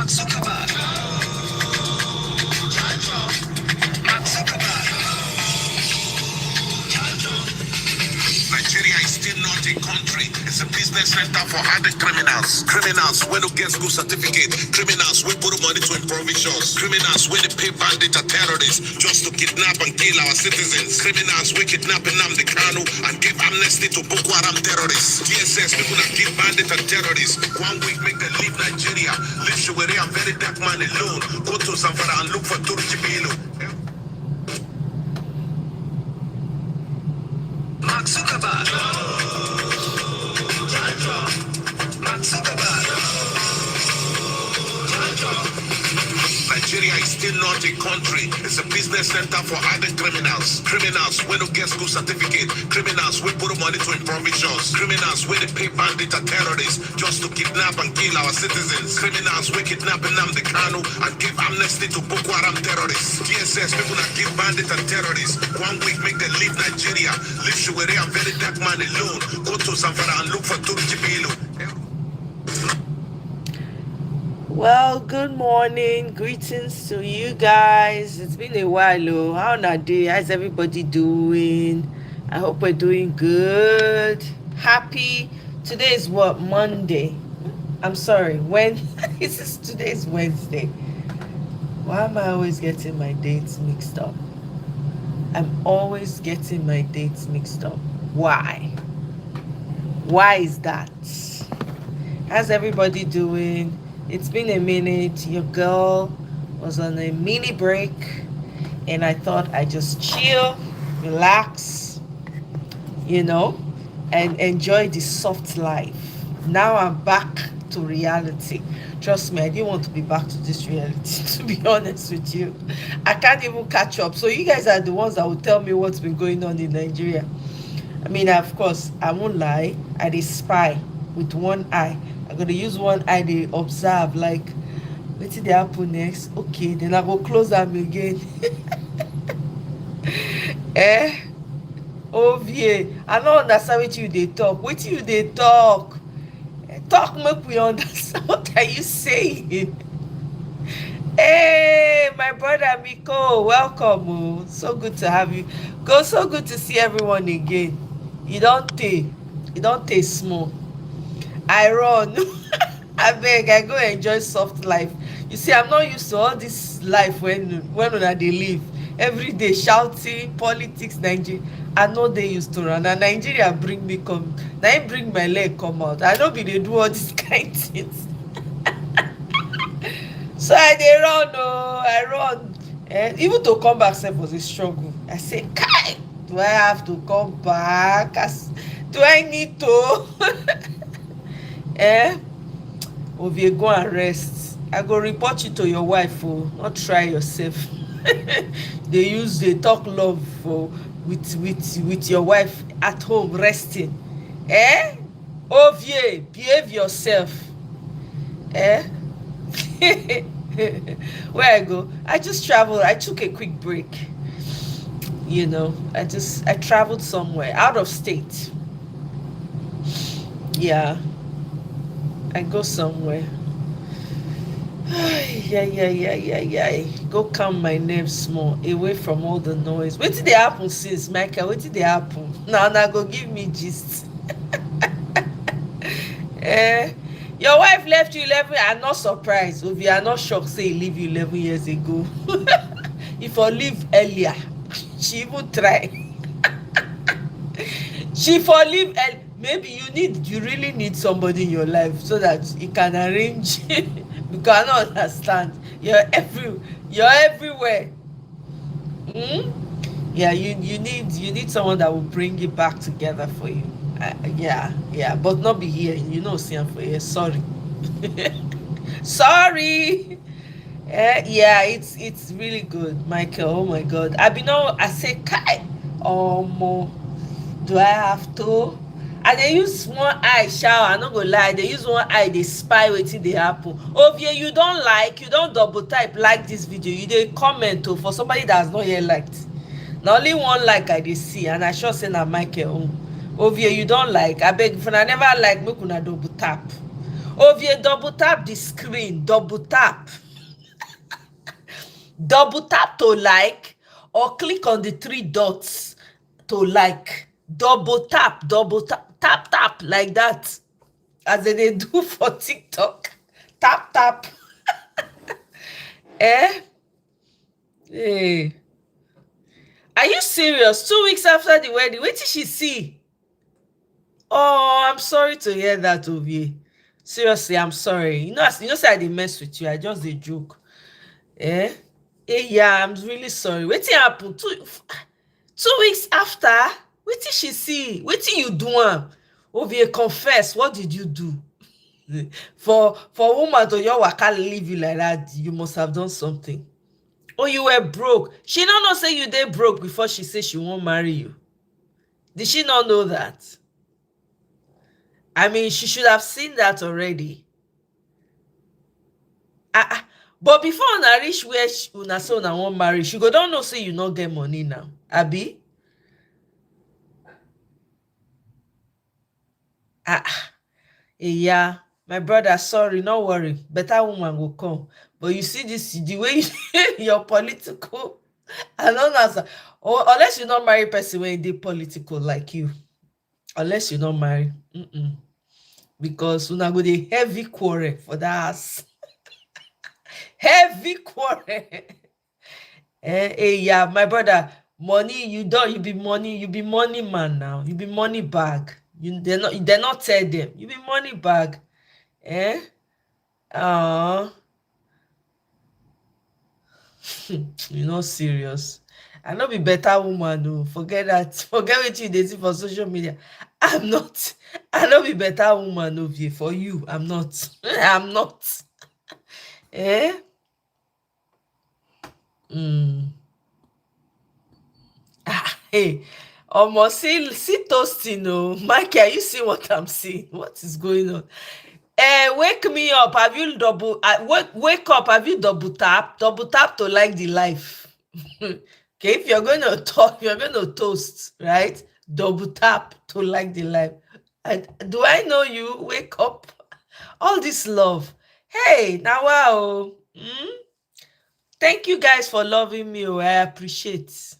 Nigeria is still not a country. It's a business center for hardened criminals. Criminals when you get school certificate. Criminals we put money to improvisations. Criminals when they pay bandit or terrorists just to kidnap and kill our citizens. Criminals we kidnap Anambra and give amnesty to Boko Haram terrorists. DSS people that kill bandit and terrorists. 1 week make them leave Nigeria. Leave Shiwere and very dark man alone. Go to Zamfara and look for Turji Bello. Mark Zuckerberg. Mark Zuckerberg. Nigeria is still not a country. It's a business center for hardened criminals. Criminals when you get school certificate. Criminals we put money to improvisations. Criminals when they pay bandit or terrorists just to kidnap and kill our citizens. Criminals we kidnap Anambra and give amnesty to Boko Haram terrorists. DSS people that kill bandit and terrorists. 1 week make them leave Nigeria. Leave Shiwere and very dark man alone. Go to Zamfara and look for Turji Bello. Well, good morning. Greetings to you guys. It's been a while. Oh. How Nadi? How's everybody doing? I hope we're doing good. Happy. Today is what? Monday. I'm sorry. When? Today's Wednesday. Why am I always getting my dates mixed up? I'm always getting my dates mixed up. Why? Why is that? How's everybody doing? It's been a minute. Your girl was on a mini break and I thought I'd just chill, relax, and enjoy the soft life. Now I'm back to reality. Trust me, I didn't want to be back to this reality, to be honest with you. I can't even catch up. So you guys are the ones that will tell me what's been going on in Nigeria. I mean, of course, I won't lie. I did spy with one eye. I'm going to use one eye to observe, like, what did they happen next? Okay, then I go close them again. Yeah. I don't understand what you they talk. What you they talk? Talk, make we understand. What are you saying? Hey, my brother Miko, welcome. Oh. So good to have you. So good to see everyone again. You don't take small. I run. I beg, I go enjoy soft life. You see, I'm not used to all this life when they live every day shouting politics. Nigeria, I know they used to run, and Nigeria bring me come. Now I bring my leg come out. I don't be they do all these kind of things. So I run. Oh, I run. And even to come back, self was a struggle. I say, Kai, do I have to come back? Do I need to? Ovie, go and rest. I go report you to your wife. Oh, not try yourself. They talk love with your wife at home resting. Ovie, behave yourself. Where I go? I just traveled. I took a quick break. I traveled somewhere out of state. Yeah. I go somewhere. Yeah. Go calm my nerves small, away from all the noise. What did they happen since, Michael? What did they happen? Now go give me gist. Your wife left you 11. I'm not surprised. If you are not shocked, say he leave you 11 years ago. If I leave earlier, she even try. She for leave earlier. Maybe you really need somebody in your life so that you can arrange. You cannot understand. You're everywhere. Yeah, you need someone that will bring it back together for you. Yeah, but not be here. See, I'm for here. Sorry. Sorry. Yeah, it's really good, Michael. Oh my God. I say, Kai. More. Do I have to? And they use one eye shower. I'm not gonna lie, they use one eye, they spy wetin dey happen. Ovie, you don't double type like this video. You dey comment for somebody that's not yet liked. Now only one like I dey see, and I sure say na Michael own. Ovie, you don't like. I beg, if I never like, make una double tap. Ovie, double tap the screen. Double tap. Double tap to like, or click on the 3 dots to like. Double tap, tap, tap like that. As they do for TikTok. Tap, tap. Eh? Hey. Are you serious? 2 weeks after the wedding, wait till she see. Oh, I'm sorry to hear that, Ovie. Seriously, I'm sorry. Say I didn't mess with you. I just a joke. Eh? Yeah, I'm really sorry. Wetin happen? 2 weeks after, wetin she see? Wetin you do am? Ovie, confess. What did you do? For woman to your waka leave you like that, you must have done something. Oh, you were broke. She don't know say you dey broke before she say she won't marry you. Did she not know that? I mean, she should have seen that already. But before una reach where una say una wan marry, she go don know say you no get money now, abi? Yeah, my brother, sorry, no worry, better woman go come. But you see this, the way your political, I don't answer. Or unless you not marry person wey dey political like you, unless you not marry, because una go dey heavy quarrel for that house. Heavy quarrel. Yeah, my brother, money, you be money man now. You be money bag. They not tell them. You be money bag. You not serious. I no be better woman, no. Forget that. Forget what you dey see for social media. I no be better woman, no. For you, I'm not. I'm not. Hey, almost see toasting, oh. Mikey, are you see what I'm seeing? What is going on? Wake me up. Have you wake up? Have you double tap? Double tap to like the life. Okay, if you're going to talk, you're going to toast, right? Double tap to like the life. Do I know you? Wake up. All this love. Hey, now wow. Thank you guys for loving me. Oh, I appreciate.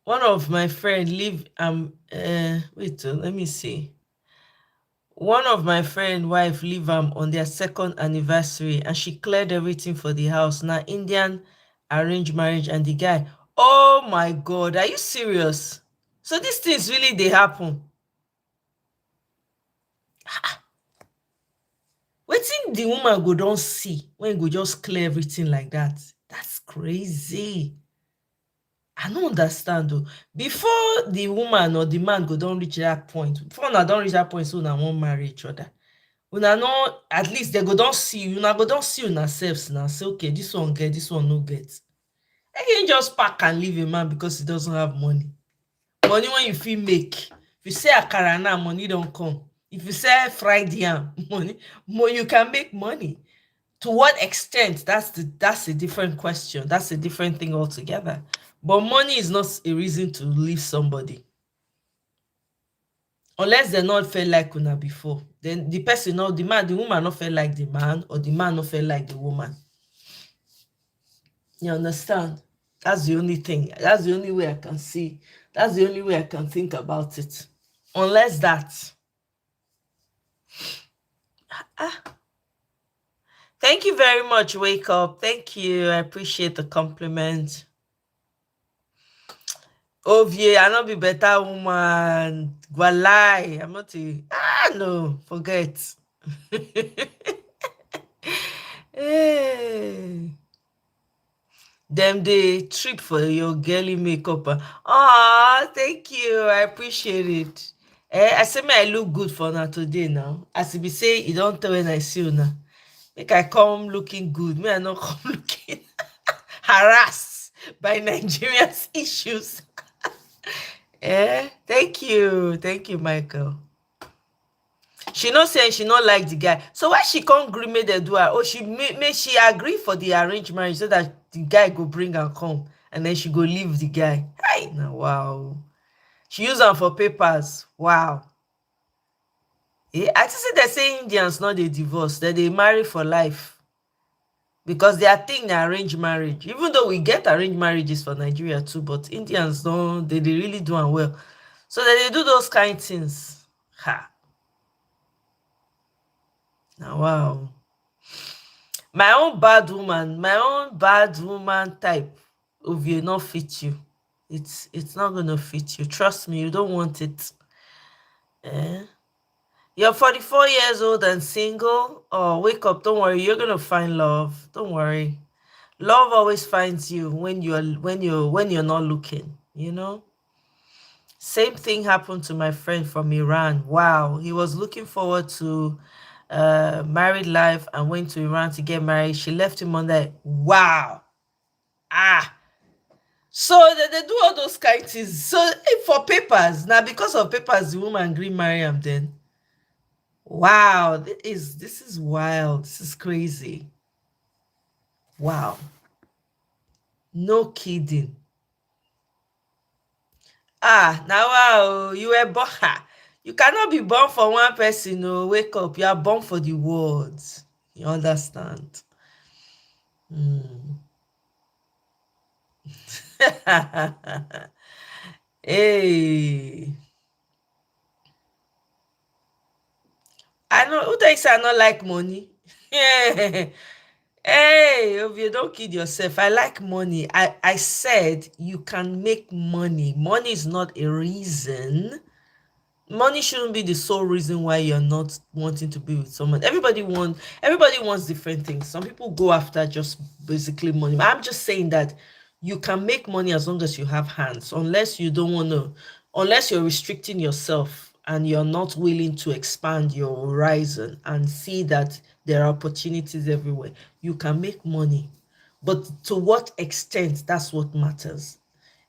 One of my friend live wait, let me see. One of my friend wife leave on their 2nd anniversary, and she cleared everything for the house. Now Indian arranged marriage, and the guy, oh my God, are you serious? So these things really they happen. Wetin the woman go don see when go just clear everything like that? That's crazy. I don't understand though. Before the woman or the man go don reach that point, before una don reach that point, so una wan marry each other, una no, at least they go don see you, una go don see una selves now. Say, okay, this one get, this one no get. I can just pack and leave a man because he doesn't have money. Money when you feel make. If you say akara now, money don't come. If you say fried yam, money, you can make money. To what extent? That's a different question. That's a different thing altogether. But money is not a reason to leave somebody. Unless they not felt like una before. Then the person, not the man, the woman not felt like the man, or the man not felt like the woman. You understand? That's the only thing. That's the only way I can see. That's the only way I can think about it. Unless that. Thank you very much, Wake Up. Thank you. I appreciate the compliment. Ovie, I not be better woman. Walai. I'm not no, forget. Hey. Them they trip for your girly makeup. Thank you. I appreciate it. I say me I look good for now today now. As be say, you don't tell when I see you now. Make I come looking good. Me I not come looking harassed by Nigerians issues. Thank you. Thank you, Michael. She not saying she not like the guy. So why she can't agree make the do her? Oh, she agree for the arranged marriage so that the guy go bring her come, and then she go leave the guy. Hey, now wow. She use them for papers. Wow. I just say they say Indians not they divorce, that they marry for life. Because their thing na arranged marriage. Even though we get arranged marriages for Nigeria too, but Indians don't, they really do am well. So that they do those kind of things. Ha. Now, wow. My own bad woman type of you not fit you. It's not gonna fit you. Trust me, you don't want it. Eh? You're 44 years old and single. Oh, wake up! Don't worry, you're gonna find love. Don't worry. Love always finds you when you're not looking. You know. Same thing happened to my friend from Iran. Wow, he was looking forward to married life and went to Iran to get married. She left him on that. Wow. Ah. So they do all those kind of things. So for papers, now because of papers, the woman agree marry him then. Wow, this is wild. This is crazy. Wow. No kidding. Ah, now wow, you were born. You cannot be born for one person. No, wake up. You are born for the world. You understand? Hmm. Hey, I know who thinks I not like money. Hey, if you don't kid yourself, I like money. I said you can make money. Money is not a reason. Money shouldn't be the sole reason why you're not wanting to be with someone. Everybody wants different things. Some people go after just basically money. I'm just saying that you can make money as long as you have hands, unless you don't want to, unless you're restricting yourself and you're not willing to expand your horizon and see that there are opportunities everywhere. You can make money, but to what extent, that's what matters.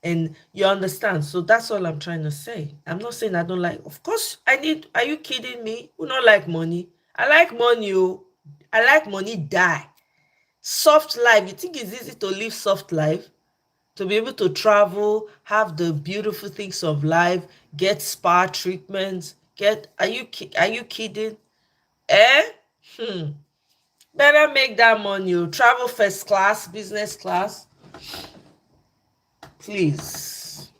And you understand, so that's all I'm trying to say. I'm not saying I don't like, of course I need, are you kidding me? Who not like money? I like money. Oh, I like money. Die soft life. You think it's easy to live soft life, to be able to travel, have the beautiful things of life, get spa treatments, get, are you kidding? Eh? Hmm. Better make that money. Oh, travel first class, business class, please.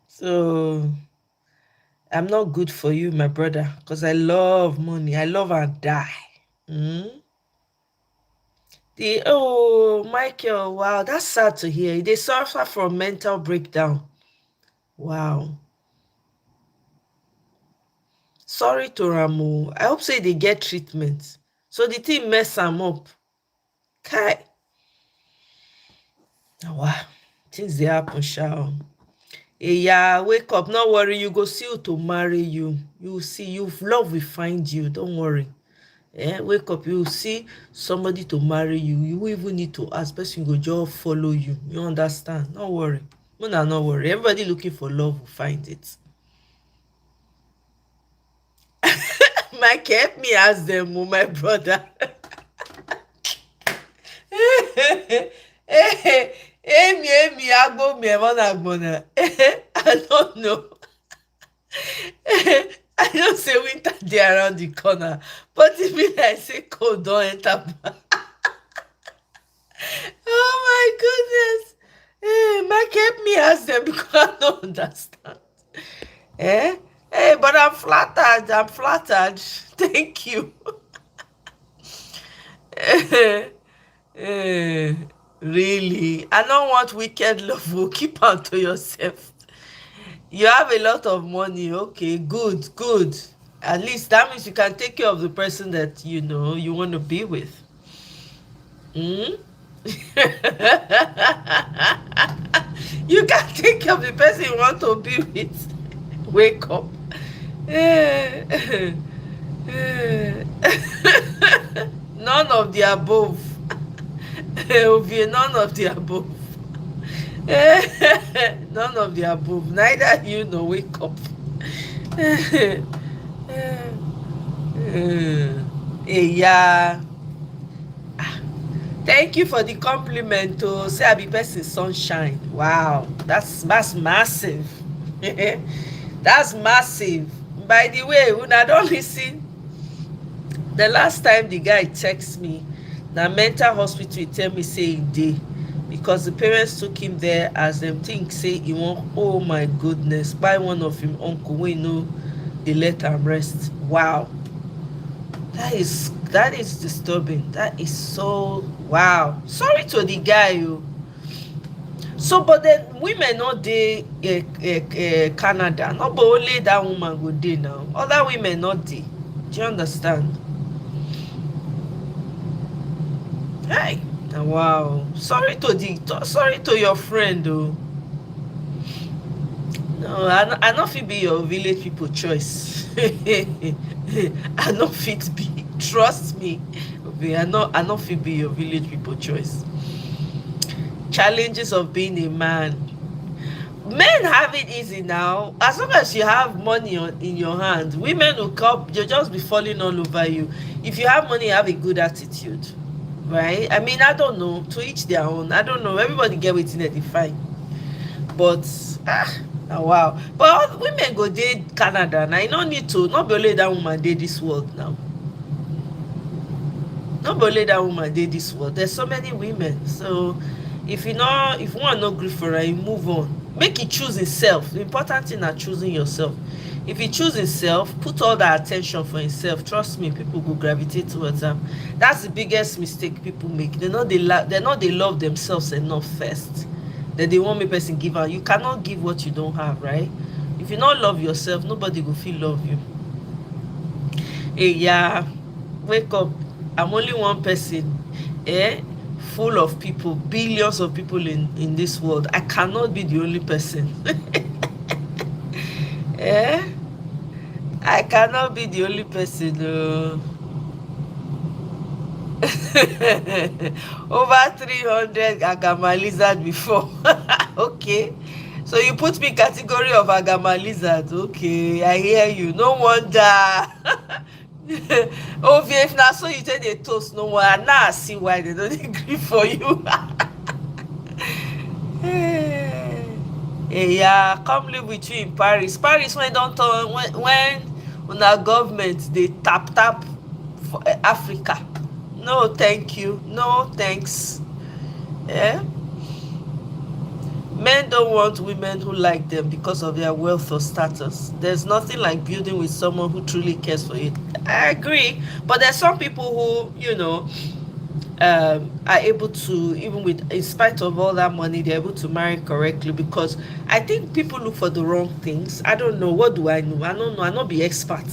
So I'm not good for you, my brother, because I love money. I love and die. Mm? Michael, wow, that's sad to hear. They suffer from mental breakdown. Wow. Sorry to Ramu. I hope say they get treatment. So the thing mess them up. Kai. Wow. Things they happen, shall. Hey, yeah, wake up. Not worry. You go see who to marry you. You see, you love will find you. Don't worry. Wake up, you see somebody to marry you. You won't even need to ask, person go just follow you. You understand? Don't worry. Mona, not worry. Everybody looking for love will find it. Mike, help me ask them, oh, my brother. Emi, agbo mi, agbona. I don't know. I don't say winter dey around the corner, but e be like say cold don enter. Oh my goodness. Hey, Mike, help me ask them because I don't understand. Eh? Hey, but I'm flattered. I'm flattered. Thank you. Eh, really? I don't want wicked love. Oh, keep on to yourself. You have a lot of money. Okay, good, good. At least that means you can take care of the person that you know you want to be with. Hmm? You can take care of the person you want to be with. Wake up. None of the above. None of the above. None of the above. Neither you nor wake up. Yeah. Thank you for the compliment. To say I be person sunshine. Wow, that's massive. That's massive. By the way, una don't listen. The last time the guy text me, na mental hospital, he tell me say he dey because the parents took him there as them think say he wan, oh my goodness, buy one of him uncle wey know dey let am rest. Wow, that is disturbing. That is so wow. Sorry to the guy o. So but then women no dey Canada, no but only that woman go dey now, other women no dey. Do you understand? Hey, wow. Sorry to your friend though. No, I no fit be your village people choice. I no fit be. Trust me. Okay, I no fit be your village people choice. Challenges of being a man. Men have it easy now. As long as you have money in your hand, women will come, you'll just be falling all over you. If you have money, you have a good attitude. Right? I mean, I don't know. To each their own. I don't know. Everybody get within it fine. But wow. But women go date Canada now. You don't need to. Not be only that woman date this world now. Not be only that woman date this world. There's so many women. So if you want no grief for her, you move on. Make you choose himself. The important thing is choosing yourself. If he choose himself, put all the attention for himself. Trust me, people will gravitate towards him. That's the biggest mistake people make. They love themselves enough first. That they want me person give out. You cannot give what you don't have, right? If you not love yourself, nobody will feel love you. Hey, yeah, wake up. I'm only one person. Full of people, billions of people in this world. I cannot be the only person. I cannot be the only person. Over 300 agama lizard before. Okay, so you put me category of agama lizard. Okay, I hear you. No wonder. Oh, if now so you take a toast, no more. Now I see why they don't agree for you. Hey, yeah, come live with you in Paris. Paris when don't turn when our government they tap for Africa. No, thank you. No, thanks. Yeah. Men don't want women who like them because of their wealth or status. There's nothing like building with someone who truly cares for you. I agree, but there's some people who, are able to, even with, in spite of all that money, they're able to marry correctly, because I think people look for the wrong things. I don't know. What do I know? I don't know. I not be expert.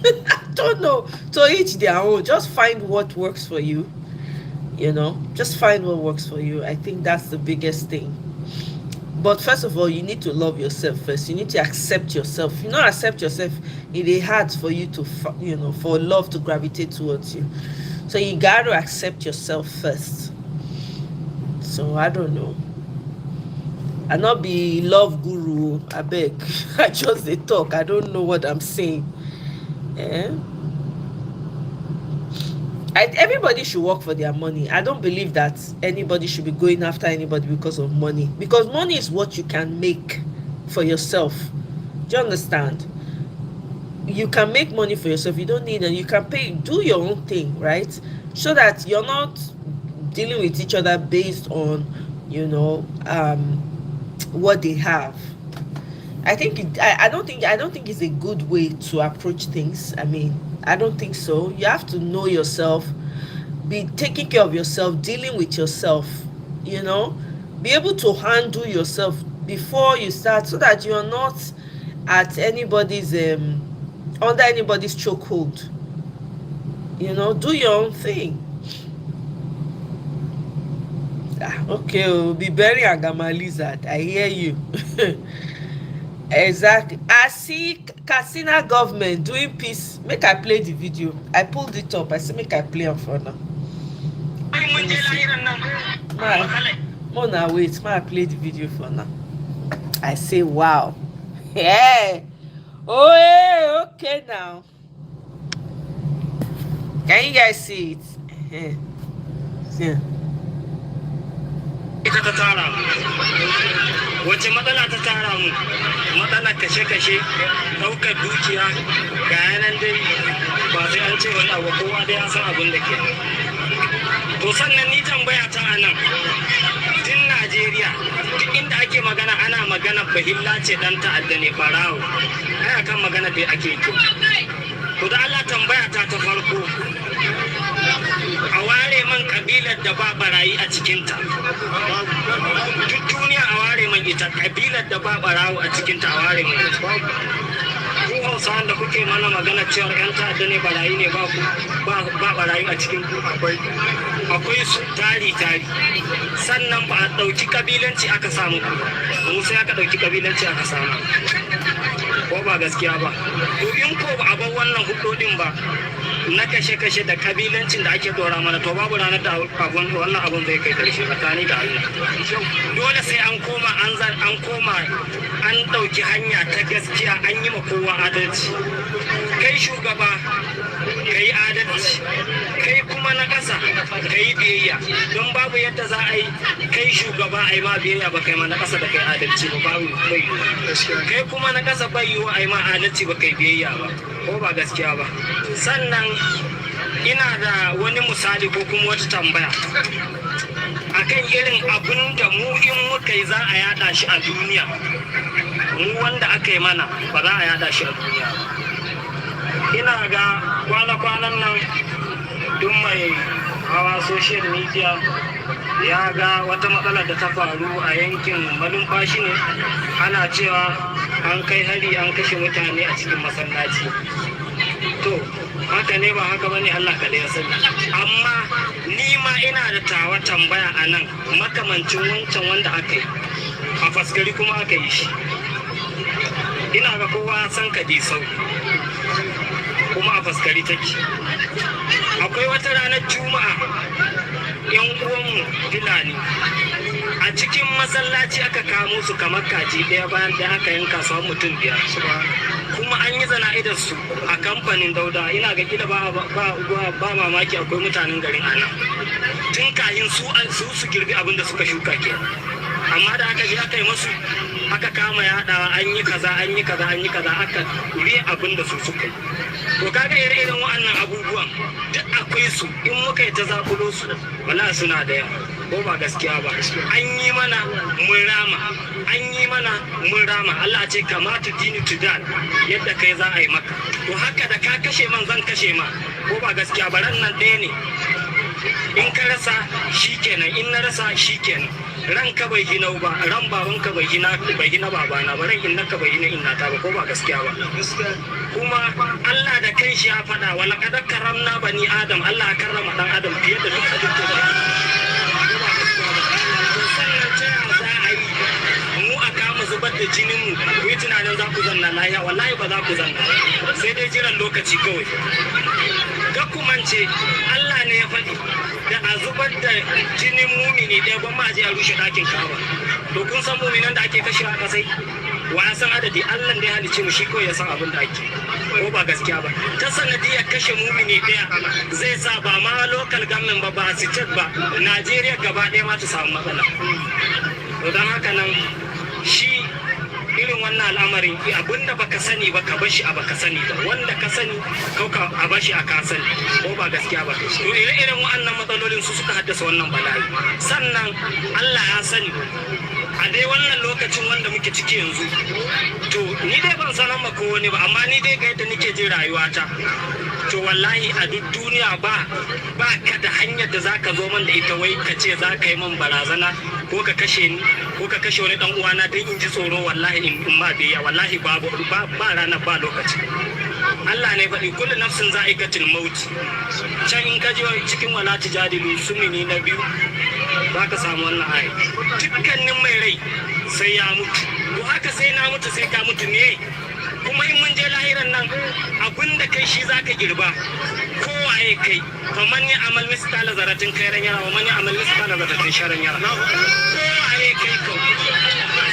I don't know. To each their own. Just find what works for you. Just find what works for you. I think that's the biggest thing. But first of all, you need to love yourself first. You need to accept yourself. If you not accept yourself, it is hard for you to, for love to gravitate towards you. So you got to accept yourself first. So I don't know. I not be love guru. I beg. I just they talk. I don't know what I'm saying. Everybody should work for their money. I don't believe that anybody should be going after anybody because of money. Because money is what you can make for yourself. Do you understand? You can make money for yourself. You don't need it. You can pay. Do your own thing, right? So that you're not dealing with each other based on, what they have. I don't think it's a good way to approach things. I mean, I don't think so. You have to know yourself, be taking care of yourself, dealing with yourself, be able to handle yourself before you start, so that you're not at anybody's under anybody's chokehold. Do your own thing. Okay, we'll be burying agama lizard. I hear you. Exactly. I see Katsina government doing peace. Make I play the video. I pulled it up. I say make I play on for now. Mona, wait. May I play the video for now? I say wow. Yeah. Oh, yeah. Okay now. Can you guys see it? Yeah. wace matsala ta tara mu? Matsalar kashe-kashe, ɗaukar dukiya, ga yanan dai ba sai an ce wani abu, kowa dai ya san abin da ke. To sannan ni tambaya ta a nan, din Najeriya duk inda ake magana ana magana bahilla ce dan ta'adda ne barawo, ai akan magana dai ake yi. To da Allah tambaya ta farko, a ware man kabilar da ba barayi a cikinta. Duk duniya a ware man ita, kabilar da ba barawo a cikinta a ware man ita. Ku Hausawan da kuke mana magana cewar 'yan ta'adda ne barayi ne, ba barayi a cikin ku, akwai su tari. Sannan ba a ɗauki kabilanci aka samu ku, mu sai aka ɗauki kabilanci aka samu, ko ba gaskiya ba? To in ko ba a bar wannan hudodin ba na kashe-kashe da kabilancin da ake dora mana, to babu ranar da wannan abun zai kai karshe tsakani da Allah. Dole sai an koma an ɗauki hanya ta gaskiya, an yi ma kowa adalci. Kai shugaba ka yi adalci, kai kuma na ƙasa ka yi biyayya, don babu yadda za a yi kai shugaba a yi ma biyayya ba kai ma na ƙasa da kai adalci ba, babu bai. Kai kuma na ƙasa bai yiwu a yi ma adalci ba kai biyayya ba, ko ba gaskiya ba. Sannan ina da wani misali ko kuma wata tambaya akan irin abin da mu in muka yi za a yada shi a duniya, mu wanda aka yi mana ba za a yada shi a duniya ba. Ina ga kwana-kwanan nan duk mai hawa social media ya ga wata matsala da ta faru a yankin malumfashi ne, ana cewa an kai hari an kashe mutane a cikin masallaci. To haka ne ba haka bane, Allah kaɗai ya sani. Amma ni ma ina da tawa tambaya a nan, makamancin wancan wanda aka yi a faskari kuma aka yi shi. Ina ga kowa san Kadisau kuma a faskari take. Akwai wata ranar Juma'a 'yan uwanmu Fulani a cikin masallaci aka kamo su kamar kaji ɗaya bayan da aka yanka su mutum 5, kuma an yi zana'idar su a kamfanin Dauda. Ina ga kila ba mamaki akwai mutanen garin ana tun kayin su girbi abin da suka shuka ke, amma da aka je aka yi masu, aka kama yaɗawa an yi kaza aka kuri abin da su suka yi. To kaga irin wa'annan abubuwan duk akwai su, in muka yi ta zakulo su wala suna da yawa, ko ba gaskiya ba. An yi mana mun rama, Allah ce kamata dini tudan, yadda kai za a yi maka. To haka da ka kashe man zan kashe ma, ko ba gaskiya ba. Ran nan ɗaya ne, in ka rasa shikenan, in na rasa shikenan. Ran ka bai hina ba, ran baban ka bai hina babana ba, ran inna ka bai hina innata ba, ko ba gaskiya ba. Kuma Allah da kanshi ya faɗa, wa laqad karramna bani adam, Allah ya karrama dan adam fiye da duk halittu da zubar da jinin mu, ku yi tunanin za ku zanna lahiya, wallahi ba za ku zanna, sai dai jiran lokaci kawai. Ga kumance Allah ne ya faɗi da a zubar da jinin mumini ɗaya ba ma je a rushe ɗakin Ka'aba. To kun san muminan da ake kashewa a ƙasai, wa ya san adadi? Allah da ya halice mu shi kawai ya san abin da ake, ko ba gaskiya ba. Ta sanadiyar kashe mumini ɗaya zai sa ba ma local government ba state ba, Najeriya gaba ɗaya ma ta samu matsala. To don haka nan shi irin wannan al'amarin, abinda baka sani ba ka bashi a baka sani ba, wanda ka sani kauka a bashi a ka sani, ko ba gaskiya ba. To irin wa'annan matsalolin su suka haddasa wannan bala'i. Sannan Allah ya sani a dai wannan lokacin wanda muke ciki yanzu, to ni dai ban sanar ma wani ba, amma ni dai ga yadda nake jin rayuwata, to wallahi a duk duniya ba ka da hanyar da zaka zo man da ita wai ka ce za ka yi man barazana ko ka kashe ni ko ka kashe wani dan uwana dan in ji tsoro, wallahi in ma biya, wallahi ba ranar ba lokaci. Allah ne faɗi kullu nafsin za'iqatul maut. Can in ka je cikin wala tijadilu sumini na 2 za ka samu wannan ayi. Dukkanin mai rai sai ya mutu, to haka sai na mutu sai ka mutu ne. Kuma in mun je lahiran nan abinda kai shi zaka girba, kowaye kai. Faman ya amal misqala zarratin khairan yara wa man ya amal misqala zarratin sharran yara. Kowaye kai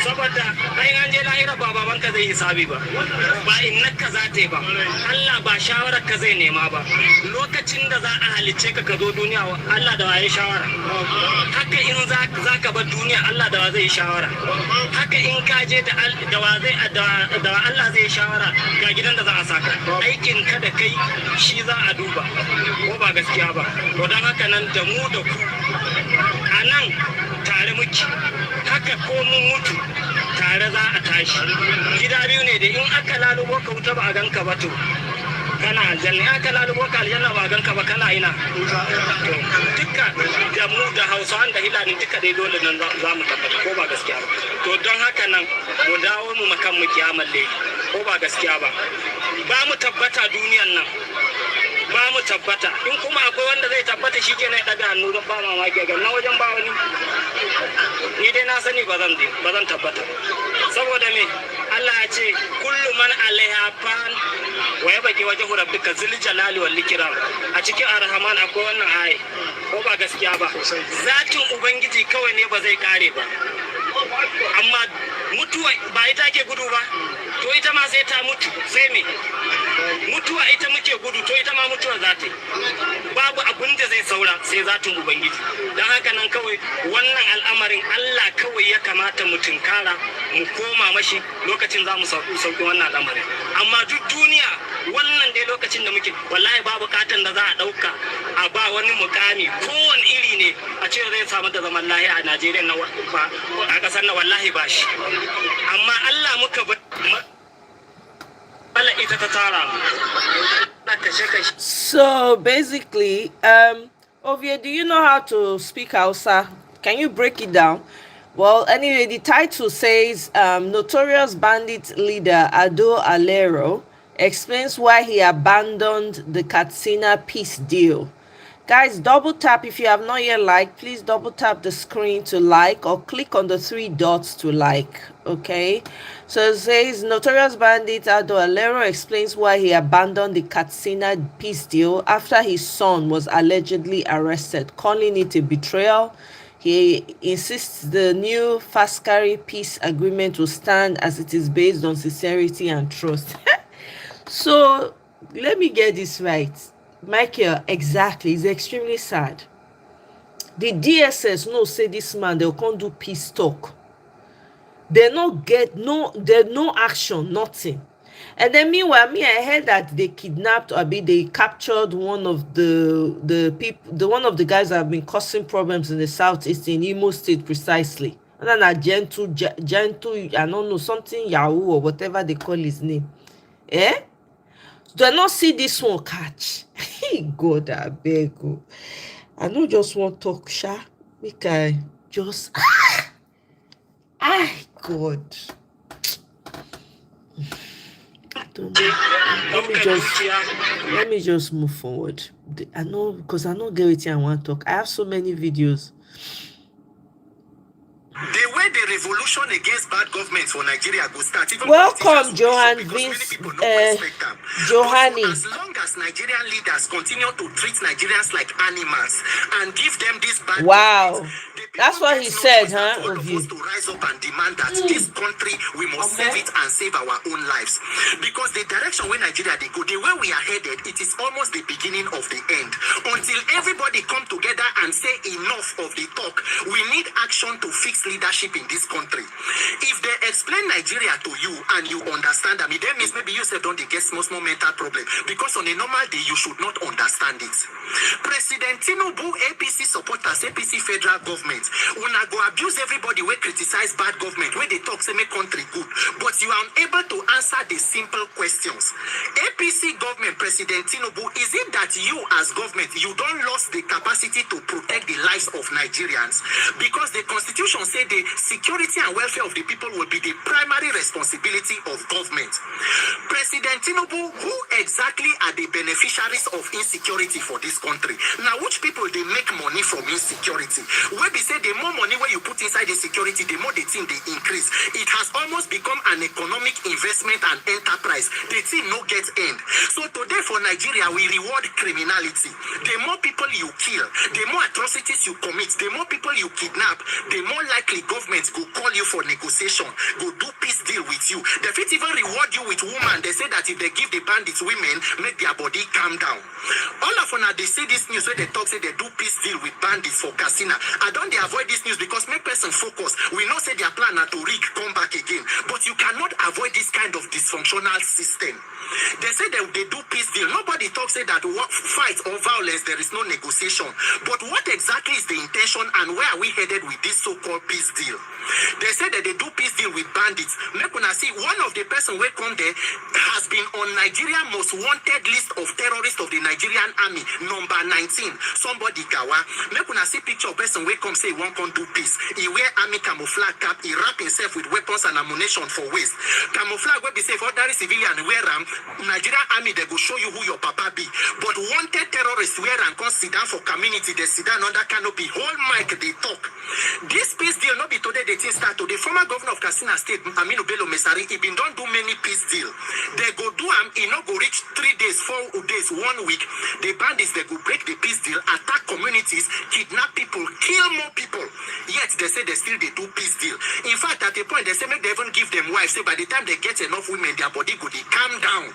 saboda bayan an je lahira ba babanka zai hisabi ba ba innaka za ta yi ba Allah ba shawarar ka zai nema ba lokacin da za a halicce ka ka zo duniya Allah da waye shawara haka in za ka bar duniya Allah da wa zai shawara haka in ka je da wa zai da Allah zai shawara ga gidan da za a saka aikin ka da kai shi za a duba ko ba gaskiya ba to dan haka nan da mu da ku a nan tare muke haka ko mun mutu tare za a tashi gida biyu ne da in aka lalubo ka wuta ba a ganka ba to kana aljanna in aka lalubo ka aljanna ba a ganka ba kana ina duka da mu da Hausawan da Hilani duka dai dole nan za mu tabbata ko ba gaskiya ba to don haka nan mu dawo mu makan mu kiyamar ko ba gaskiya ba ba mu tabbata duniyan nan ba mu tabbata in kuma akwai wanda zai tabbata shi ke na daga hannu don ba mamaki ga na wajen ba wani ni dai na sani ba zan tabbata saboda me Allah ya ce kullu man alaiha fan wa yabqi wajhu rabbika zil jalali wal ikram a cikin arhaman akwai wannan ayi ko ba gaskiya ba zatin ubangiji kawai ne ba zai kare ba amma mutuwa ba ita ke gudu ba to ita ma sai ta mutu sai me mutuwa ita muke gudu to ita ma mutuwa za ta yi babu abin da zai saura sai zatin ubangiji don haka nan kawai wannan al'amarin Allah kawai ya kamata mu tunkara mu koma mashi lokacin za mu sauki wannan al'amarin amma duk duniya wannan dai lokacin da muke wallahi babu katan da za a dauka a ba wani mukami kowane iri ne a ce zai samu da zaman lahiya a Najeriya na a kasar na wallahi ba shi amma Allah muka So basically, Ovie, do you know how to speak Hausa? Can you break it down? Well, anyway, the title says notorious bandit leader Ado Alero explains why he abandoned the Katsina peace deal. Guys, double tap if you have not yet liked. Please double tap the screen to like or click on the 3 dots to like. Okay, so it says notorious bandit Ado Alero explains why he abandoned the Katsina peace deal after his son was allegedly arrested, calling it a betrayal. He insists the new Faskari peace agreement will stand as it is based on sincerity and trust. So let me get this right. Michael, exactly. It's extremely sad. The DSS no say this man they can't do peace talk. They not get no action, nothing. And then meanwhile, I heard that they kidnapped or they captured one of the people, one of the guys that have been causing problems in the southeast in Imo State precisely. And then a gentle, I don't know, something Yahoo or whatever they call his name. Eh? Do I not see this one catch? God, I beg you. I don't just want to talk, sha. Make I just God. Let me just move forward. I know because I know get it I want to talk. I have so many videos. The way the revolution against bad governments for Nigeria will start. Welcome, Johan Vince, Johani. As long as Nigerian leaders continue to treat Nigerians like animals and give them this bad wow. That's what he said, huh? All of us to rise up and demand that this country, we must save it and save our own lives. Because the direction where Nigeria they go, the way we are headed, it is almost the beginning of the end. Until everybody come together and say enough of the talk, we need action to fix leadership in this country. If they explain Nigeria to you and you understand them, it then means maybe you say don't get small mental problem. Because on a normal day, you should not understand it. President Tinubu, APC supporters, APC federal government, una go abuse everybody we criticize bad government, where they talk say make country good, but you are unable to answer the simple questions. APC government, President Tinubu, is it that you as government, you don't lost the capacity to protect the lives of Nigerians? Because the constitution say the security and welfare of the people will be the primary responsibility of government. President Tinubu, who exactly are the beneficiaries of insecurity for this country? Now, which people they make money from insecurity? Where they say the more money where you put inside the security, the more the thing they increase. It has almost become an economic investment and enterprise. The thing no get end. So today for Nigeria, we reward criminality. The more people you kill, the more atrocities you commit, the more people you kidnap, the more likely governments go call you for negotiation, go do peace deal with you. They fit even reward you with women. They say that if they give the bandits women, make their body calm down. All of them, they see this news where they talk, say they do peace deal with bandits for casino. I don't they avoid this news because make person focus. We know say their plan are to rig come back again. But you cannot avoid this kind of dysfunctional system. They say that they do peace deal. Nobody talks say that fight or violence, there is no negotiation. But what exactly is the intention and where are we headed with this so-called peace deal? They say that they do peace deal with bandits. Make una see one of the person who come there has been on Nigeria most wanted list of terrorists of the Nigerian army, number 19. Somebody gawa. Make una see picture of person who come say he won't come do peace. He wear army camouflage cap, he wrap himself with weapons and ammunition for waist. Camouflage will be safe for ordinary civilian wear am. Nigerian army they go show you who your papa be. But wanted terrorists wear and come sit down for community, they sit down under canopy, whole mic they talk. This peace deal not be today they start to the former governor of Katsina State, Aminu Bello Mesari, he been don't do many peace deal. They go do he not go reach 3 days, 4 days, 1 week. The bandits they go break the peace deal, attack communities, kidnap people, kill more people. Yet they say they still they do peace deal. In fact, at a point they say make they even give them wives. Say by the time they get enough women, their body go they calm down.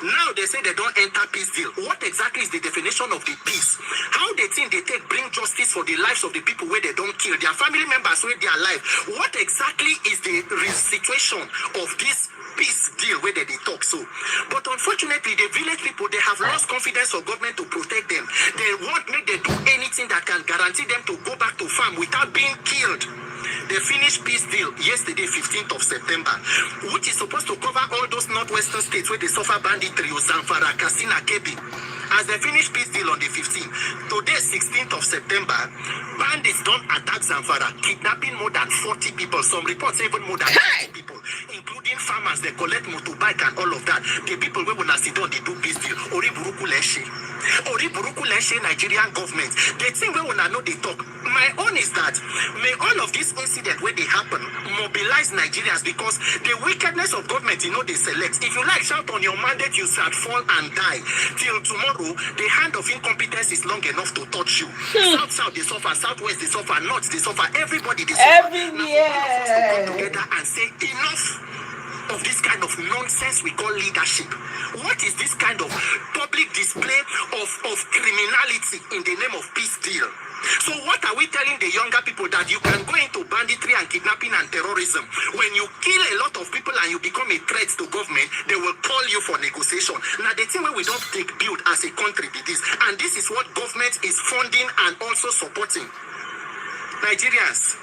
Now they say they don't enter peace deal. What exactly is the definition of the peace? How they think they take bring justice for the lives of the people where they don't kill their family members where they are alive? What exactly is the situation of this peace deal where they talk so? But unfortunately, the village people, they have lost confidence of government to protect them. They won't make them do anything that can guarantee them to go back to farm without being killed. They finished peace deal yesterday, 15th of September, which is supposed to cover all those northwestern states where they suffer banditry, Zamfara, Katsina, Kebbi. As they finished peace deal on the 15th, today, 16th of September, bandits don't attack Zamfara, kidnapping more than 40 people. Some reports even more than 50 people, including farmers. They collect motorbike and all of that. The people who will sit down, they do peace deal. Ori Buruku Leshe. Ori Buruku Leshe, Nigerian government. The thing we will know they talk. My own is that may all of this incident where they happen mobilize Nigerians because the wickedness of government, they select. If you like, shout on your mandate, you shall fall and die. Till tomorrow, the hand of incompetence is long enough to touch you. South, they suffer. Southwest, they suffer. North, they suffer. Everybody, they suffer. Now, all of us to come together and say enough of this kind of nonsense we call leadership. What is this kind of public display of criminality in the name of peace deal? So what are we telling the younger people? That you can go into banditry and kidnapping and terrorism. When you kill a lot of people and you become a threat to government, they will call you for negotiation. Now the thing where we don't take build as a country be this. And this is what government is funding and also supporting. Nigerians,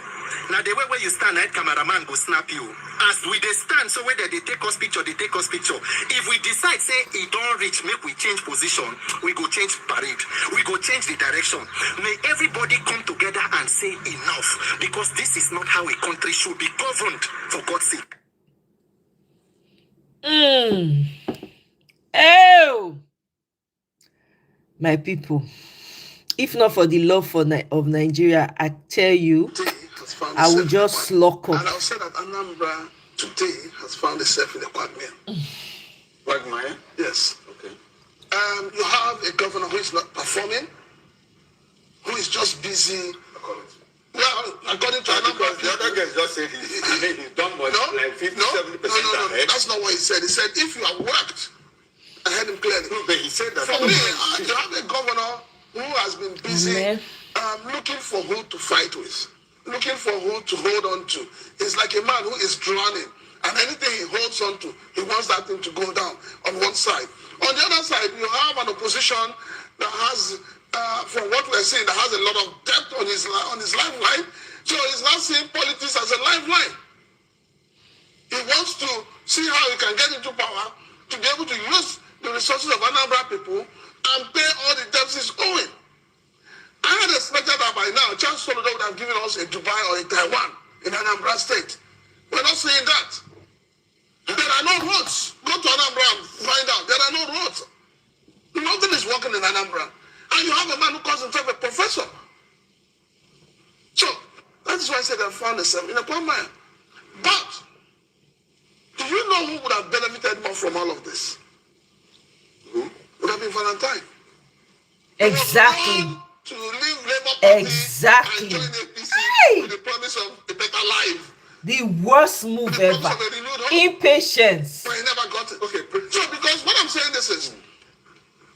now the way where you stand, that cameraman go snap you. As we they stand, so whether they take us picture, they take us picture. If we decide, say, it don't reach, make we change position, we go change parade. We go change the direction. May everybody come together and say enough. Because this is not how a country should be governed, for God's sake. Oh, my people. If not for the love of Nigeria, I tell you, I will just lock up. And I'll say that Anambra today has found itself in a quagmire. Quagmire? Yes. Okay. You have a governor who is not performing, who is just busy. According to Anambra, because the other guys just said he's done much, like 50-70% ahead. That's not what he said. He said if you have worked, I heard him clearly. No, but he said that. For me, you have a governor who has been busy looking for who to fight with, looking for who to hold on to. It's like a man who is drowning, and anything he holds on to, he wants that thing to go down on one side. On the other side, you have an opposition that has, from what we're seeing, that has a lot of debt on his lifeline. So he's not seeing politics as a lifeline. He wants to see how he can get into power to be able to use the resources of Anambra people and pay all the debts he's owing. I had expected that by now, Charles Solodo would have given us a Dubai or a Taiwan in Anambra State. We're not seeing that. There are no roads. Go to Anambra and find out. There are no roads. Nothing is working in Anambra. And you have a man who calls himself a professor. So, that is why I said I found myself in a quagmire. But, do you know who would have benefited more from all of this? Who? Would have been be Valentine. Exactly. To leave Labour Party Exactly. and join APC with the promise of a better life. The worst move ever. Impatience. But he never got it. Okay, so because what I'm saying this is,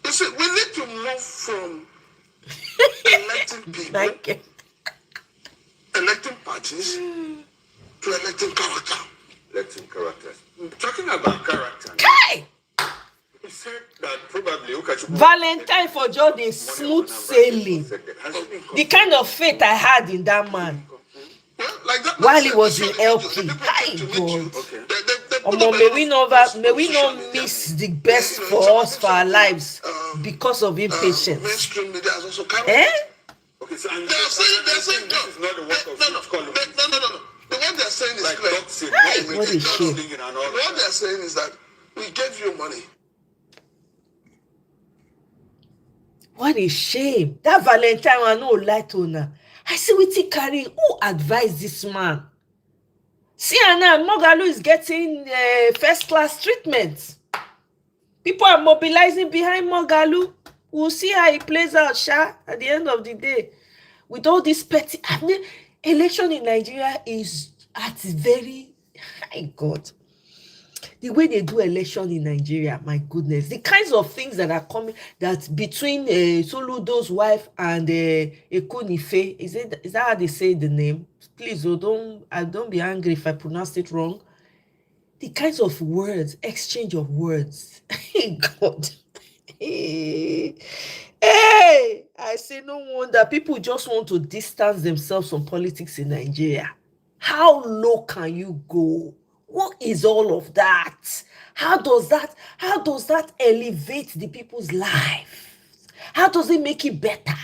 you see, we need to move from electing people, electing parties, to electing character. Electing characters. Talking about character. Hey! He said that probably Valentine for just a smooth sailing. The kind of faith I had in that man. Well, like that, while he was in LP. Hi God. May we not miss the best for us for our lives because of impatience. Mainstream media has also carried Okay, so they're saying this is not the work of no. The what they're saying is like clear. doxing, What is shame? What they're saying is that we gave you money. What a shame. That Valentine I no lie to now. I see what he carry. Who advised this man? See, now Mogalu is getting first class treatment. People are mobilizing behind Mogalu. We'll see how he plays out, Sha, at the end of the day. With all this petty, election in Nigeria is at very high God. The way they do election in Nigeria, my goodness, the kinds of things that are coming, that between Soludo's wife and Ekonife, is that how they say the name? Please, don't be angry if I pronounced it wrong. The kinds of words, exchange of words. Hey, God. Hey, I say no wonder people just want to distance themselves from politics in Nigeria. How low can you go? What is all of that? How does that elevate the people's lives? How does it make it better?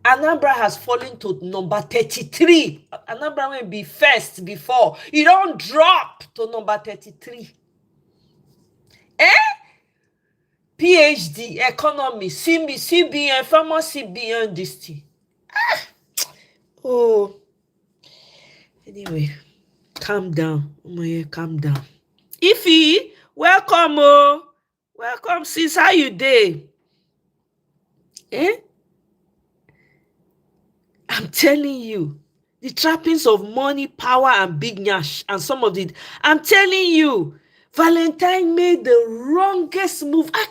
Anambra has fallen to number 33. Anambra will be first before. You don't drop to number 33. PhD, economy, CBN, former CBN, this thing. Oh. Anyway, calm down. Calm down. Ify, welcome, oh. Welcome, sis. How you dey? I'm telling you, the trappings of money, power, and big nyash, and some of it. I'm telling you, Valentine made the wrongest move. I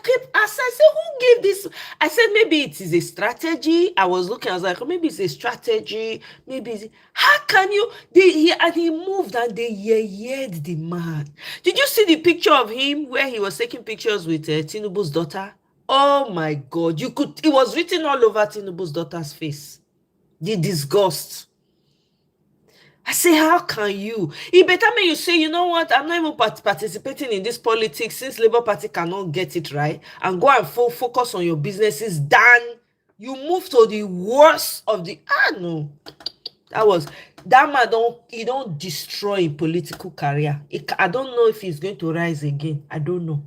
said, who gave this? I said, maybe it is a strategy. I was like, oh, maybe it's a strategy. Maybe it's, how can you? He moved and they yelled the man. Did you see the picture of him where he was taking pictures with Tinubu's daughter? Oh my God. It was written all over Tinubu's daughter's face. The disgust. I say, how can you? It better make you say, you know what? I'm not even participating in this politics since Labour Party cannot get it right, and go and focus on your businesses. Than you move to the worst of the. No, that man don't destroy a political career. I don't know if he's going to rise again. I don't know.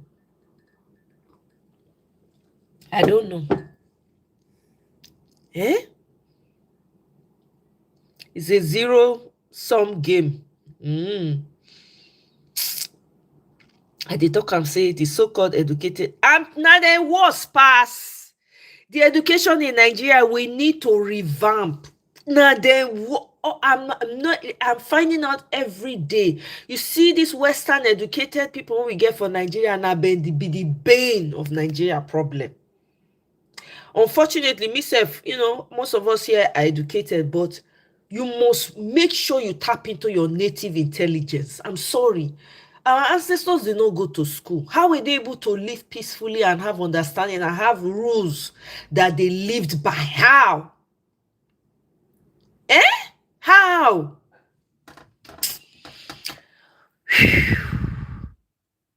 It's a zero-sum game. I did talk and say the so-called educated. Now they was pass. The education in Nigeria, we need to revamp. Now I'm finding out every day. You see these Western educated people we get for Nigeria now be the bane of Nigeria problem. Unfortunately, myself, most of us here are educated, but you must make sure you tap into your native intelligence. I'm sorry. Our ancestors did not go to school. How were they able to live peacefully and have understanding and have rules that they lived by? How? How?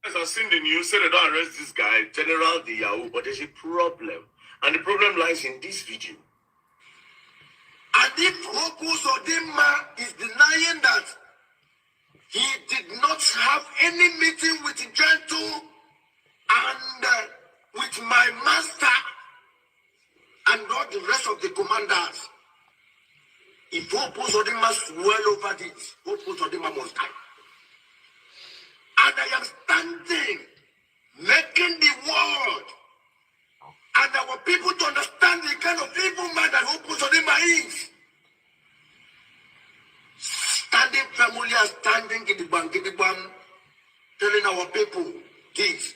As I've seen the news, say they don't arrest this guy, General the Yahoo, but there's a problem. And the problem lies in this video. And if Hokus Odima is denying that he did not have any meeting with Gentle and with my master and all the rest of the commanders, if Hokus Odima well over this, Hokus Odima must die. And I am standing, making the world and our people to understand the kind of evil man that Uzodinma is. Standing family and standing gidigban, telling our people this.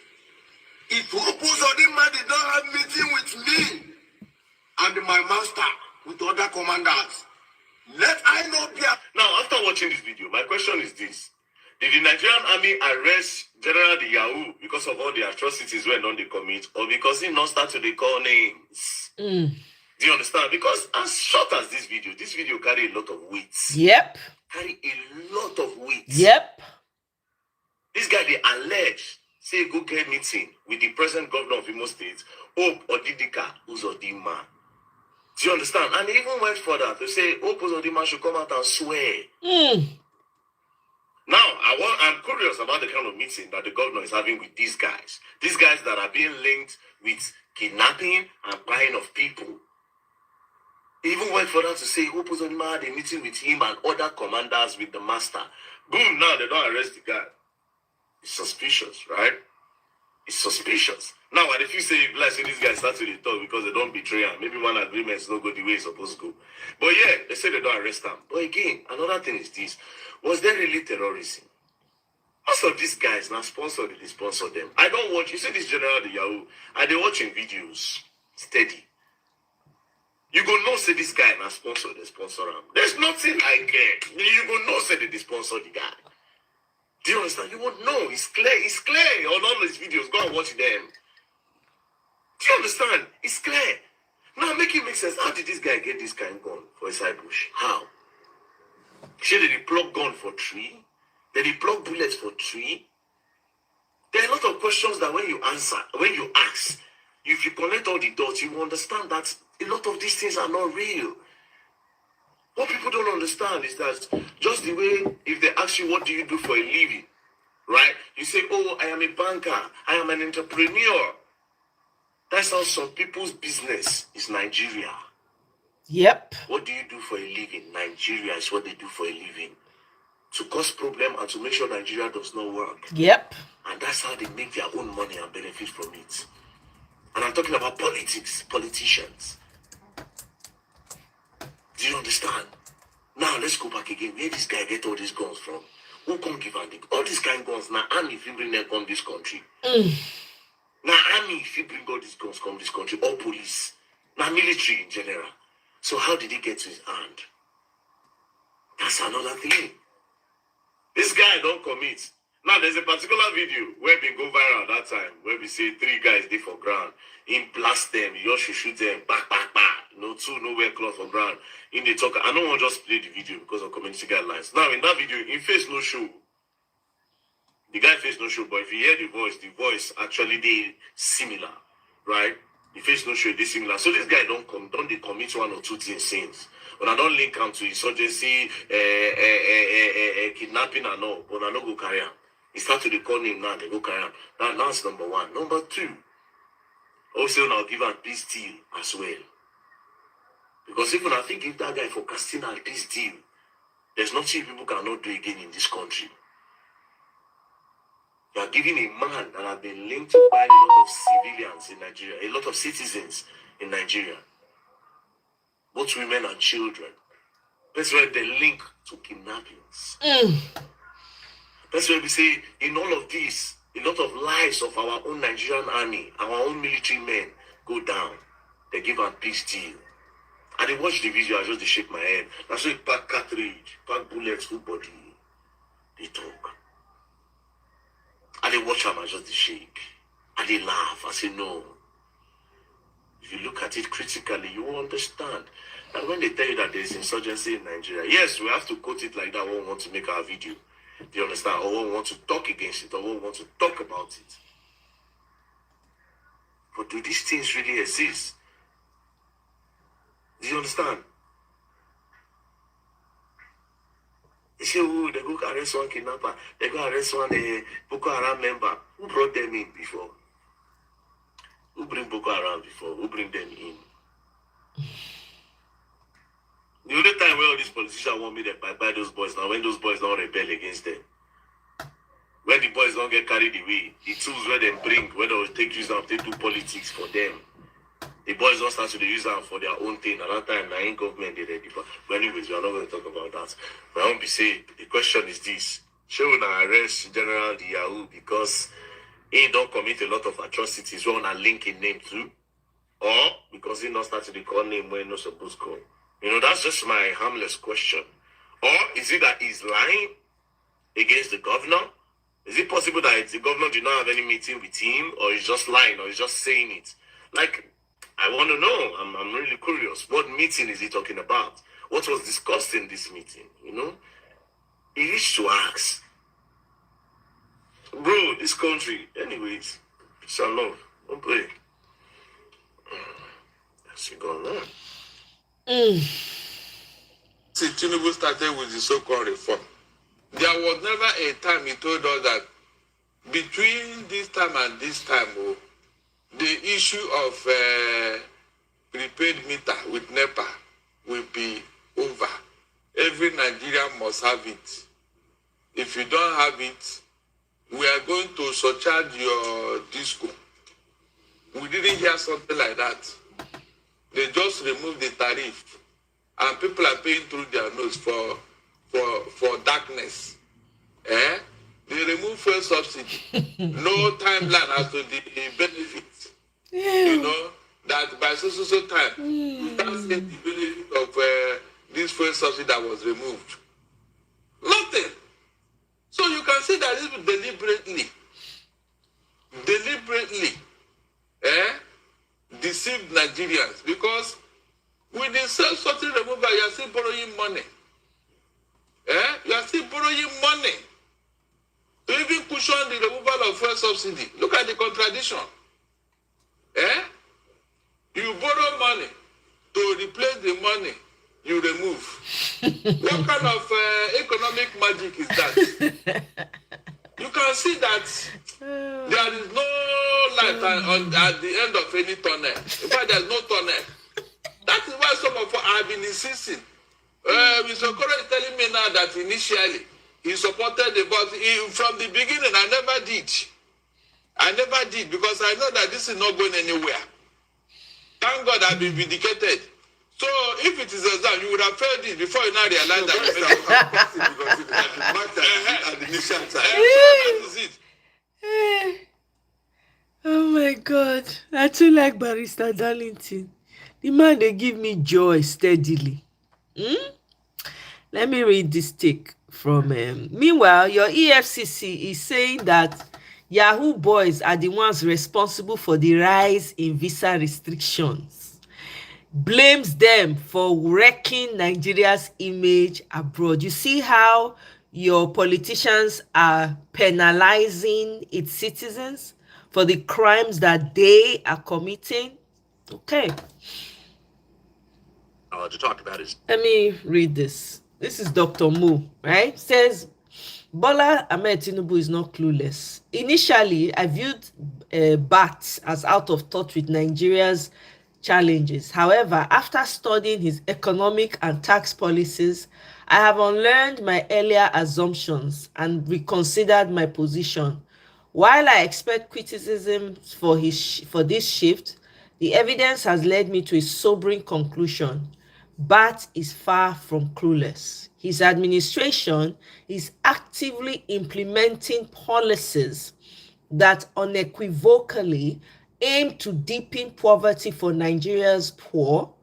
If Uzodinma did not have meeting with me and my master, with other commanders, let I not be. Now, after watching this video, my question is this. Did the Nigerian army arrest General Yahoo because of all the atrocities when on they commit, or because he not start to dey call names? Do you understand? Because as short as this video carry a lot of weight. Yep. Carry a lot of weight. Yep. This guy, they allege, say go get meeting with the present governor of Imo State, Hope Odidika Uzodinma. Do you understand? And he even went further to say Hope Uzodinma should come out and swear. Now, I'm curious about the kind of meeting that the governor is having with these guys. These guys that are being linked with kidnapping and buying of people. He even went further to say Hope Uzodinma had a meeting with him and other commanders with the master. Boom, now they don't arrest the guy. It's suspicious, right? It's suspicious. Now, if you say, let's say these guys start to talk because they don't betray him, maybe one agreement is not go the way it's supposed to go. But yeah, they say they don't arrest them. But again, another thing is this. Was there really terrorism? Most of these guys now sponsor them. I don't watch, you see this General the Yahoo, and they watching videos steady. You go know say this guy now sponsor him. There's nothing I get. You go know say they sponsor the guy. Do you understand? You won't know. It's clear on all these videos. Go and watch them. Do you understand? It's clear. Now make it make sense. How did this guy get this kind of gun for a side bush? How? Did he plug gun for tree? Did he plug bullets for tree? There are a lot of questions that when you ask, if you connect all the dots, you will understand that a lot of these things are not real. What people don't understand is that just the way, if they ask you, what do you do for a living? Right? You say, oh, I am a banker. I am an entrepreneur. That's how some people's business is Nigeria. Yep. What do you do for a living? Nigeria is what they do for a living. To cause problem and to make sure Nigeria does not work. Yep. And that's how they make their own money and benefit from it. And I'm talking about politicians. Do you understand? Now let's go back again. Where this guy get all these guns from? Who can't give him all these kind of guns? Now army if you bring them come this country. Now army if you bring all these guns come this country, or police. Now military in general. So how did he get to his hand? That's another thing. This guy don't commit. Now there's a particular video where we go viral that time, where we say 3 guys dey for ground. Him blast them, you should shoot them, back. No 2, nowhere cloth for ground. In the talk, I don't want to just play the video because of community guidelines. Now in that video, in face no show. The guy face no show, but if you hear the voice actually they similar, right? The face no show, they similar. So this guy don't they commit 1 or 2 things since. When I don't link him to insurgency, kidnapping and all, but I don't go carry him. He start to call him now, they go carry him. That's number 1. Number 2, also now give him peace deal as well. Because even I think if that guy for casting a peace deal, there's nothing people cannot do again in this country. You are giving a man that has been linked to buying a lot of civilians in Nigeria, a lot of citizens in Nigeria, both women and children. That's where they link to kidnappings. That's where we say, in all of this, a lot of lives of our own Nigerian army, our own military men go down. They give a peace deal. And they watch the video, I just shake my head. That's why pack cartridge, pack bullets, full body. They talk. And they watch them and just shake. And they laugh. I say, no. If you look at it critically, you will understand. And when they tell you that there is insurgency in Nigeria, yes, we have to quote it like that when we want to make our video. Do you understand? Or when we want to talk against it, or when we want to talk about it. But do these things really exist? Do you understand? They say, oh, they go arrest one kidnapper, they go arrest one Boko Haram member. Who brought them in before? Who bring Boko Haram before? Who bring them in? The only time where all these politicians want me to buy those boys now, when those boys don't rebel against them. When the boys don't get carried away, the tools where they bring, where they will take use and they do politics for them. the boys don't start to use them for their own thing. At that time, I ain't government did it. But anyways, we are not going to talk about that. But I won't be saying, the question is this. Should we arrest General Yahoo because he don't commit a lot of atrocities? We want to link his name too? Or because he not started to call name when not supposed to call? You know, that's just my harmless question. Or is it that he's lying against the governor? Is it possible that the governor did not have any meeting with him, or he's just lying, or he's just saying it? Like, I want to know. I'm really curious. What meeting is he talking about? What was discussed in this meeting? You know, he used to ask, bro, this country. Anyways, peace and love. Don't play. That's it going on. See, Tinubu started with the so-called reform. There was never a time he told us that between this time and this time, the issue of prepaid meter with NEPA will be over. Every Nigerian must have it. If you don't have it, we are going to surcharge your disco. We didn't hear something like that. They just removed the tariff, and people are paying through their nose for darkness. They remove fuel subsidy. No timeline as to the benefits. You know, that by so time, you can't see the benefit of this fuel subsidy that was removed. Nothing. So you can see that this deliberately deceived Nigerians, because with the self-subsidy removal, you are still borrowing money. You are still borrowing money to even cushion the removal of fuel subsidy. Look at the contradiction. You borrow money to replace the money you remove. What kind of economic magic is that? You can see that there is no light at the end of any tunnel. In fact, there is no tunnel. That is why some of us have been insisting. Mr. Okoro is telling me now that initially he supported the, but from the beginning I never did because I know that this is not going anywhere. Thank God I've been vindicated. So if it is exam, you would have failed it before you now realize that at the initial time. That is it. Oh my God, I too like Barrister Darlington. The man, they give me joy steadily. Let me read this take from meanwhile, your EFCC is saying that Yahoo boys are the ones responsible for the rise in visa restrictions. Blames them for wrecking Nigeria's image abroad. You see how your politicians are penalizing its citizens for the crimes that they are committing? Okay. To talk about is. Let me read this. This is Dr. Mu, right? Says, Bola Ahmed Tinubu is not clueless. Initially, I viewed BAT as out of touch with Nigeria's challenges. However, after studying his economic and tax policies, I have unlearned my earlier assumptions and reconsidered my position. While I expect criticism for this shift, the evidence has led me to a sobering conclusion. BAT is far from clueless. His administration is actively implementing policies that unequivocally aim to deepen poverty for Nigeria's poor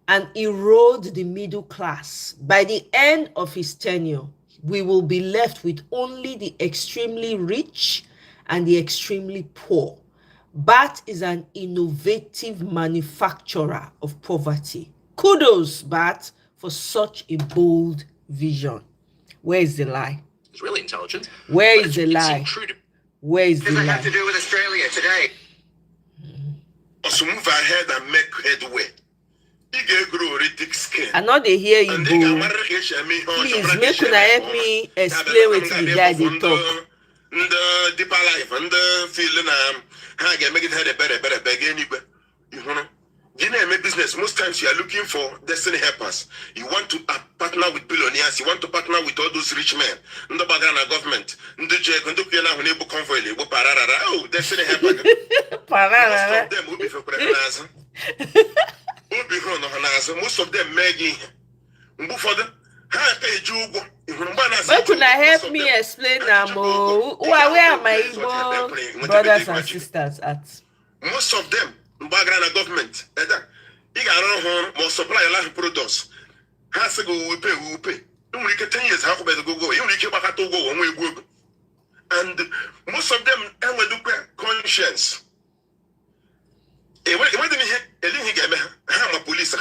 and erode the middle class. By the end of his tenure, we will be left with only the extremely rich and the extremely poor. BAT is an innovative manufacturer of poverty. Kudos, BAT, for such a bold vision. Where is the lie? It's really intelligent. Where is the lie? Where is the lie? Have to do with Australia today. To move ahead and make headway. You get grow thick skin. I know they hear you, boo. Please, make una help me explain what the guy they talk. The deeper life and the feeling how can make it had a better beg anyway. You know, you know, make business. Most times you are looking for destiny helpers. You want to partner with billionaires. You want to partner with all those rich men. The Bagana government. Oh, destiny helper. Most of them will be for preference. Most of them making for them. But could I help me explain now? Where are my Igbo brothers and sisters at? Most of them, background government, you got more supply a lot of products. Has to go, we pay. Don't we get 10 years, how about go? You only keep back to go one way. And most of them, and we do conscience. How my police are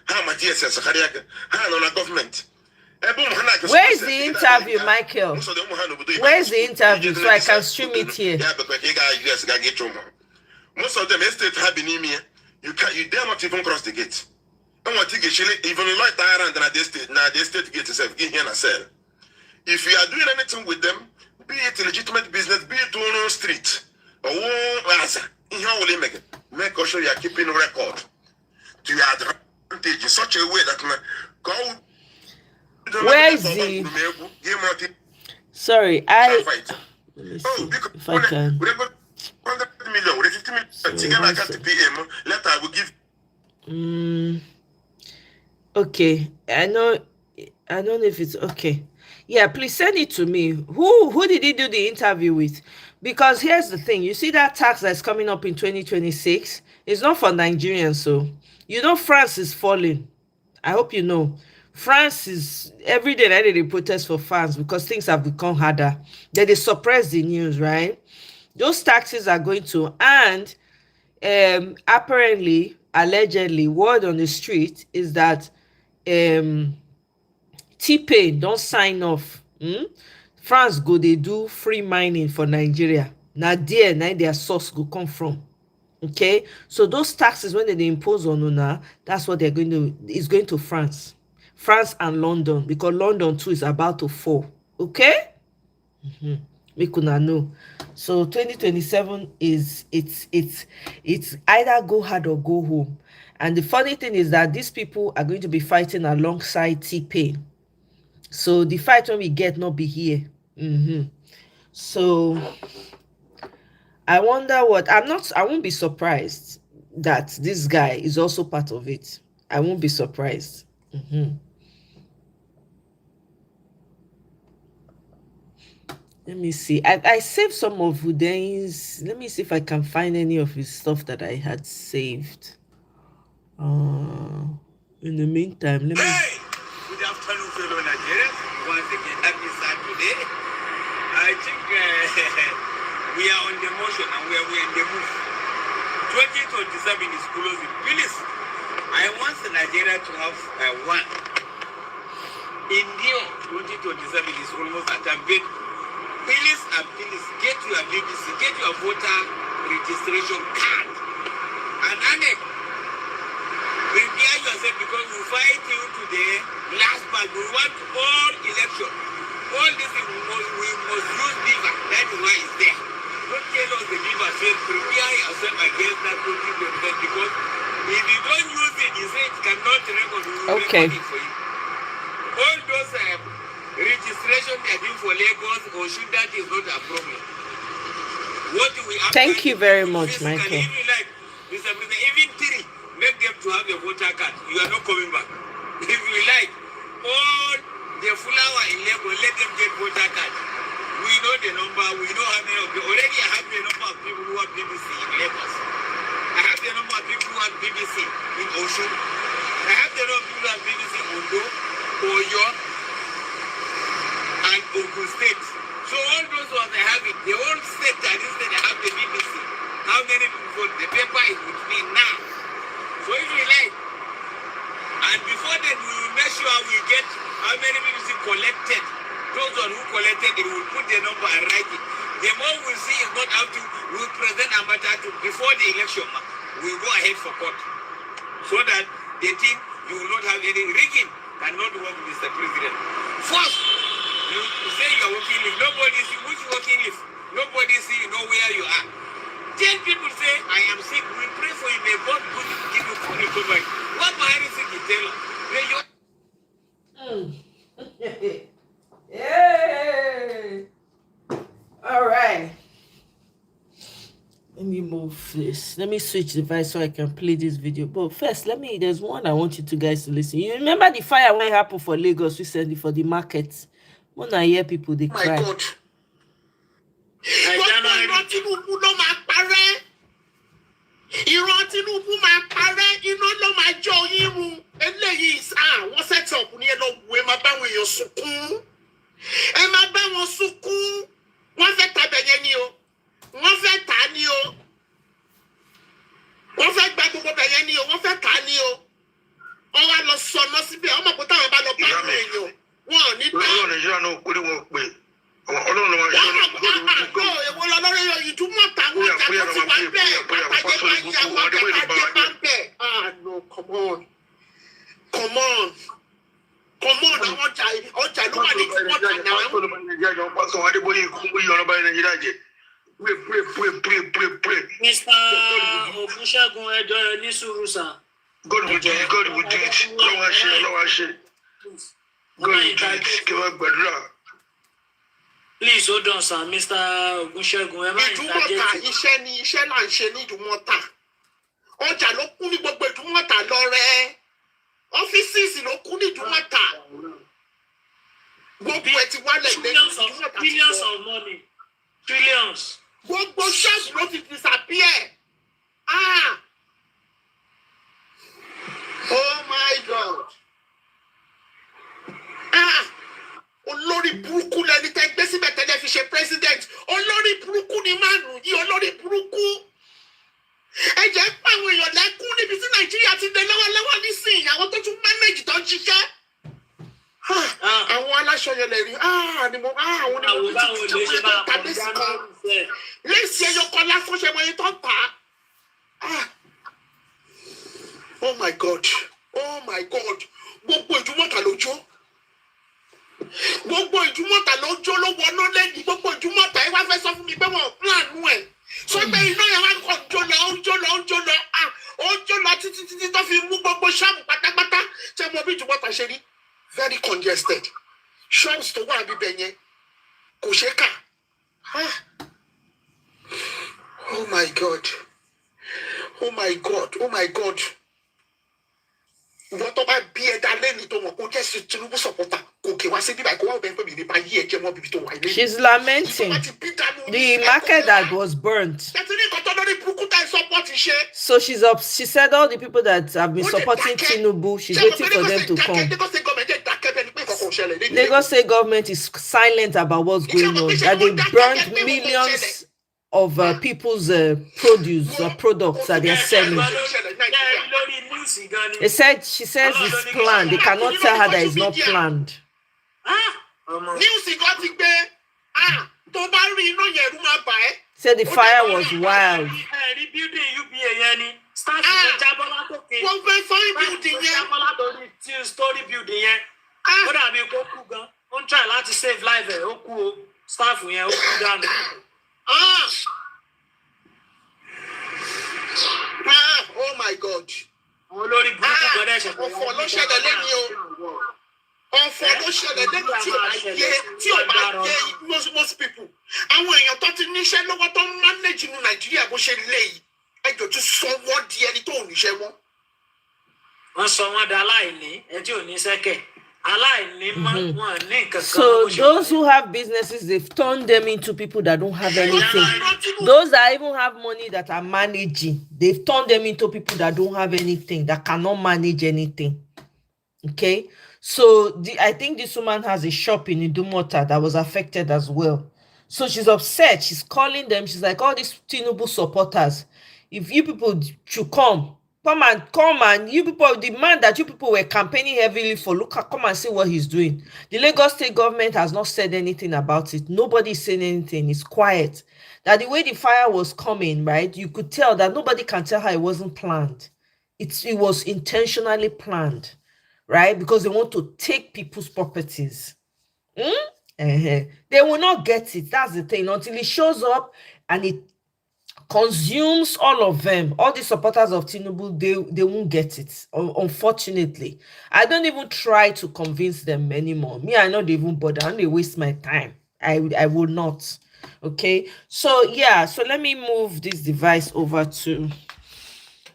how my DSS are how on a government. Where is the interview, Michael? Where is the interview so I can stream it here? Most of them estate have been in here. You dare not even cross the gate. I want to get even like tyrant and the estate gate itself, get here and sell. If you are doing anything with them, be it legitimate business, be it on street, or in how will you make it? Make sure you are keeping record to your advantage in such a way that God. Where is the? Sorry, let me see if I can. 100 million, 50 million. Letter I will give. Okay, I don't know if it's okay. Yeah, please send it to me. Who did he do the interview with? Because here's the thing, you see that tax that's coming up in 2026, it's not for Nigerians. So you know France is falling. I hope you know. France is every day they protest for France because things have become harder. They suppress the news, right? Those taxes are going to, and apparently, allegedly, word on the street is that T-Pain don't sign off. France go they do free mining for Nigeria. Now their source go come from. Okay, so those taxes when they impose on Una, that's what they're going to. It's going to France and London, because London too is about to fall. Okay, we could not know. So 2027 is it's either go hard or go home. And the funny thing is that these people are going to be fighting alongside T-Pain. So the fight when we get not be here. So I wonder what I won't be surprised that this guy is also part of it. I won't be surprised. Let me see. I saved some of Hundeyin's. Let me see if I can find any of his stuff that I had saved. In the meantime, let me. Hey! Good afternoon, fellow Nigerians. Once again, happy Saturday. I think we are on the motion and we are in the move. 2027 is closing. Please, I want Nigeria to have one. India 2027 is almost at a bit. Please and please get your BBC, get your voter registration card. And INEC, prepare yourself because we fight you today. Last month, we want all election. All this thing, we must use beaver. That is why it's there. Don't tell us the beaver said, prepare yourself against that 2027 because if you don't use it, you say it cannot record. Okay. For you. All those registration they are doing for Lagos or should that is not a problem. What we thank you very much, Michael. Even like Mr. President, even three, make them to have a voter card. You are not coming back. If you like, all the flower in Lagos, let them get voter card. We know the number, we know how many of them. Already I have the number of people who have BBC in Lagos. I have the number of people who have BBC in Osun. I have the number of people who have BBC in Ondo, Oyo, and Ogun State. So all those ones they have it. The whole state that is that they have the BBC. How many people? The paper is with me now. So if we like, and before that we will make sure we get how many BBC collected. Those one who collected it, we will put the number and write it. The more we see is not how to, we will present a matter to before the election. We will go ahead for court. So that the thing, you will not have any rigging, cannot work, Mr. President. First, you say you are working leave. Nobody see which working leave. Nobody see you know where you are. 10 people say, I am sick. We pray for you. May God give you full recovery. What Buhari sick you tell us? Yay! All right. Let me move. this. Let me switch device so I can play this video. But first, there's one I want you two guys to listen. You remember the fire when it happened for Lagos recently for the market? When I hear people, they cry. My God. Ìran Tinubu ló máa parẹ́. Ìran Tinubu máa parẹ́. Iná ló máa jó yín run. Eléyìí wọ́n set up ní ẹ lọ wò ẹ máa bá àwọn èèyàn sunkún. Ẹ máa bá wọn sunkún. Wọ́n fẹ́ tabẹ̀ yẹn ni o. Wọ́n fẹ́ tà á ni o. Wọ́n fẹ́ gba gbogbo bẹ̀ yẹn ni o. Wọ́n fẹ́ tà á ni o. Wọ́n wá lọ sọnà síbẹ̀. Ọmọ kò táwọn bá lọ bá àwọn èèyàn. Wọ́n ò ní dá. Ọlọ́run Nàìjíríà náà kórè wọn pé Ọlọ́run máa ṣe ọ̀nà gbọ́dọ̀ gbogbo. Èwo lọ lórí ìtumọ̀ táwọn ọjà tó ti wá bẹ́ẹ̀. Pàtàkì bá yà wọ́n pàtàkì bá bẹ́ẹ̀. No, come on. Come on. Come on, àwọn ọjà ló wà ní ìtumọ̀ tà náà. Pásọ̀ Adébóyè kúkú yìí ọ̀nà báyìí Nàìjíríà jẹ. Pray. Mr. Ogunṣẹ́gun ẹjọ́ ní sùúrù sà. God will do it. Ọlọ́wọ́ ṣe. God will do it. Kí wọ́n gbàdúrà. Please hold on, sir. Mr. Ogunṣẹ́gun ẹ má Ìdúmọ̀tà iṣẹ́ là ń ṣe ní Ìdúmọ̀tà. Ọjà ló kún ní gbogbo Ìdúmọ̀tà lọ rẹ̀. Ọ́fíìsì ló kún ní Ìdúmọ̀tà. Gbogbo ẹ̀ ti wálẹ̀ lẹ́yìn Ìdúmọ̀tà. Billions of money. Trillions. Gbogbo ṣọ́ọ̀bù ló ti disappear. Oh my God. Olórí burúkú lẹni tẹ́ gbé síbẹ̀ tẹ́lẹ̀ fi ṣe president. Olórí burúkú ni mánu yìí, olórí burúkú. Ẹ jẹ́ pé àwọn èèyàn lẹ́kún níbi tí Nàìjíríà ti dé lọ́wọ́lọ́wọ́ nísìnyí, àwọn tó tún manage tó ń ṣiṣẹ́. Àwọn aláṣọ yẹn lè rí àwọn ni mo ti ṣe máa ta lẹ́sìn kan. Lẹ́sìn ẹyọ kan lásán ṣe wọ́n yẹn tó ń tà á. Oh my God. Gbogbo Ìdúmọ̀tà ló jó. Gbogbo Ìdúmọ̀tà ló jó ló wọnú lẹ́yìn. Gbogbo Ìdúmọ̀tà ẹ wá fẹ́ sọ fún mi pé wọ́n ò pílànù ẹ̀. Sọ pé iná yẹn wá kọ̀ jó lọ títí tó fi mú gbogbo ṣọ́ọ̀bù pátápátá. Ṣé mo bí Ìdúmọ̀tà ṣe rí? Very congested. Shops tó wà bíbẹ̀ yẹn kò ṣe kà. Oh my God. Wọ́n tó bá bí ẹ̀dá lẹ́ni tó mọ̀ kó jẹ́ sí Tinubu supporter kò kè wá sí bíbá ìkó wá ọ̀bẹ pé mi nípa yí ẹ̀jẹ̀ mọ́ bíbí tó wà ilé. She's lamenting the market that was burnt. So she said all the people that have been supporting Tinubu, she's waiting for them to come. Lagos State government is silent about what's going on. That they burned millions of people's produce or products that they are selling. She says it's planned. They cannot tell her that it's not planned. Said the fire was wild. Oh my God. Ọ̀fọ̀ ló ṣẹlẹ̀ lẹ́yìn o. Ọ̀fọ̀ ló ṣẹlẹ̀ lẹ́yìn tí ò bá yé most people. Àwọn èèyàn tó ti níṣẹ́ lọ́wọ́ tó ń manage ní Nàìjíríà bó ṣe lé yìí. Ẹjọ́ tún sọ wọ́n di ẹni tó ò níṣẹ́ wọn. Wọ́n sọ wọ́n di aláìní, ẹ tí ò ní sẹ́kẹ̀. So those who have businesses, they've turned them into people that don't have anything. Those that even have money that are managing, they've turned them into people that don't have anything, that cannot manage anything. Okay, so I think this woman has a shop in Idumota that was affected as well. So she's upset. She's calling them. She's like, all these Tinubu supporters, if you people should come and you people, the man that you people were campaigning heavily for, come and see what he's doing. The Lagos State government has not said anything about it. Nobody is saying anything. It's quiet. That the way the fire was coming, right, you could tell that nobody can tell how it wasn't planned. It was intentionally planned, right? Because they want to take people's properties. They will not get it. That's the thing. Until it shows up and it consumes all of them, all the supporters of Tinubu, they won't get it, unfortunately. I don't even try to convince them anymore. Me, I not even bother. I don't waste my time. I will not. Okay, so yeah, so let me move this device over to.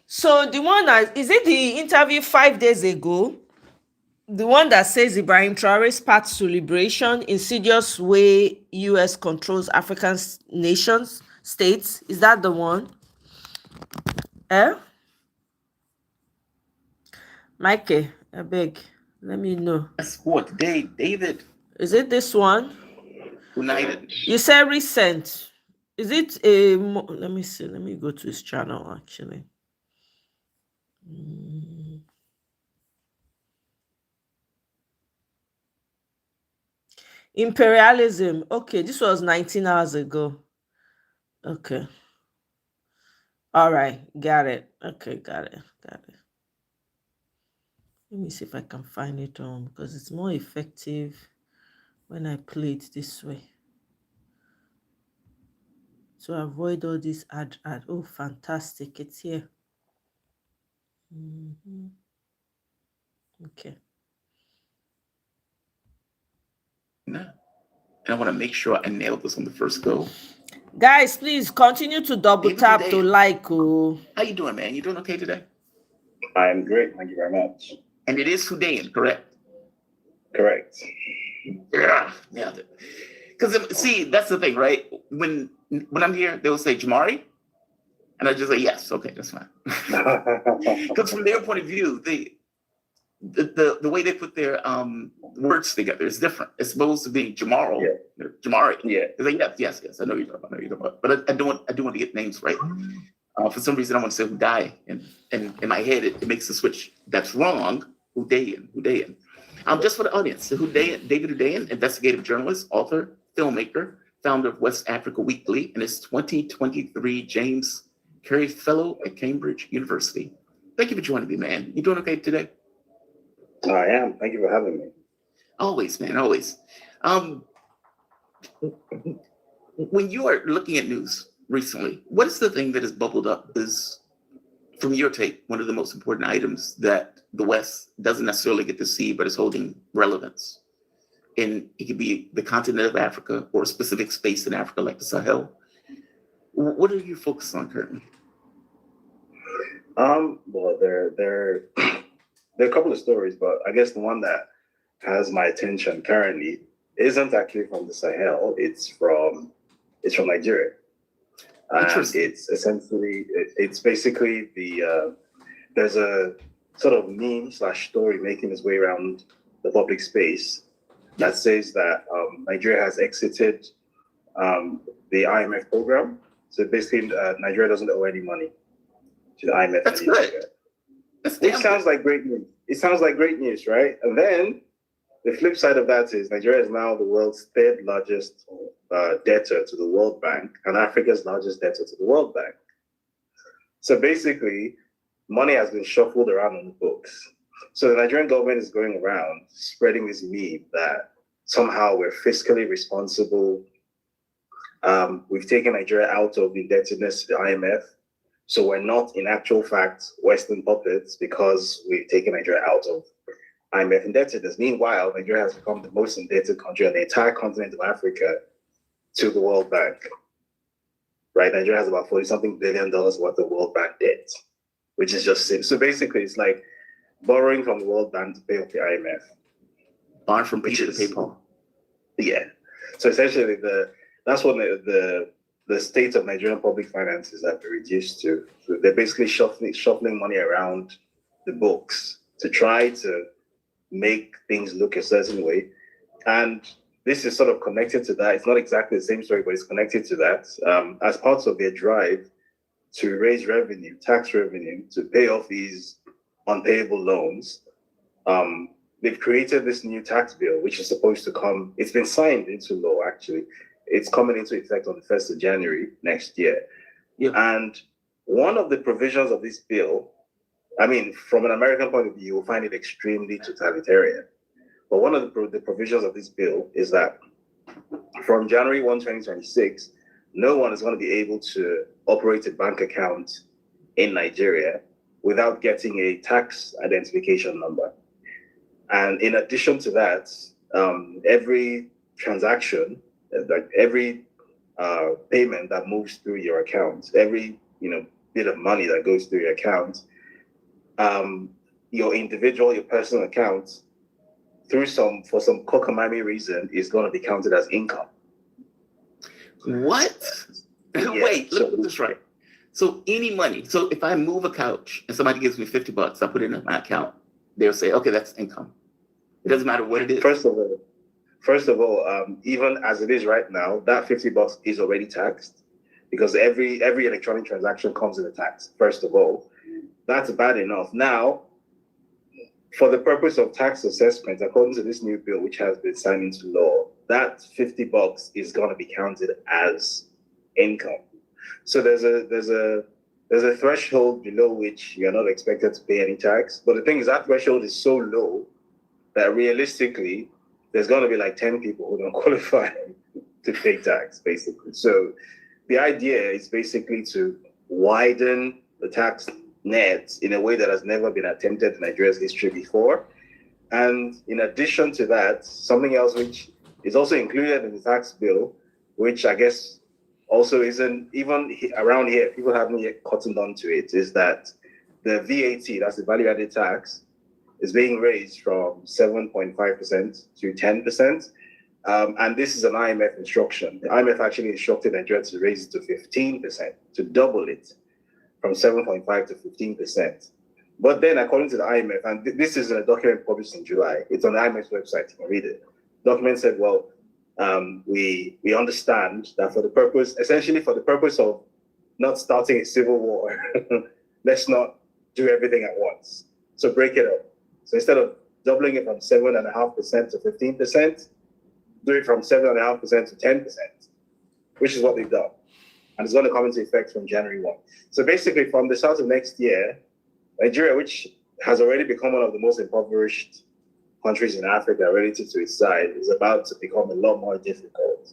So the one that is it the interview 5 days ago? The one that says Ibrahim Traore's path to liberation, insidious way US controls African nations, states. Is that the one? Eh? Mikey, I beg, let me know. That's what today, David Is it this one? United. You said recent. Is it a? Let me see. Let me go to his channel actually. Imperialism. Okay, this was 19 hours ago. Okay. All right, got it. Okay, got it. Let me see if I can find it on because it's more effective when I play it this way. To avoid all this ad. Oh, fantastic. It's here. Okay. No. And I want to make sure I nailed this on the first go. Guys, please continue to double David tap Hundeyin. to like. Oh. How you doing, man? You doing okay today? I'm great, thank you very much. And it is Hundeyin, correct? Correct. Yeah, nailed it. Because see, that's the thing, right? When I'm here, they'll say Jamari, and I just say yes. Okay, that's fine. Because from their point of view, the way they put their words together is different. It's supposed to be Jamaro, Yeah. Jamari. Yeah. It's like yes. I know you're talking about. But I do want to get names right. For some reason, I want to say Hundeyin, and in my head, it makes the switch. That's wrong. Hundeyin. Just for the audience, David Hundeyin, investigative journalist, author, filmmaker, founder of West Africa Weekly, and his 2023 James Carey Fellow at Cambridge University. Thank you for joining me, man. You doing okay today? I am. Thank you for having me. Always, man, always. When you are looking at news recently, what is the thing that has bubbled up is, from your take, one of the most important items that the West doesn't necessarily get to see, but is holding relevance? And it could be the continent of Africa or a specific space in Africa like the Sahel. What are you focused on currently? Well, there are a couple of stories, but I guess the one that has my attention currently isn't actually from the Sahel. It's from Nigeria. And it's essentially, it's basically there's a sort of meme / story making its way around the public space that says that Nigeria has exited the IMF program. So basically, Nigeria doesn't owe any money to the IMF. That's good. It sounds like great news. It sounds like great news, right? And then the flip side of that is Nigeria is now the world's third largest debtor to the World Bank and Africa's largest debtor to the World Bank. So basically, money has been shuffled around on the books. So the Nigerian government is going around spreading this meme that somehow we're fiscally responsible. We've taken Nigeria out of indebtedness to the IMF. So we're not, in actual fact, Western puppets because we've taken Nigeria out of IMF indebtedness. Meanwhile, Nigeria has become the most indebted country on the entire continent of Africa to the World Bank. Right? Nigeria has about $40-something billion worth of World Bank debt, which is just so basically it's like borrowing from the World Bank to pay off the IMF. Borrowing from people to PayPal. Yeah. So essentially that's what the state of Nigerian public finances have been reduced to. So they're basically shuffling money around the books to try to make things look a certain way. And this is sort of connected to that. It's not exactly the same story, but it's connected to that. As part of their drive to raise revenue, tax revenue, to pay off these unpayable loans, they've created this new tax bill, which is supposed to come. It's been signed into law, actually. It's coming into effect on the 1st of January next year. Yeah. And one of the provisions of this bill, I mean, from an American point of view, you will find it extremely totalitarian. But one of the provisions of this bill is that from January 1, 2026, no one is going to be able to operate a bank account in Nigeria without getting a tax identification number. And in addition to that, every transaction, like every payment that moves through your account, every bit of money that goes through your account, your individual, your personal account, for some cockamamie reason, is going to be counted as income. What? Yeah, Wait, let me put this right. So any money. So if I move a couch and somebody gives me $50, I put it in my account. They'll say, okay, that's income. It doesn't matter what it is. First of all, even as it is right now, that $50 is already taxed because every electronic transaction comes with a tax. First of all, that's bad enough. Now, for the purpose of tax assessment, according to this new bill, which has been signed into law, that $50 is going to be counted as income. So there's a threshold below which you're not expected to pay any tax. But the thing is, that threshold is so low that realistically, there's going to be like 10 people who don't qualify to pay tax, basically. So the idea is basically to widen the tax net in a way that has never been attempted in Nigeria's history before. And in addition to that, something else which is also included in the tax bill, which I guess also isn't even around here, people haven't yet cottoned on to it, is that the VAT, that's the value added tax, is being raised from 7.5% to 10%. And this is an IMF instruction. The IMF actually instructed Nigeria to raise it to 15%, to double it from 7.5 to 15%. But then, according to the IMF, and this is in a document published in July, it's on the IMF's website, you can read it. The document said, well, we understand that for the purpose of not starting a civil war, let's not do everything at once. So break it up. So instead of doubling it from 7.5% to 15%, do it from 7.5% to 10%, which is what they've done. And it's going to come into effect from January 1. So basically, from the start of next year, Nigeria, which has already become one of the most impoverished countries in Africa relative to its size, is about to become a lot more difficult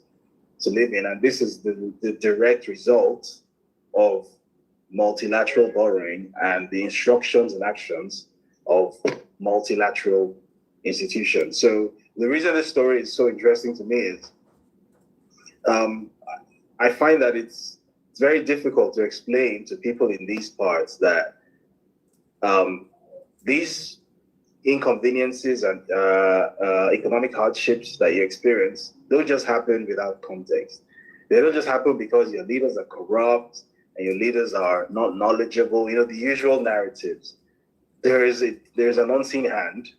to live in. And this is the direct result of multilateral borrowing and the instructions and actions of multilateral institutions. So the reason this story is so interesting to me is I find that it's very difficult to explain to people in these parts that these inconveniences and economic hardships that you experience don't just happen without context. They don't just happen because your leaders are corrupt and your leaders are not knowledgeable, the usual narratives. There's an unseen hand,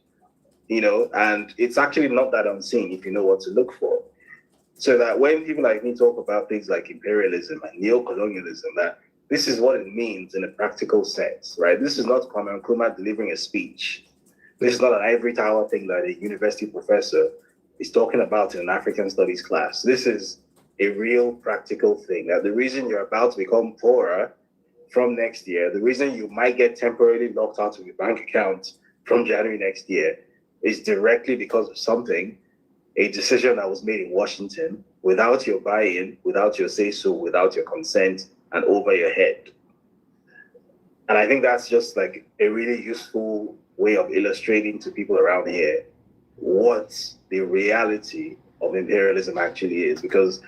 and it's actually not that unseen if you know what to look for. So that when people like me talk about things like imperialism and neo-colonialism, that this is what it means in a practical sense, right? This is not Kwame Nkrumah delivering a speech. This is not an ivory tower thing that a university professor is talking about in an African studies class. This is a real practical thing. That the reason you're about to become poorer from next year, the reason you might get temporarily locked out of your bank account from January next year is directly because of something, a decision that was made in Washington without your buy-in, without your say-so, without your consent, and over your head. And I think that's just like a really useful way of illustrating to people around here what the reality of imperialism actually is. Because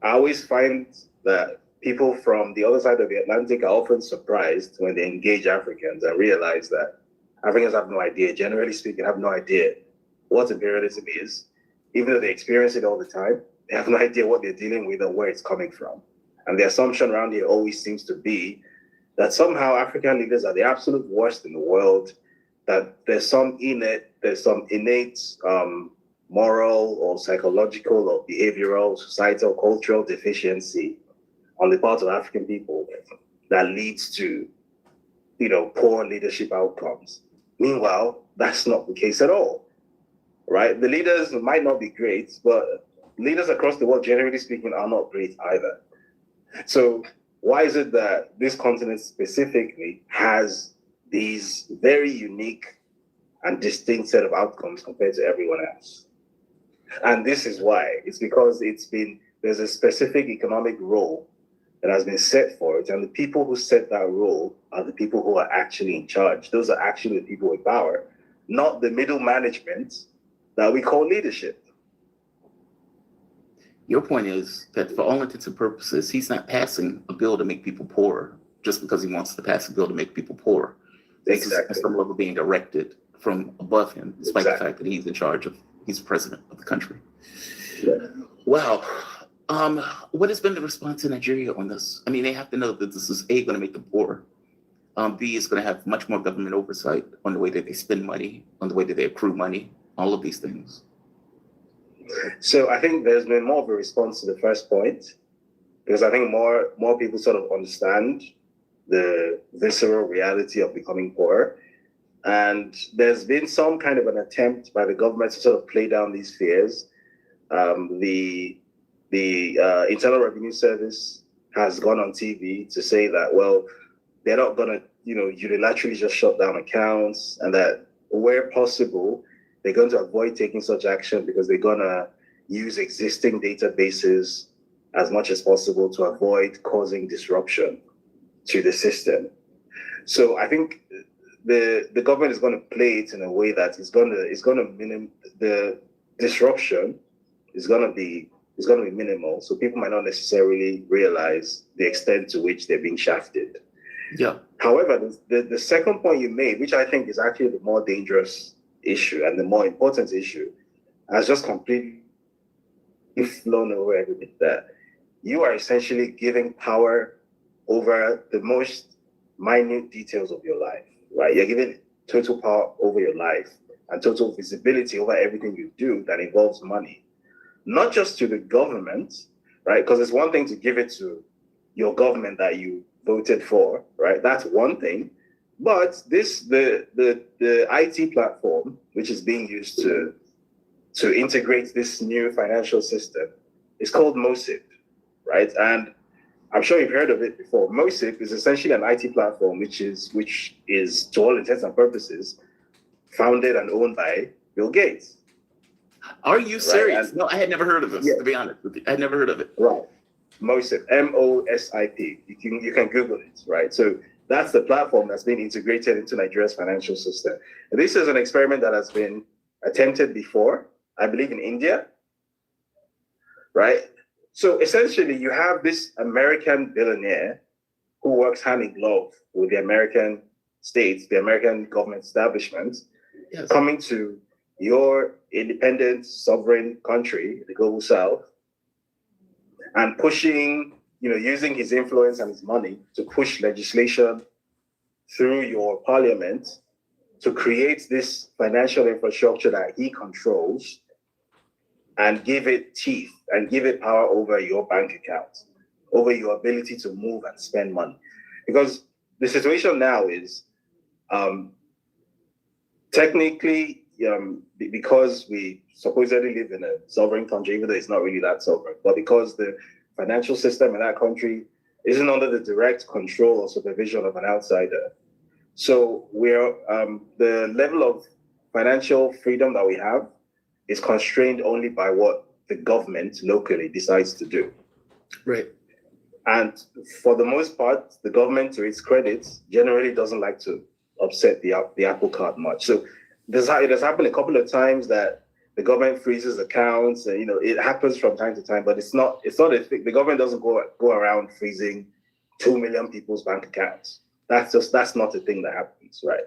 I always find that people from the other side of the Atlantic are often surprised when they engage Africans and realize that Africans have no idea, generally speaking, have no idea what imperialism is. Even though they experience it all the time, they have no idea what they're dealing with or where it's coming from. And the assumption around here always seems to be that somehow African leaders are the absolute worst in the world, that there's some innate moral or psychological or behavioral, societal, cultural deficiency on the part of African people that leads to, poor leadership outcomes. Meanwhile, that's not the case at all, right? The leaders might not be great, but leaders across the world, generally speaking, are not great either. So why is it that this continent specifically has these very unique and distinct set of outcomes compared to everyone else? And this is why. It's because there's a specific economic role that has been set for it, and the people who set that role are the people who are actually in charge. Those are actually the people with power, not the middle management that we call leadership. Your point is that for all intents and purposes, he's not passing a bill to make people poorer just because he wants to pass a bill to make people poorer. This is at some level being directed from above him, despite the fact that he's in charge of, he's president of the country. Yeah. Wow. What has been the response in Nigeria on this? I mean, they have to know that this is A, going to make them poor. B, is going to have much more government oversight on the way that they spend money, on the way that they accrue money, all of these things. So I think there's been more of a response to the first point, because I think more people sort of understand the visceral reality of becoming poor. And there's been some kind of an attempt by the government to sort of play down these fears. The Internal Revenue Service has gone on TV to say that, well, they're not going to, unilaterally just shut down accounts, and that where possible, they're going to avoid taking such action because they're going to use existing databases as much as possible to avoid causing disruption to the system. So I think the government is going to play it in a way that it's going to the disruption is going to be minimal. So people might not necessarily realize the extent to which they're being shafted. Yeah. However, the second point you made, which I think is actually the more dangerous issue and the more important issue, has just completely flown away with that. You are essentially giving power over the most minute details of your life, right? You're giving total power over your life and total visibility over everything you do that involves money. Not just to the government, right? Because it's one thing to give it to your government that you voted for, right? That's one thing. But the IT platform, which is being used to integrate this new financial system, is called MOSIP, right? And I'm sure you've heard of it before. MOSIP is essentially an IT platform which is to all intents and purposes founded and owned by Bill Gates. Are you serious? Right? No, I had never heard of this, to be honest with you. I had never heard of it. Right. MOSIP, MOSIP. You can Google it, right? So that's the platform that's been integrated into Nigeria's financial system. And this is an experiment that has been attempted before, I believe in India, right? So essentially you have this American billionaire who works hand in glove with the American states, the American government establishment, Yes. coming to your independent sovereign country, the global south, and pushing, using his influence and his money to push legislation through your parliament to create this financial infrastructure that he controls and give it teeth and give it power over your bank account, over your ability to move and spend money. Because the situation now is technically, because we supposedly live in a sovereign country, even though it's not really that sovereign, but because the financial system in that country isn't under the direct control or supervision of an outsider. So the level of financial freedom that we have is constrained only by what the government locally decides to do. Right. And for the most part, the government, to its credit, generally doesn't like to upset the apple cart much. So it has happened a couple of times that the government freezes accounts, and it happens from time to time, but it's not a thing. The government doesn't go around freezing 2 million people's bank accounts. That's not a thing that happens, right?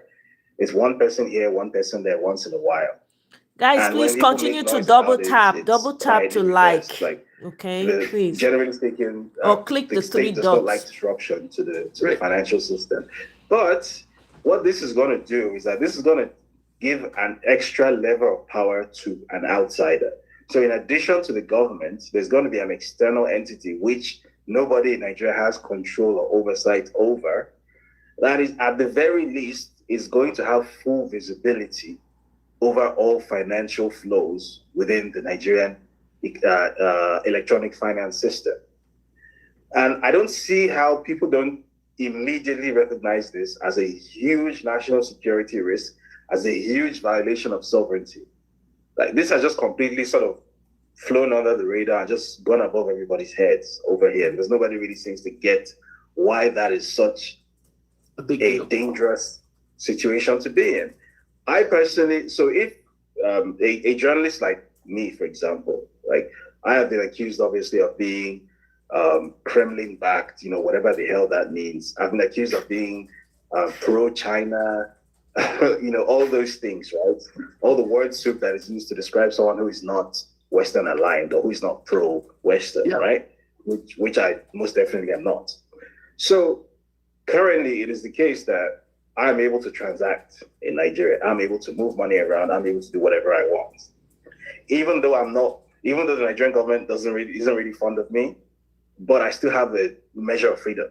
It's one person here, one person there, once in a while. Guys, And please when people continue make to noise double about it, tap it's to right in like. Okay, please. Generally speaking, Or click the three state does not like dots. disruption to the financial system. But what this is going to do is that this is going to give an extra level of power to an outsider. So in addition to the government, there's going to be an external entity which nobody in Nigeria has control or oversight over. That is, at the very least, is going to have full visibility over all financial flows within the Nigerian electronic finance system. And I don't see how people don't immediately recognize this as a huge national security risk, as a huge violation of sovereignty. Like, this has just completely sort of flown under the radar and just gone above everybody's heads over here, because nobody really seems to get why that is such a dangerous situation to be in. I personally, so if a journalist like me, for example, like, I have been accused, obviously, of being Kremlin-backed, whatever the hell that means. I've been accused of being pro-China, all those things, right? All the word soup that is used to describe someone who is not Western aligned or who is not pro-Western, right? Which I most definitely am not. So currently, it is the case that I'm able to transact in Nigeria. I'm able to move money around. I'm able to do whatever I want. Even though the Nigerian government isn't really fond of me, but I still have a measure of freedom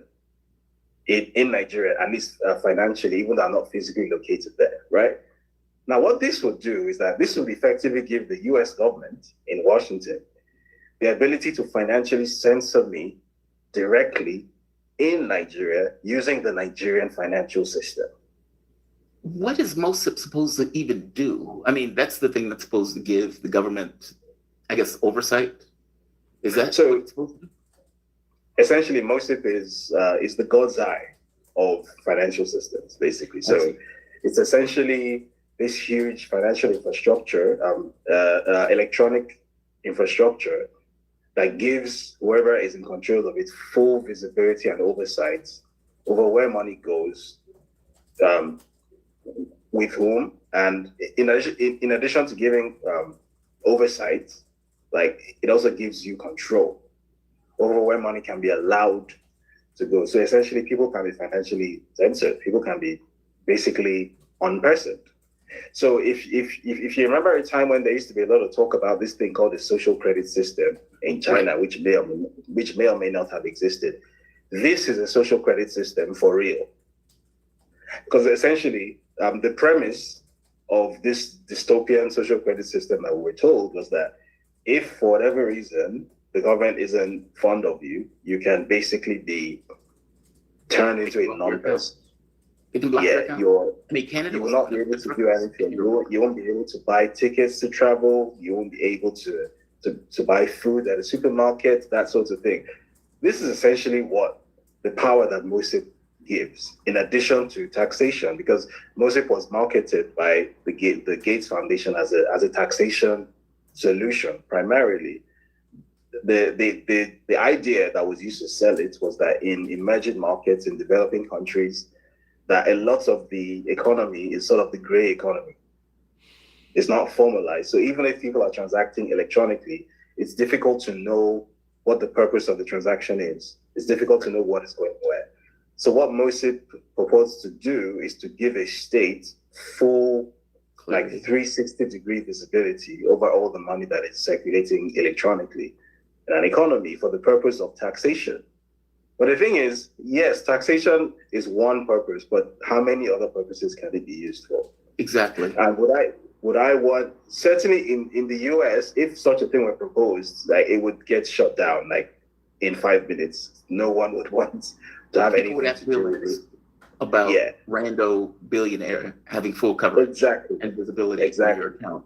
in Nigeria, at least financially, even though I'm not physically located there, right? Now, what this would do is that this would effectively give the US government in Washington the ability to financially censor me directly in Nigeria using the Nigerian financial system. What is MOSIP supposed to even do? I mean, that's the thing that's supposed to give the government, I guess, oversight. Is that so? What it's supposed to do? Essentially, MOSIP is the God's eye of financial systems, basically. So it's essentially this huge financial infrastructure, electronic infrastructure that gives whoever is in control of it full visibility and oversight over where money goes, with whom, and in addition to giving oversight, like it also gives you control over where money can be allowed to go. So essentially, people can be financially censored. People can be basically unpersoned. So if you remember a time when there used to be a lot of talk about this thing called the social credit system in China, which may or may not have existed, this is a social credit system for real. Because essentially, the premise of this dystopian social credit system that we were told was that if for whatever reason the government isn't fond of you, you can basically be turned into a non-person. You will not be able to do anything. You won't be able to buy tickets to travel. You won't be able to buy food at a supermarket, that sort of thing. This is essentially what the power that MOSIP gives, in addition to taxation, because MOSIP was marketed by the Gates Foundation as a taxation solution primarily. The idea that was used to sell it was that in emerging markets, in developing countries, that a lot of the economy is sort of the gray economy. It's not formalized. So even if people are transacting electronically, it's difficult to know what the purpose of the transaction is. It's difficult to know what is going where. So what MOSIP proposed to do is to give a state full, like 360-degree visibility over all the money that is circulating electronically in an economy for the purpose of taxation. But the thing is, yes, taxation is one purpose, but how many other purposes can it be used for? Exactly. And would I want, certainly in the US, if such a thing were proposed, like it would get shut down like in 5 minutes. No one would want to have anything to do with it. About rando billionaire having full coverage and visibility on your account.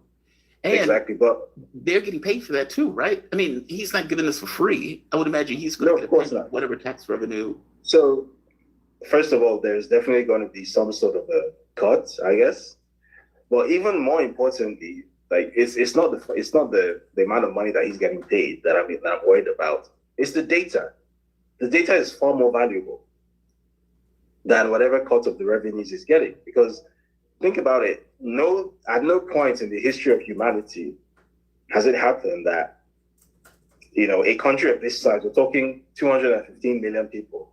And but they're getting paid for that too, right? I mean, he's not giving this for free. I would imagine he's going to get whatever tax revenue. So, first of all, there's definitely going to be some sort of a cut, I guess. But even more importantly, like it's not the amount of money that he's getting paid that I'm worried about. It's the data. The data is far more valuable than whatever cut of the revenues he's getting, because think about it. At no point in the history of humanity has it happened that, a country of this size, we're talking 215 million people.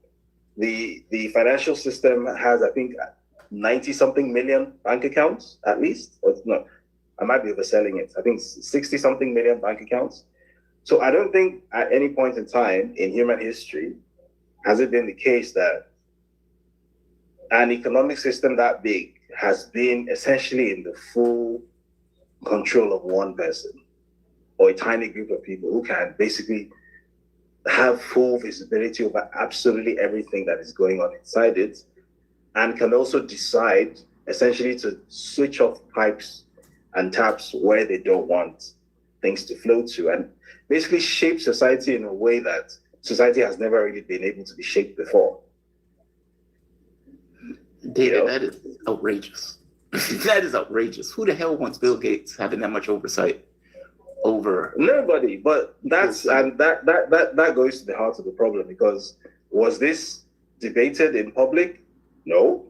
The financial system has, I think, 90-something million bank accounts, at least. Or no, I might be overselling it. I think 60-something million bank accounts. So I don't think at any point in time in human history has it been the case that an economic system that big has been essentially in the full control of one person or a tiny group of people who can basically have full visibility over absolutely everything that is going on inside it, and can also decide essentially to switch off pipes and taps where they don't want things to flow to, and basically shape society in a way that society has never really been able to be shaped before. David, that is outrageous. That is outrageous. Who the hell wants Bill Gates having that much oversight? over? Nobody. But that's and that goes to the heart of the problem, because was this debated in public? No.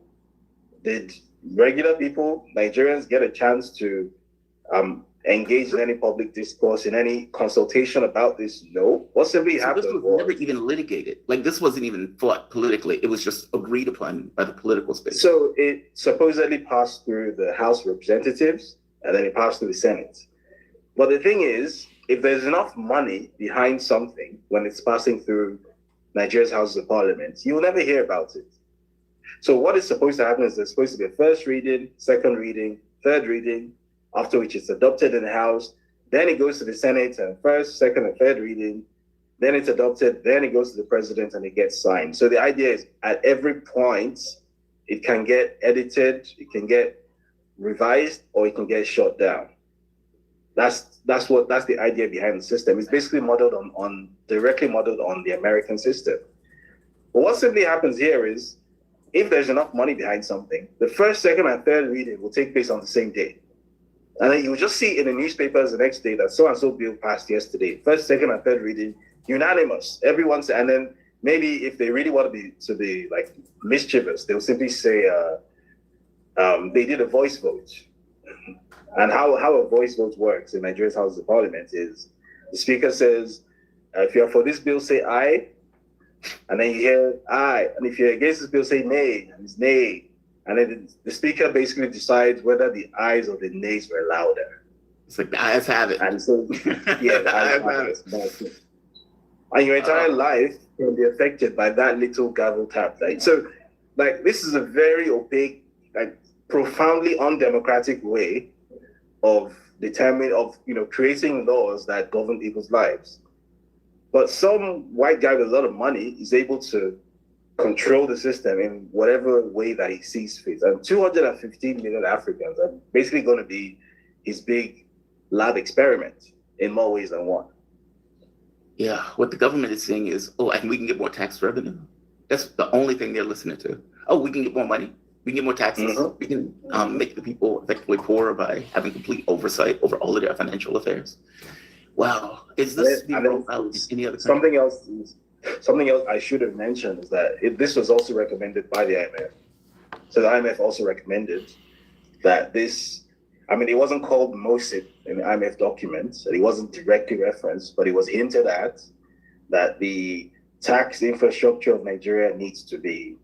Did regular people, Nigerians, get a chance to engage in any public discourse, in any consultation about this? No. What simply happened this was never even litigated. Like, this wasn't even fought politically. It was just agreed upon by the political space. So it supposedly passed through the House of Representatives, and then it passed through the Senate. But the thing is, if there's enough money behind something when it's passing through Nigeria's Houses of Parliament, you will never hear about it. So what is supposed to happen is there's supposed to be a first reading, second reading, third reading, after which it's adopted in the House. Then it goes to the Senate, and first, second, and third reading. Then it's adopted. Then it goes to the president, and it gets signed. So the idea is, at every point, it can get edited, it can get revised, or it can get shut down. That's the idea behind the system. It's basically modeled directly modeled on the American system. But what simply happens here is, if there's enough money behind something, the first, second, and third reading will take place on the same day. And then you'll just see in the newspapers the next day that so-and-so bill passed yesterday. First, second, and third reading, unanimous. Everyone's, and then maybe if they really want to be like mischievous, they'll simply say they did a voice vote. And how a voice vote works in Nigeria's House of Parliament is the speaker says, if you're for this bill, say aye. And then you hear aye. And if you're against this bill, say nay. And it's nay. And then the speaker basically decides whether the ayes or the nays were louder. It's like the ayes have it. And so, yeah, the ayes have it. And your entire life can be affected by that little gavel tap. Right? So, like, this is a very opaque, like, profoundly undemocratic way of creating laws that govern people's lives. But some white guy with a lot of money is able to control the system in whatever way that he sees fit. And 215 million Africans are basically going to be his big lab experiment in more ways than one. Yeah, what the government is saying is, and we can get more tax revenue. That's the only thing they're listening to. Oh, we can get more money. We can get more taxes. Mm-hmm. We can make the people effectively poorer by having complete oversight over all of their financial affairs. Wow. Is this being rolled out in any other country? Something else I should have mentioned is that this was also recommended by the IMF. So the IMF also recommended that this, it wasn't called MOSIP in the IMF documents, and it wasn't directly referenced, but it was hinted at that the tax infrastructure of Nigeria needs to be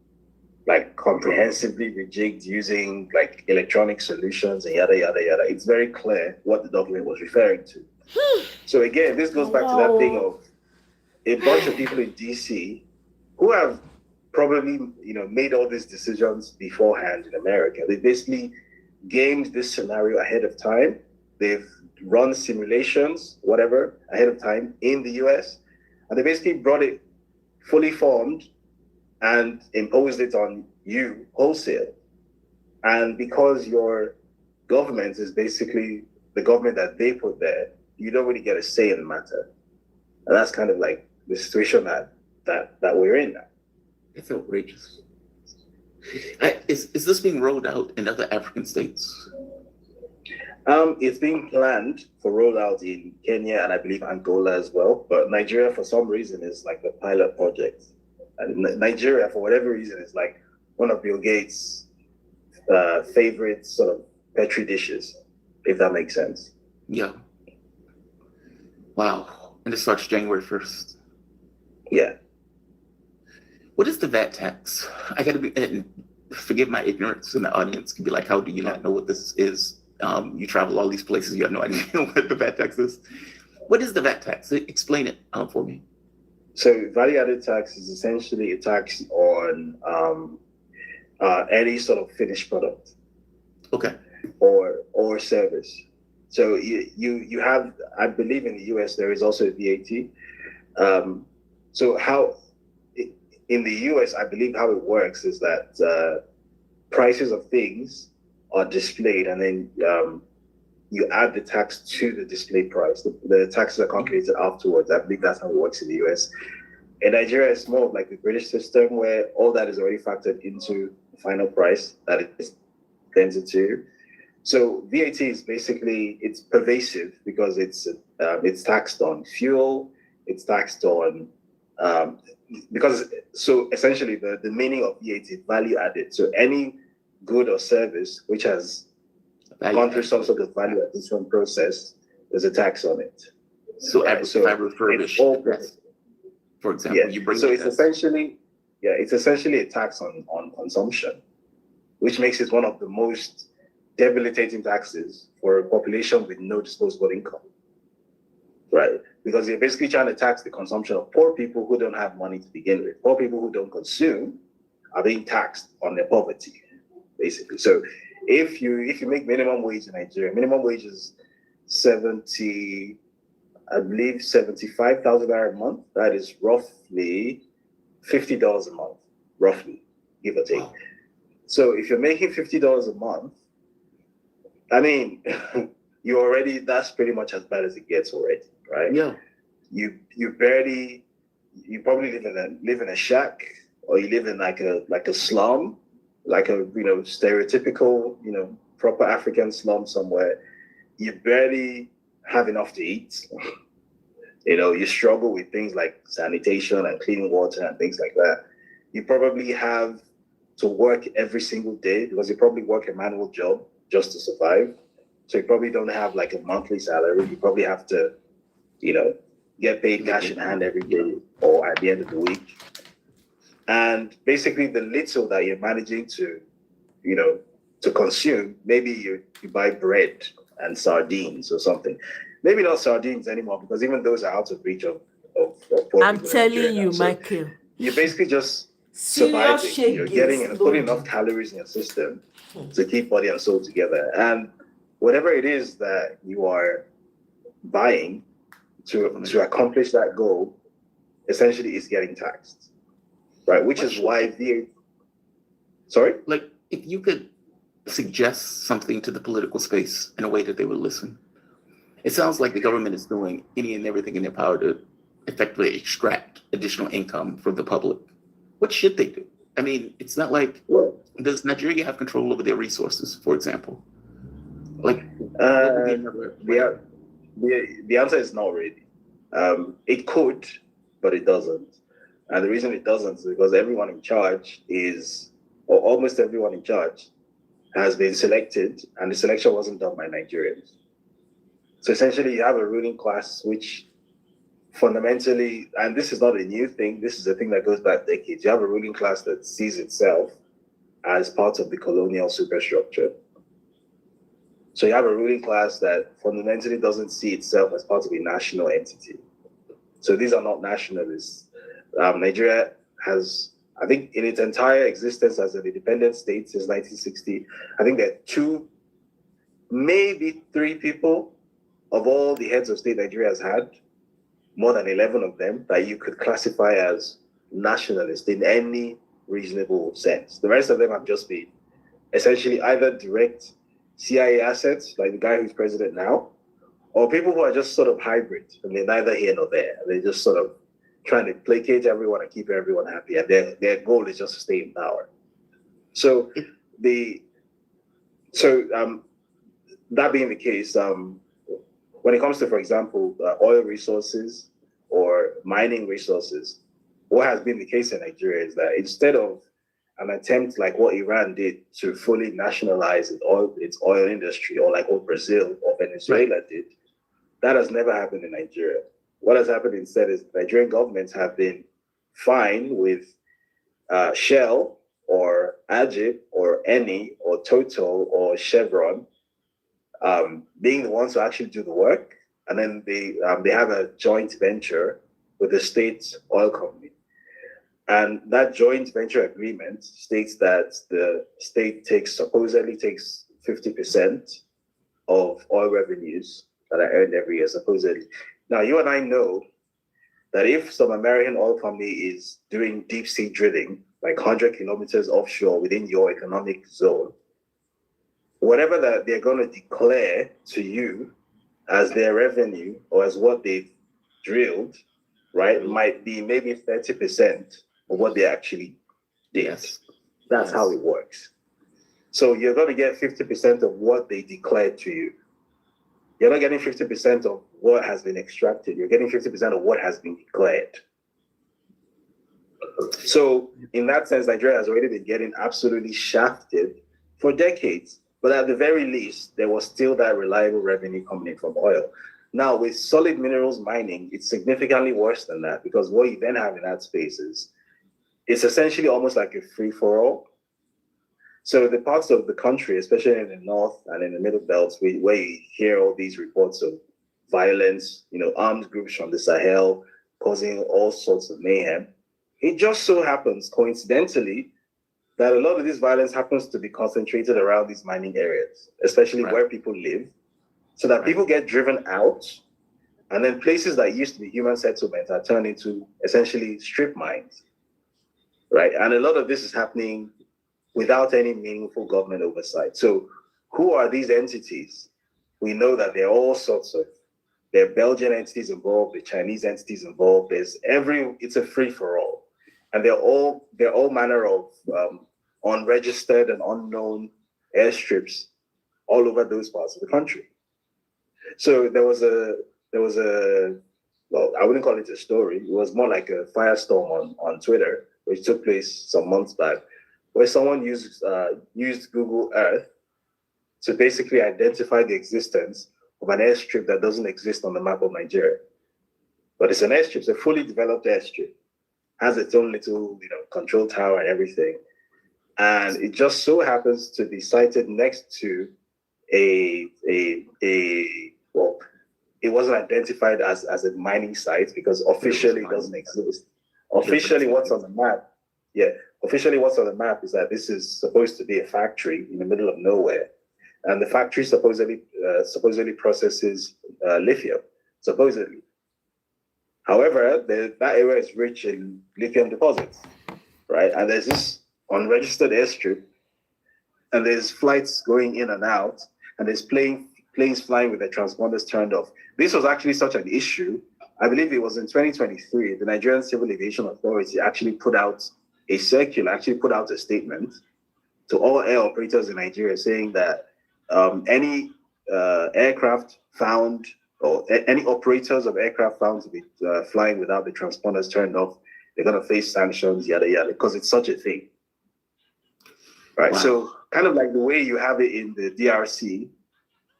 like comprehensively rejigged using like electronic solutions and yada, yada, yada. It's very clear what the document was referring to. So again, this goes back to that thing of a bunch of people in DC who have probably, made all these decisions beforehand in America. They basically gamed this scenario ahead of time. They've run simulations, whatever, ahead of time in the US. And they basically brought it fully formed and imposed it on you wholesale. And because your government is basically the government that they put there, you don't really get a say in the matter. And that's kind of like the situation that we're in now. It's outrageous. Is this being rolled out in other African states? It's being planned for rollout in Kenya and I believe Angola as well. But Nigeria, for some reason, is like the pilot project. And Nigeria, for whatever reason, is like one of Bill Gates' favorite sort of petri dishes, if that makes sense. Yeah. Wow. And it starts January 1st. Yeah. What is the VAT tax? I got to be, and forgive my ignorance in the audience, can be like, how do you not know what this is? You travel all these places, you have no idea what the VAT tax is. What is the VAT tax? Explain it for me. So value-added tax is essentially a tax on any sort of finished product. Okay. Or service. So you have, I believe in the US, there is also a VAT. So how, in the US, I believe how it works is that prices of things are displayed and then you add the tax to the display price. The taxes are calculated afterwards. I believe that's how it works in the US. In Nigeria, it's more of like the British system where all that is already factored into the final price that it is presented to. So VAT is basically, it's pervasive because it's taxed on fuel, it's taxed on, so essentially the meaning of VAT is value added. So any good or service which has gone through some sort of value addition process, there's a tax on it. So Right, if I refurbish, for example, you bring so it's essentially a tax on consumption, which makes it one of the most debilitating taxes for a population with no disposable income, right? Because you're basically trying to tax the consumption of poor people who don't have money to begin with. Poor people who don't consume are being taxed on their poverty, basically. So if you make minimum wage in Nigeria, minimum wage is 75,000 naira a month. That is roughly $50 a month, roughly, give or take. So if you're making $50 a month, I mean, that's pretty much as bad as it gets already, right? Yeah. You probably live in a shack, or you live in like a slum, like a stereotypical proper African slum somewhere. You barely have enough to eat. You struggle with things like sanitation and clean water and things like that. You probably have to work every single day because you probably work a manual job just to survive. So you probably don't have like a monthly salary. You probably have to, get paid cash in hand every day or at the end of the week. And basically the little that you're managing to consume, maybe you buy bread and sardines or something. Maybe not sardines anymore because even those are out of reach of poor I'm people in telling Nigeria you, now. So Michael. you're basically just Serious surviving. You're getting shaggy putting loading. enough calories in your system to keep body and soul together. And whatever it is that you are buying to accomplish that goal, essentially is getting taxed, right? Which is why Sorry? Like, if you could suggest something to the political space in a way that they would listen. It sounds like the government is doing any and everything in their power to effectively extract additional income from the public. What should they do? I mean, it's not like, does Nigeria have control over their resources, for example? Like, the answer is not really. It could, but it doesn't. And the reason it doesn't is because everyone in charge or almost everyone in charge has been selected, and the selection wasn't done by Nigerians. So essentially, you have a ruling class which fundamentally, and this is not a new thing, this is a thing that goes back decades. You have a ruling class that sees itself as part of the colonial superstructure. So you have a ruling class that fundamentally doesn't see itself as part of a national entity. So these are not nationalists. Nigeria has, I think, in its entire existence as an independent state since 1960, I think there are 2, maybe 3 people of all the heads of state Nigeria has had, more than 11 of them, that you could classify as nationalist in any reasonable sense. The rest of them have just been essentially either direct CIA assets, like the guy who's president now, or people who are just sort of hybrid, and they're neither here nor there. They're just sort of trying to placate everyone and keep everyone happy, and their goal is just to stay in power. So that being the case, when it comes to, for example, oil resources or mining resources, what has been the case in Nigeria is that instead of an attempt like what Iran did to fully nationalize its oil industry, or like what Brazil or Venezuela did, that has never happened in Nigeria. What has happened instead is Nigerian governments have been fine with Shell or Ajib or Eni or Total or Chevron being the ones who actually do the work, and then they have a joint venture with the state oil company. And that joint venture agreement states that the state supposedly takes 50% of oil revenues that are earned every year, supposedly. Now, you and I know that if some American oil company is doing deep sea drilling, like 100 kilometers offshore within your economic zone, whatever that they're going to declare to you as their revenue or as what they've drilled, right, might be maybe 30% of what they actually did. That's how it works. So you're going to get 50% of what they declared to you. You're not getting 50% of what has been extracted. You're getting 50% of what has been declared. So in that sense, Nigeria has already been getting absolutely shafted for decades. But at the very least, there was still that reliable revenue coming in from oil. Now, with solid minerals mining, it's significantly worse than that, because what you then have in that space is it's essentially almost like a free-for-all. So the parts of the country, especially in the north and in the middle belts, where you hear all these reports of violence, armed groups from the Sahel causing all sorts of mayhem, it just so happens, coincidentally, that a lot of this violence happens to be concentrated around these mining areas, especially where people live, so that people get driven out, and then places that used to be human settlements are turned into essentially strip mines, right? And a lot of this is happening without any meaningful government oversight. So who are these entities? We know that there are all sorts of, there are Belgian entities involved, the Chinese entities involved, it's a free-for-all. And they're all manner of unregistered and unknown airstrips all over those parts of the country. So there was a well, I wouldn't call it a story. It was more like a firestorm on Twitter, which took place some months back, where someone used Google Earth to basically identify the existence of an airstrip that doesn't exist on the map of Nigeria. But it's an airstrip, it's a fully developed airstrip, has its own little control tower and everything. And it just so happens to be sited next to well, it wasn't identified as a mining site because officially it doesn't exist. Officially what's on the map, officially what's on the map is that this is supposed to be a factory in the middle of nowhere. And the factory supposedly processes lithium, supposedly. However, that area is rich in lithium deposits, right? And there's this unregistered airstrip, and there's flights going in and out, and there's planes flying with their transponders turned off. This was actually such an issue. I believe it was in 2023, the Nigerian Civil Aviation Authority actually put out a statement to all air operators in Nigeria saying that any aircraft found, or any operators of aircraft found to be flying without the transponders turned off, they're going to face sanctions, yada, yada, because it's such a thing. Right. Wow. So kind of like the way you have it in the DRC,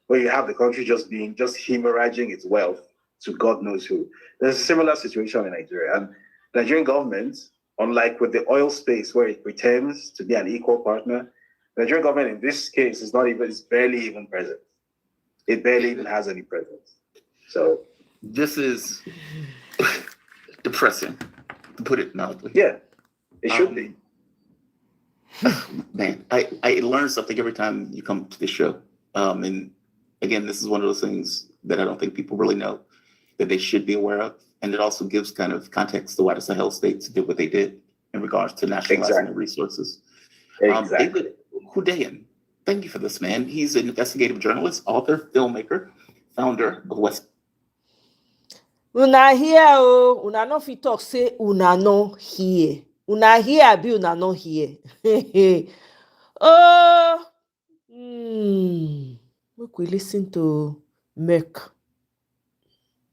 where you have the country just hemorrhaging its wealth to God knows who. There's a similar situation in Nigeria. And the Nigerian government, unlike with the oil space where it pretends to be an equal partner, the Nigerian government in this case is barely even present. It barely even has any presence. So this is depressing, to put it mildly. Yeah, it should be. Man, I learn something every time you come to the show. And again, this is one of those things that I don't think people really know that they should be aware of. And it also gives kind of context to why the Sahel states did what they did in regards to nationalizing the resources. David Hundeyin, thank you for this, man. He's an investigative journalist, author, filmmaker, founder of West. Una here, oh, una no fit talk say una no here. Una here be una no here. Oh, look, we listen to Merck.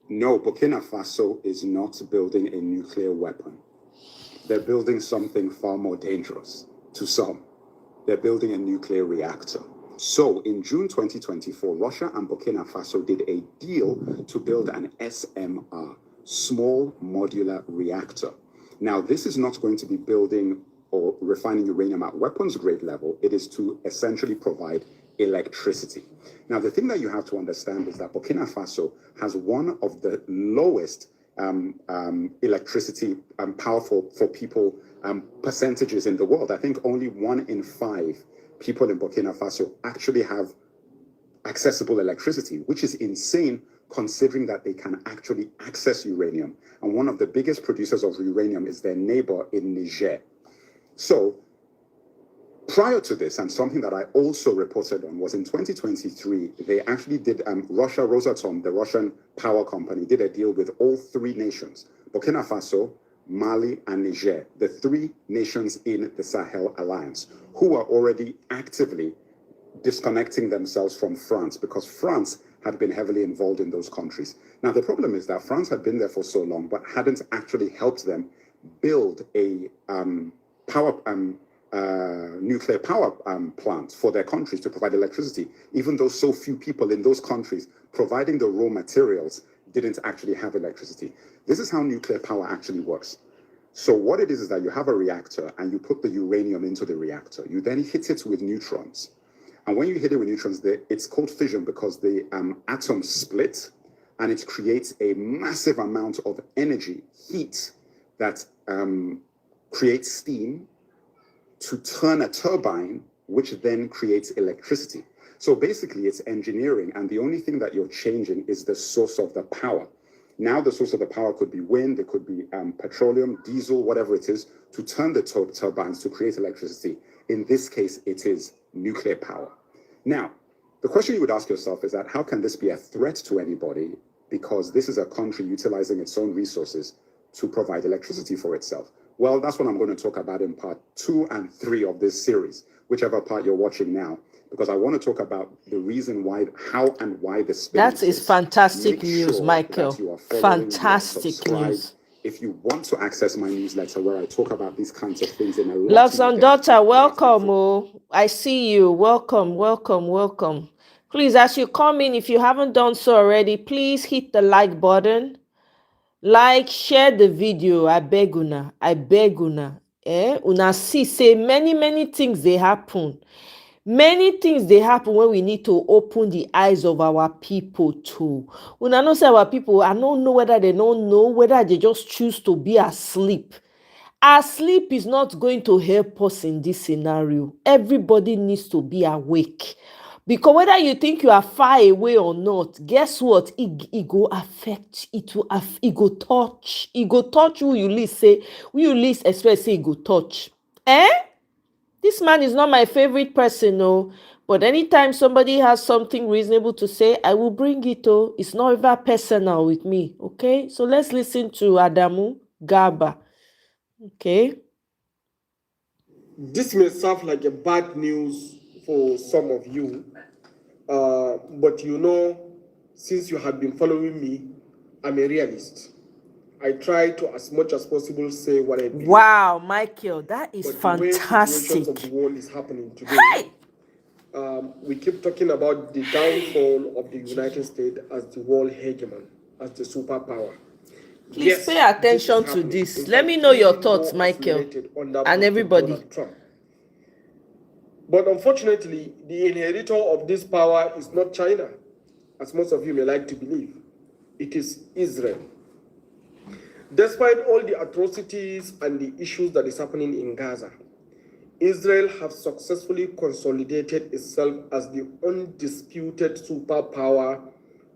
No, Burkina Faso is not building a nuclear weapon. They're building something far more dangerous to some. They're building a nuclear reactor. So in June 2024, Russia and Burkina Faso did a deal to build an SMR, small modular reactor. Now, this is not going to be building or refining uranium at weapons grade level. It is to essentially provide electricity. Now, the thing that you have to understand is that Burkina Faso has one of the lowest electricity power for people percentages in the world. I think only 1 in 5 people in Burkina Faso actually have accessible electricity, which is insane considering that they can actually access uranium. And one of the biggest producers of uranium is their neighbor in Niger. So prior to this, and something that I also reported on, was in 2023, they actually did, Russia, Rosatom, the Russian power company, did a deal with all 3 nations, Burkina Faso, Mali, and Niger, the three nations in the Sahel alliance, who are already actively disconnecting themselves from France because France had been heavily involved in those countries. Now, the problem is that France had been there for so long, but hadn't actually helped them build a nuclear power plant for their countries to provide electricity, even though so few people in those countries providing the raw materials didn't actually have electricity. This is how nuclear power actually works. So what it is that you have a reactor and you put the uranium into the reactor. You then hit it with neutrons. And when you hit it with neutrons, it's called fission because the atoms split and it creates a massive amount of energy, heat, that creates steam to turn a turbine, which then creates electricity. So basically it's engineering, and the only thing that you're changing is the source of the power. Now the source of the power could be wind, it could be petroleum, diesel, whatever it is, to turn the turbines to create electricity. In this case, it is nuclear power. Now, the question you would ask yourself is that how can this be a threat to anybody? Because this is a country utilizing its own resources to provide electricity for itself. Well, that's what I'm going to talk about in part 2 and 3 of this series, whichever part you're watching now, because I want to talk about the reason why, how and why the space. That is fantastic news, Michael. Fantastic news. If you want to access my newsletter where I talk about these kinds of things in a lot Loves on daughter, welcome. Oh, I see you. Welcome, welcome, welcome. Please, as you come in, if you haven't done so already, please hit the like button. Like, share the video. I beg una. I beg una. Una see, say many things they happen. Many things they happen when we need to open the eyes of our people too. Una know say our people, I don't know whether they don't know, whether they just choose to be asleep. Sleep is not going to help us in this scenario. Everybody needs to be awake. Because whether you think you are far away or not, guess what? It go affect, it go touch. It go touch who you least say, who you least expect say it go touch. This man is not my favorite person, no. But anytime somebody has something reasonable to say, I will bring it, oh. It's not ever personal with me, okay? So let's listen to Adamu Gaba. Okay. This may sound like a bad news for some of you, but you know, since you have been following me, I'm a realist. I try to, as much as possible, say what I believe. Wow, Michael, that is but fantastic. The way situations of the world is happening today. Hey! We keep talking about the downfall of the United States as the world hegemon, as the superpower. Please pay attention to this. Let me know your thoughts, Michael, and everybody. But unfortunately, the inheritor of this power is not China, as most of you may like to believe. It is Israel. Despite all the atrocities and the issues that is happening in Gaza, Israel has successfully consolidated itself as the undisputed superpower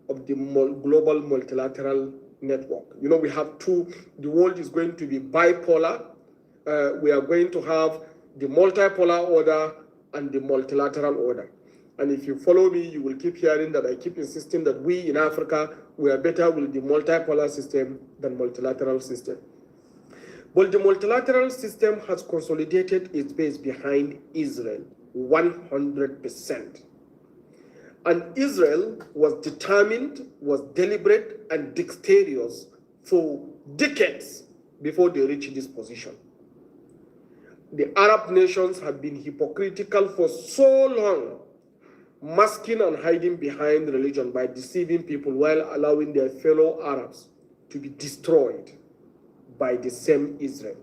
of the global multilateral network. You know, we have two. The world is going to be bipolar. We are going to have the multipolar order and the multilateral order. And if you follow me, you will keep hearing that I keep insisting that we in Africa, we are better with the multipolar system than multilateral system. But the multilateral system has consolidated its base behind Israel 100%. And Israel was determined, was deliberate and dexterous for decades before they reached this position. The Arab nations have been hypocritical for so long, masking and hiding behind religion by deceiving people while allowing their fellow Arabs to be destroyed by the same Israel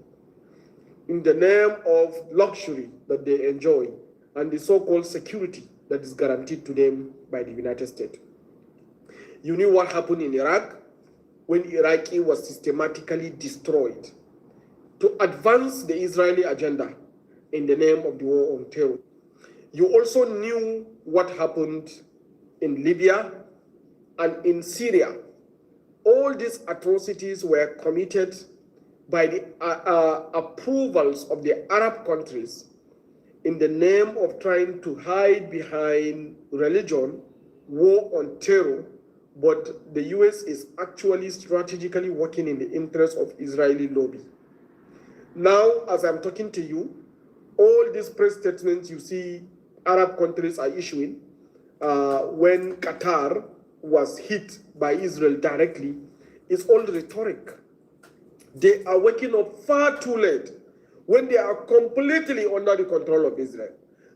in the name of luxury that they enjoy and the so-called security that is guaranteed to them by the United States. You knew what happened in Iraq when Iraqi was systematically destroyed to advance the Israeli agenda in the name of the war on terror. You also knew what happened in Libya and in Syria. All these atrocities were committed by the approvals of the Arab countries in the name of trying to hide behind religion, war on terror, but the US is actually strategically working in the interest of Israeli lobby Now, as I'm talking to you, all these press statements you see Arab countries are issuing when Qatar was hit by Israel directly, is all rhetoric. They are waking up far too late when they are completely under the control of Israel.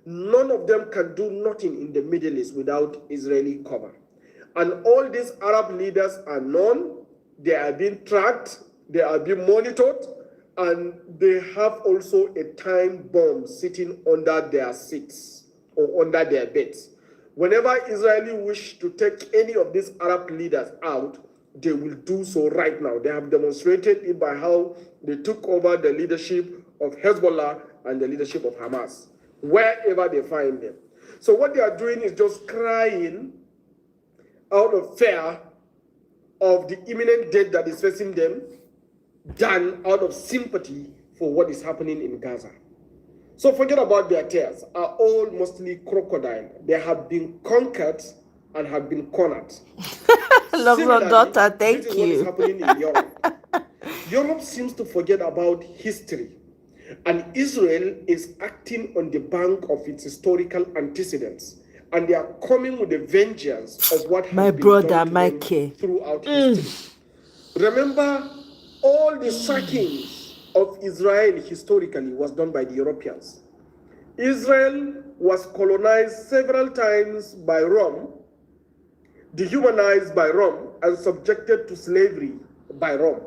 None of them can do nothing in the Middle East without Israeli cover. And all these Arab leaders are known, they are being tracked, they are being monitored, and they have also a time bomb sitting under their seats or under their beds. Whenever Israeli wish to take any of these Arab leaders out, they will do so right now. They have demonstrated it by how they took over the leadership of Hezbollah and the leadership of Hamas, wherever they find them. So what they are doing is just crying out of fear of the imminent death that is facing them, than out of sympathy for what is happening in Gaza. So forget about their tears, are all mostly crocodile. They have been conquered and have been cornered. Love your daughter, thank this is you. what is happening in Europe. Europe seems to forget about history, and Israel is acting on the bank of its historical antecedents, and they are coming with a vengeance of what has My been brother, done to them Mikey. throughout history. Remember, all the sackings of Israel historically was done by the Europeans. Israel was colonized several times by Rome, dehumanized by Rome, and subjected to slavery by Rome.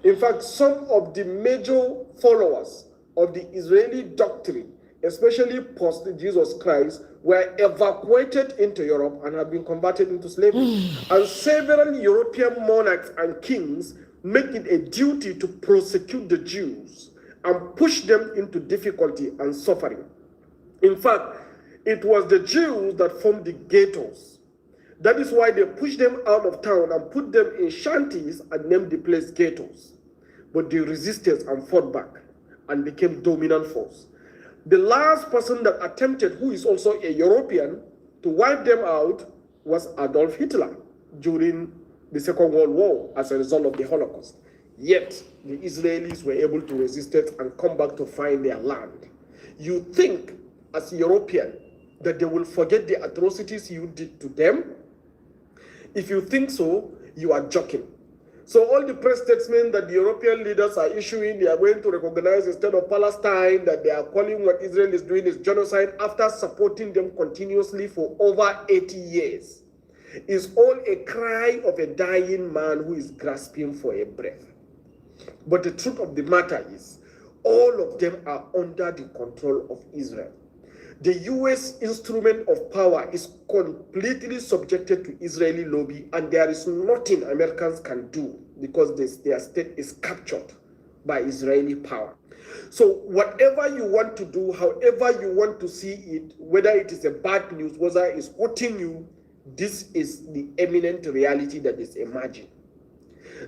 In fact, some of the major followers of the Israeli doctrine, especially post-Jesus Christ, were evacuated into Europe and have been converted into slavery. And several European monarchs and kings make it a duty to prosecute the Jews and push them into difficulty and suffering. In fact, it was the Jews that formed the ghettos. That is why they pushed them out of town and put them in shanties and named the place ghettos. But they resisted and fought back and became dominant force. The last person that attempted, who is also a European, to wipe them out was Adolf Hitler during the Second World War as a result of the Holocaust. Yet, the Israelis were able to resist it and come back to find their land. You think, as a European, that they will forget the atrocities you did to them? If you think so, you are joking. So all the press statements that the European leaders are issuing, they are going to recognize the state of Palestine, that they are calling what Israel is doing is genocide after supporting them continuously for over 80 years, is all a cry of a dying man who is grasping for a breath. But the truth of the matter is, all of them are under the control of Israel. The US instrument of power is completely subjected to Israeli lobby, and there is nothing Americans can do because their state is captured by Israeli power. So whatever you want to do, however you want to see it, whether it is a bad news, whether it's hurting you, this is the eminent reality that is emerging.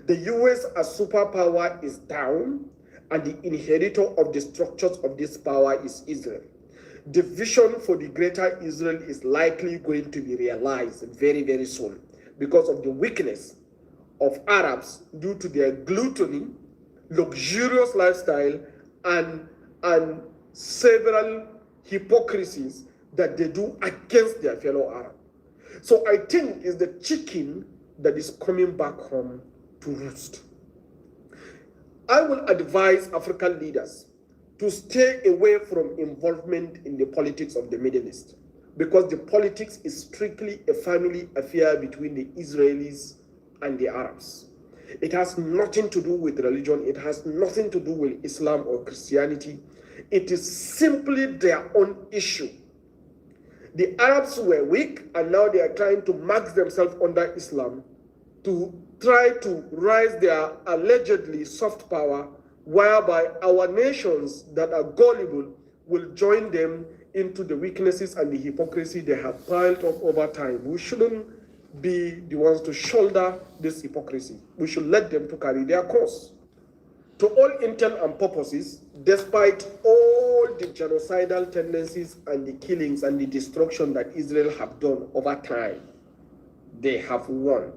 The US as superpower is down, and the inheritor of the structures of this power is Israel. The vision for the greater Israel is likely going to be realized very, very soon because of the weakness of Arabs due to their gluttony, luxurious lifestyle, and several hypocrisies that they do against their fellow Arab. So I think it's the chicken that is coming back home to roost. I will advise African leaders to stay away from involvement in the politics of the Middle East, because the politics is strictly a family affair between the Israelis and the Arabs. It has nothing to do with religion. It has nothing to do with Islam or Christianity. It is simply their own issue. The Arabs were weak, and now they are trying to mark themselves under Islam to try to rise their allegedly soft power, whereby our nations that are gullible will join them into the weaknesses and the hypocrisy they have piled up over time. We shouldn't be the ones to shoulder this hypocrisy. We should let them to carry their course. To all intent and purposes, despite all the genocidal tendencies and the killings and the destruction that Israel have done over time, they have won.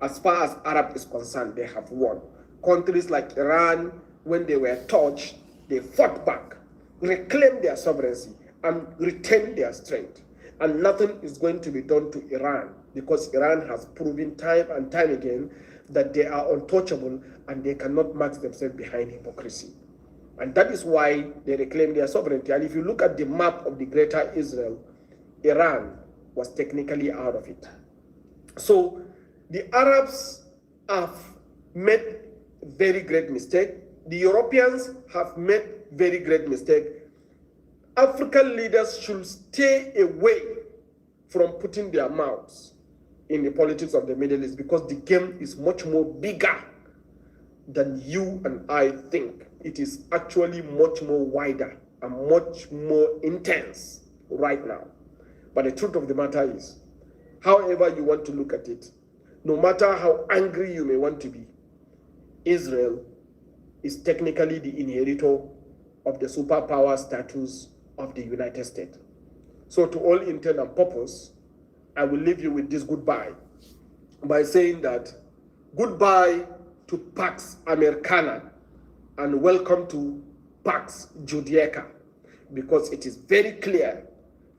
As far as Arab is concerned, they have won. Countries like Iran, when they were touched, they fought back, reclaimed their sovereignty, and retained their strength. And nothing is going to be done to Iran, because Iran has proven time and time again that they are untouchable and they cannot mask themselves behind hypocrisy. And that is why they reclaim their sovereignty. And if you look at the map of the greater Israel, Iran was technically out of it. So the Arabs have made very great mistake. The Europeans have made very great mistake. African leaders should stay away from putting their mouths in the politics of the Middle East, because the game is much more bigger than you and I think. It is actually much more wider and much more intense right now. But the truth of the matter is, however you want to look at it, no matter how angry you may want to be, Israel is technically the inheritor of the superpower status of the United States. So to all intent and purpose, I will leave you with this goodbye by saying that goodbye to Pax Americana and welcome to Pax Judia, because it is very clear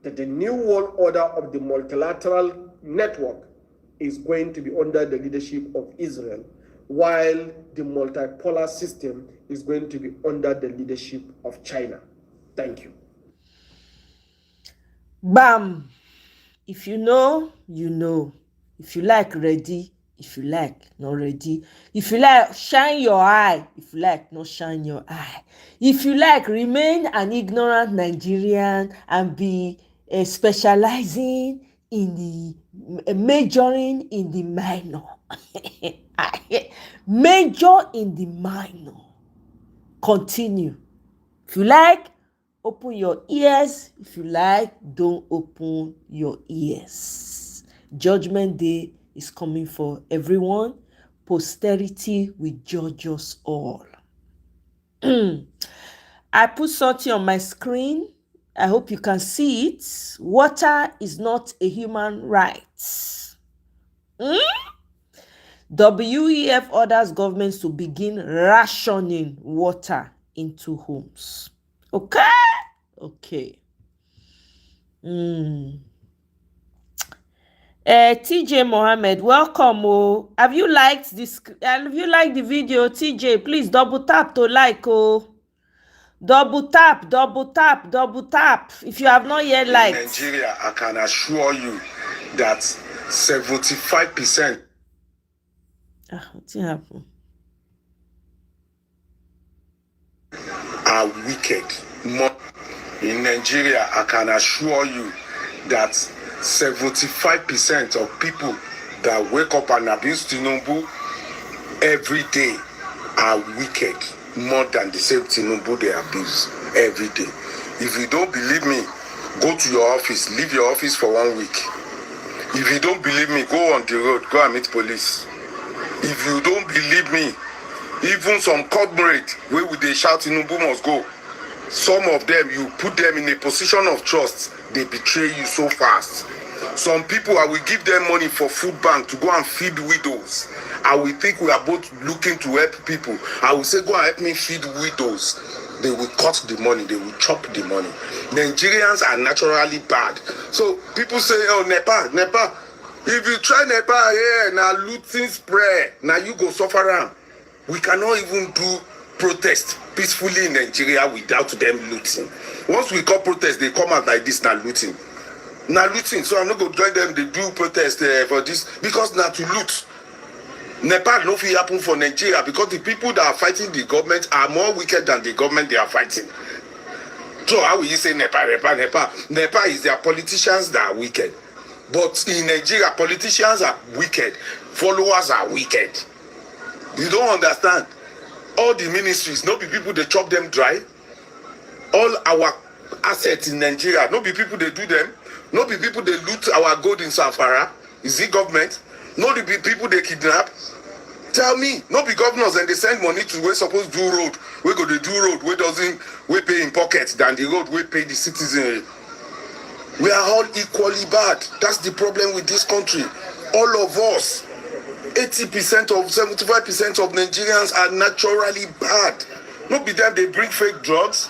that the new world order of the multilateral network is going to be under the leadership of Israel, while the multipolar system is going to be under the leadership of China. Thank you. Bam! If you know, you know. If you like, ready. If you like, not ready. If you like, shine your eye. If you like, not shine your eye. If you like, remain an ignorant Nigerian and be specializing in the majoring in the minor. Major in the minor. Continue. If you like, open your ears. If you like, don't open your ears. Judgment Day is coming for everyone. Posterity will judge us all. I put something on my screen. I hope you can see it. Water is not a human right. WEF orders governments to begin rationing water into homes. Okay? Okay. TJ Mohammed, welcome. Oh, have you liked this? Have you liked the video, TJ? Please double tap to like. Oh, double tap, double tap, double tap. If you have not yet liked. In Nigeria, I can assure you that 75%. What's happened? Are wicked. In Nigeria, I can assure you that 75% of people that wake up and abuse Tinubu every day are wicked, more than the same Tinubu they abuse every day. If you don't believe me, go to your office, leave your office for 1 week. If you don't believe me, go on the road, go and meet police. If you don't believe me, even some comrades where would they shout Tinubu must go, some of them, you put them in a position of trust, they betray you so fast. Some people, I will give them money for food bank to go and feed widows. I will think we are both looking to help people. I will say, go and help me feed widows. They will cut the money, they will chop the money. Nigerians are naturally bad. So people say, oh, Nepal. If you try Nepal here, now looting spray, now you go suffer around. We cannot even do protest peacefully in Nigeria without them looting. Once we call protest, they come out like this, now looting. Now looting, so I'm not going to join them, they do protest for this, because now to loot. Nepal no fit happen for Nigeria, because the people that are fighting the government are more wicked than the government they are fighting. So how will you say Nepal? Nepal is their politicians that are wicked. But in Nigeria, politicians are wicked, followers are wicked. You don't understand. All the ministries, no be people they chop them dry. All our assets in Nigeria, no be people they do them. No be people they loot our gold in Sahara. Is it government? No be people they kidnap. Tell me, no be governors and they send money to where supposed to do road. We go to do road where doesn't we pay in pockets than the road we pay the citizen. We are all equally bad. That's the problem with this country. All of us. 80% of 75% of Nigerians are naturally bad. No be them, they bring fake drugs.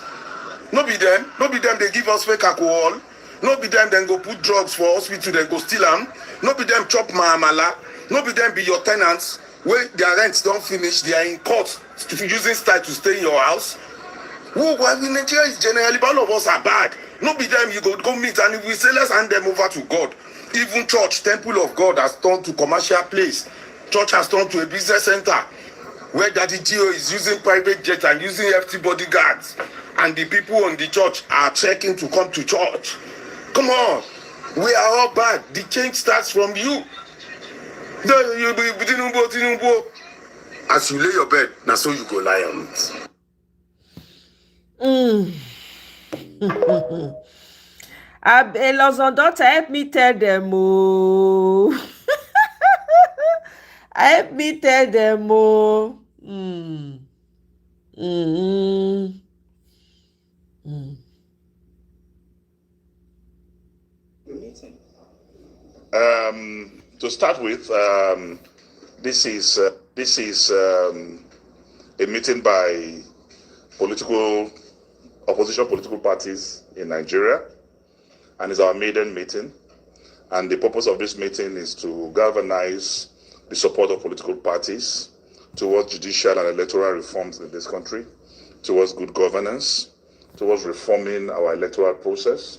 No be them, they give us fake alcohol. No be them, then go put drugs for hospital, then go steal them. No be them chop mahamala. No be them be your tenants. When their rents don't finish, they are in court using style to stay in your house. Why in Nigeria is generally, all of us are bad. No be them, you go meet, and if we say let's hand them over to God. Even church, temple of God has turned to commercial place. Church has turned to a business center where Daddy Gio is using private jets and using FT bodyguards. And the people on the church are checking to come to church. Come on, we are all bad. The change starts from you. As you lay your bed, now so you go lie on it. Elozon daughter, help me tell them. Oh. Help me tell them. Oh. To start with, this is a meeting by opposition political parties in Nigeria, and it's our maiden meeting. And the purpose of this meeting is to galvanize the support of political parties towards judicial and electoral reforms in this country, towards good governance, towards reforming our electoral process.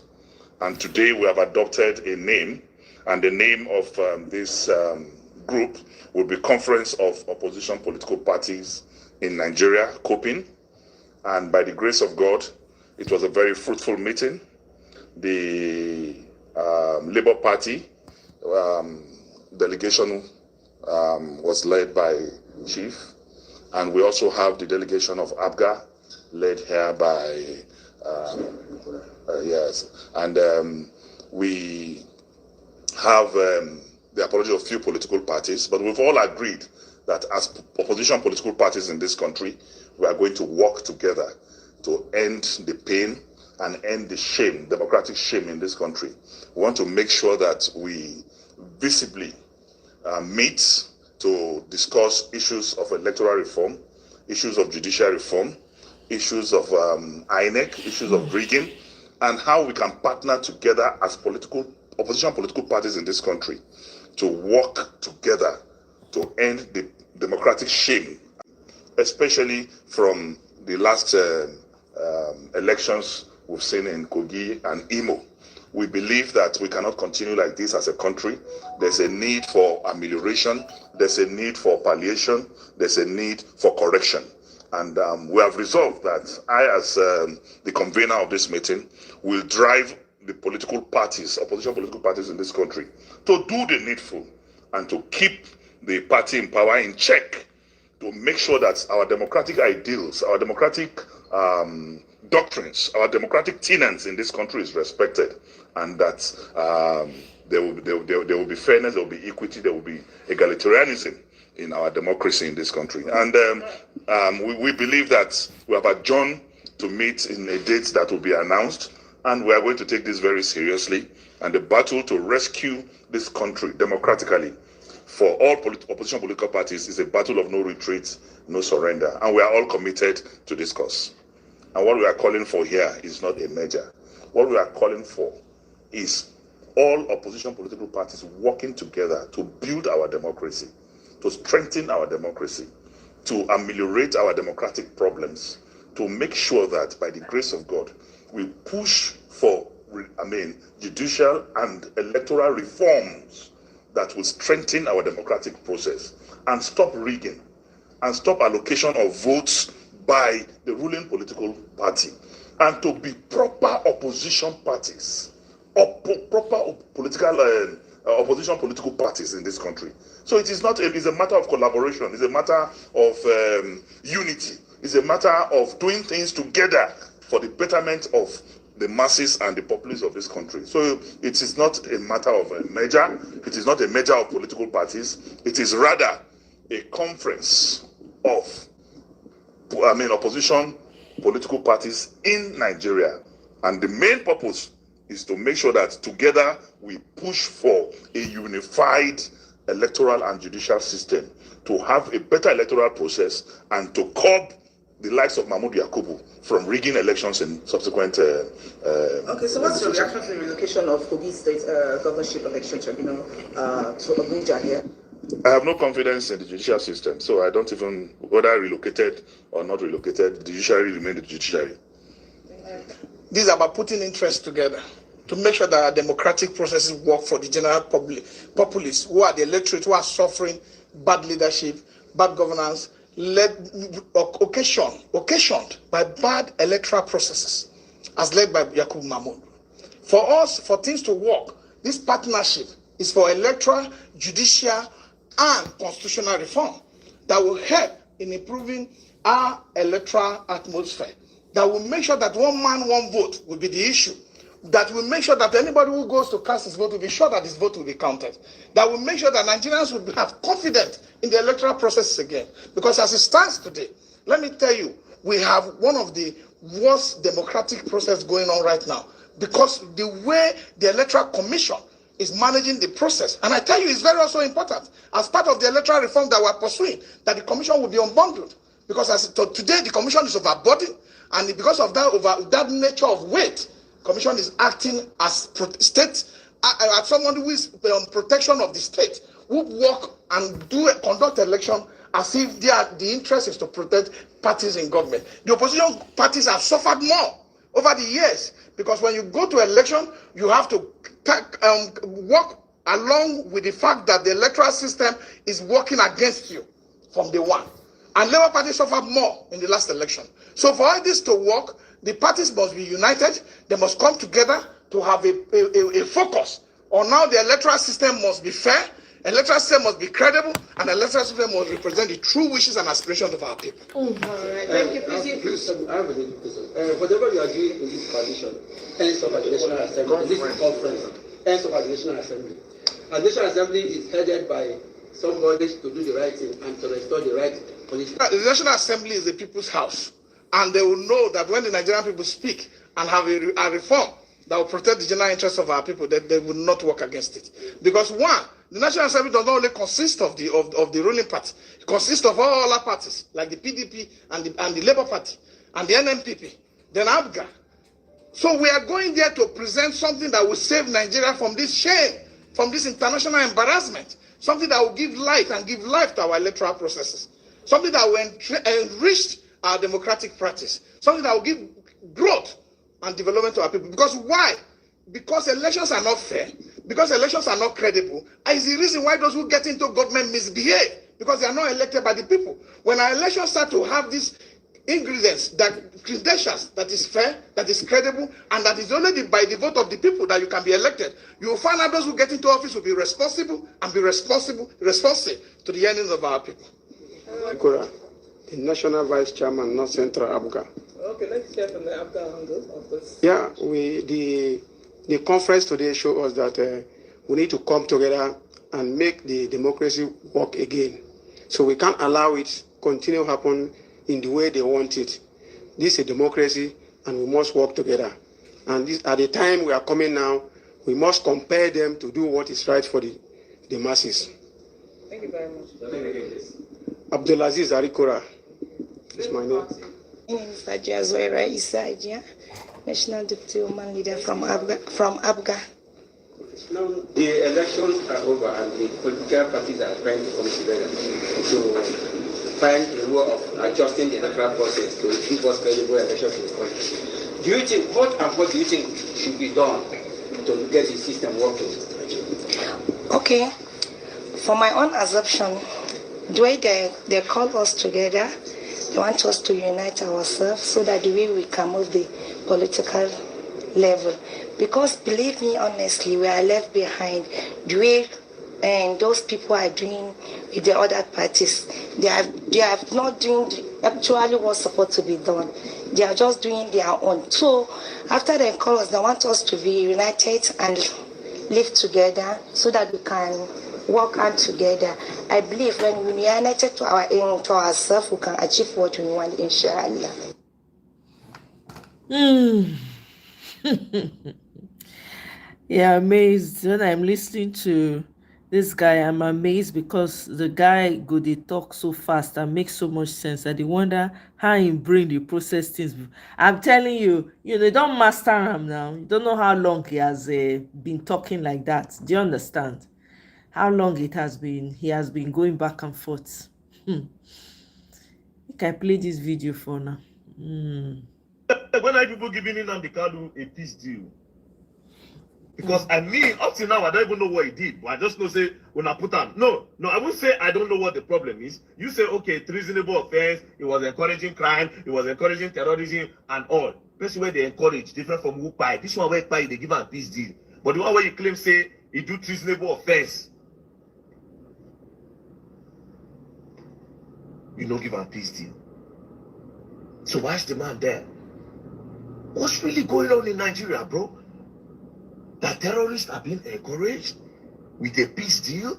And today we have adopted a name, and the name of this group will be Conference of Opposition Political Parties in Nigeria, COPIN. And by the grace of God, it was a very fruitful meeting. The Labour Party delegation was led by Chief, and we also have the delegation of ABGA led here by yes, and we have the apology of few political parties, but we've all agreed that as opposition political parties in this country, we are going to work together to end the pain and end the shame, democratic shame in this country. We want to make sure that we visibly meet to discuss issues of electoral reform, issues of judicial reform, issues of INEC, issues of rigging, and how we can partner together as opposition political parties in this country to work together to end the democratic shame, especially from the last elections we've seen in Kogi and Imo. We believe that we cannot continue like this as a country. There's a need for amelioration, there's a need for palliation, there's a need for correction. And we have resolved that I, as the convener of this meeting, will drive the political parties, opposition political parties in this country, to do the needful and to keep the party in power in check, to make sure that our democratic ideals, our democratic doctrines, our democratic tenets in this country is respected, and that there will be fairness, there will be equity, there will be egalitarianism in our democracy in this country. And we believe that we have adjourned to meet in a date that will be announced, and we are going to take this very seriously. And the battle to rescue this country democratically for all opposition political parties is a battle of no retreat, no surrender. And we are all committed to this cause. And what we are calling for here is not a measure. What we are calling for is all opposition political parties working together to build our democracy, to strengthen our democracy, to ameliorate our democratic problems, to make sure that by the grace of God, we push for, judicial and electoral reforms that will strengthen our democratic process and stop rigging and stop allocation of votes by the ruling political party, and to be proper opposition parties, proper political opposition political parties in this country. So it is not, it's a matter of collaboration, it's a matter of unity, it's a matter of doing things together for the betterment of the masses and the populace of this country. So it is not a matter of a measure, it is not a measure of political parties, it is rather a conference of opposition political parties in Nigeria. And the main purpose is to make sure that together we push for a unified electoral and judicial system to have a better electoral process and to curb the likes of Mahmoud Yakubu from rigging elections in subsequent. Okay, so what's your reaction to the relocation of Kogi State Governorship Election Tribunal to Abuja here? I have no confidence in the judicial system, so I don't even, whether relocated or not relocated, the judiciary remain the judiciary. This is about putting interests together to make sure that our democratic processes work for the general populace, who are the electorate, who are suffering bad leadership, bad governance, occasioned by bad electoral processes, as led by Yakubu Mahmoud. For us, for things to work, this partnership is for electoral, judicial, and constitutional reform that will help in improving our electoral atmosphere, that will make sure that one man, one vote will be the issue, that will make sure that anybody who goes to cast his vote will be sure that his vote will be counted, that will make sure that Nigerians will have confidence in the electoral process again. Because as it stands today, let me tell you, we have one of the worst democratic process going on right now, because the way the Electoral Commission is managing the process. And I tell you, it's very also important, as part of the electoral reform that we're pursuing, that the commission will be unbundled. Because as today, the commission is overburdened, and because of that nature of weight, commission is acting as state, as someone who is on protection of the state, who work and conduct election as if the interest is to protect parties in government. The opposition parties have suffered more over the years, because when you go to election, you have to work along with the fact that the electoral system is working against you from day one. And Labour Party suffered more in the last election. So for all this to work, the parties must be united. They must come together to have a focus on how the electoral system must be fair, electoral system must be credible, and the electoral system must represent the true wishes and aspirations of our people. All right, thank you. Please, I have a question. Whatever you are doing in this coalition, ends up at the National Assembly, this conference, ends up at the National Assembly. And the National Assembly is headed by somebody to do the right thing and to restore the right political. The National Assembly is the people's house, and they will know that when the Nigerian people speak and have a reform that will protect the general interests of our people, that they will not work against it. Because one, the National Assembly does not only consist of the ruling party; it consists of all other parties like the PDP and the Labour Party and the NNPP, then ABGA. So we are going there to present something that will save Nigeria from this shame, from this international embarrassment, something that will give light and give life to our electoral processes, something that will enrich our democratic practice, something that will give growth and development to our people. Because why? Because elections are not fair, because elections are not credible, and it's the reason why those who get into government misbehave, because they are not elected by the people. When our elections start to have these ingredients, that credentials, that is fair, that is credible, and that is only by the vote of the people that you can be elected, you will find out those who get into office will be responsible and be responsive to the earnings of our people. The National Vice Chairman, North Central ABGA. Okay, let's hear from the ABGA angle of this. Yeah, the conference today showed us that we need to come together and make the democracy work again. So we can't allow it continue to happen in the way they want it. This is a democracy, and we must work together. And this, at the time we are coming now, we must compel them to do what is right for the masses. Thank you very much. Abdulaziz Arikora is my name. My name is Ajia Zoera Isajia, National Deputy Woman Leader from ABGA. Now the elections are over and the political parties are trying to come together to find a way of adjusting the electoral process to give us credible elections in the country. Do you think, what do you think should be done to get the system working? Okay, for my own assumption, the way they call us together, they want us to unite ourselves so that the way we can move the political level. Because believe me honestly, we are left behind. The way and those people are doing with the other parties, they are not doing actually what's supposed to be done. They are just doing their own. So after they call us, they want us to be united and live together so that we can work out together. I believe when we are united to ourselves, we can achieve what we want, inshallah. Yeah, amazed when I'm listening to This guy, I'm amazed because the guy go dey talk so fast and makes so much sense. I dey wonder how him brain dey process things. I'm telling you, they don't master him now. You don't know how long he has been talking like that. Do you understand? How long it has been? He has been going back and forth. Can I play this video for now? When are people giving Nnamdi Kanu a peace deal? Because I mean, up till now, I don't even know what he did. But I just know say when I put on. No, I won't say I don't know what the problem is. You say, okay, treasonable offense, it was encouraging crime, it was encouraging terrorism and all. That's where they encourage, different from who buy. This one where buy, they give a peace deal. But the one where you claim say he do treasonable offense, you don't give a peace deal. So why is the man there? What's really going on in Nigeria, bro? That terrorists are being encouraged with a peace deal?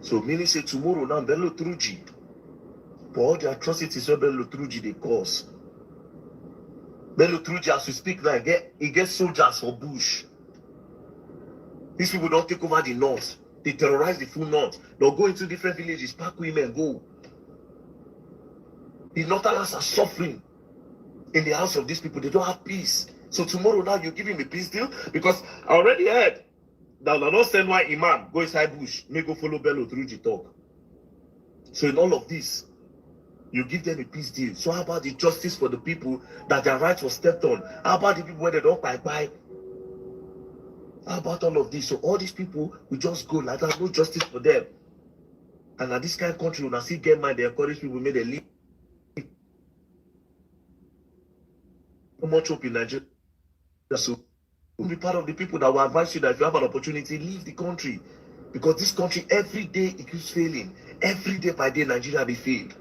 So meaning say tomorrow now Bello Truji, for all the atrocities where Bello Truji they cause. Bello Truji, as we speak now, he gets soldiers for bush. These people don't take over the north. They terrorize the full north. They'll go into different villages, pack women, go. The northerners are suffering in the house of these people. They don't have peace. So tomorrow now you give him a peace deal? Because I already heard that they don't send one imam go inside bush, may go follow Bello Truji talk. So in all of this, you give them a peace deal. So how about the justice for the people that their rights were stepped on? How about the people where they don't buy? How about all of this? So all these people will just go like that, no justice for them. And at this kind of country, when I see get mind, they encourage people, make them leave. So much hope in Nigeria. So you'll be part of the people that will advise you that if you have an opportunity, leave the country. Because this country, every day it keeps failing. Every day by day, Nigeria be failed.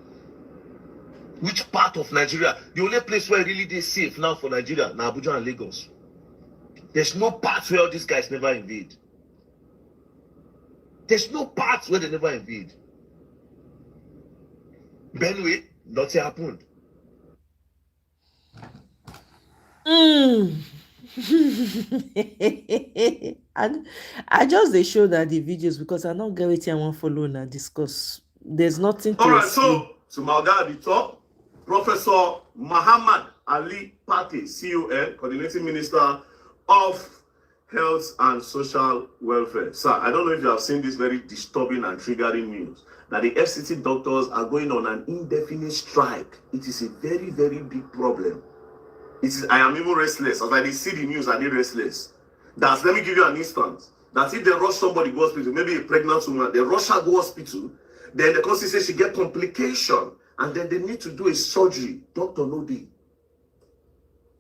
Which part of Nigeria? The only place where really they safe now for Nigeria, now Abuja and Lagos. There's no part where all these guys never invade. There's no part where they never invade. Benue, nothing happened. And I just they show that the videos because I don't get it. I want follow now discuss. There's nothing to All right, explain. so to my guy at the top, Professor Muhammad Ali Pate, CON, Coordinating Minister of Health and Social Welfare. Sir, I don't know if you have seen this very disturbing and triggering news that the FCT doctors are going on an indefinite strike. It is a very, very big problem. I am even restless. As I see the news, I need restless. Let me give you an instance. That if they rush somebody to hospital, maybe a pregnant woman, they rush her to hospital, then the council says she get complication, and then they need to do a surgery. Doctor no dey.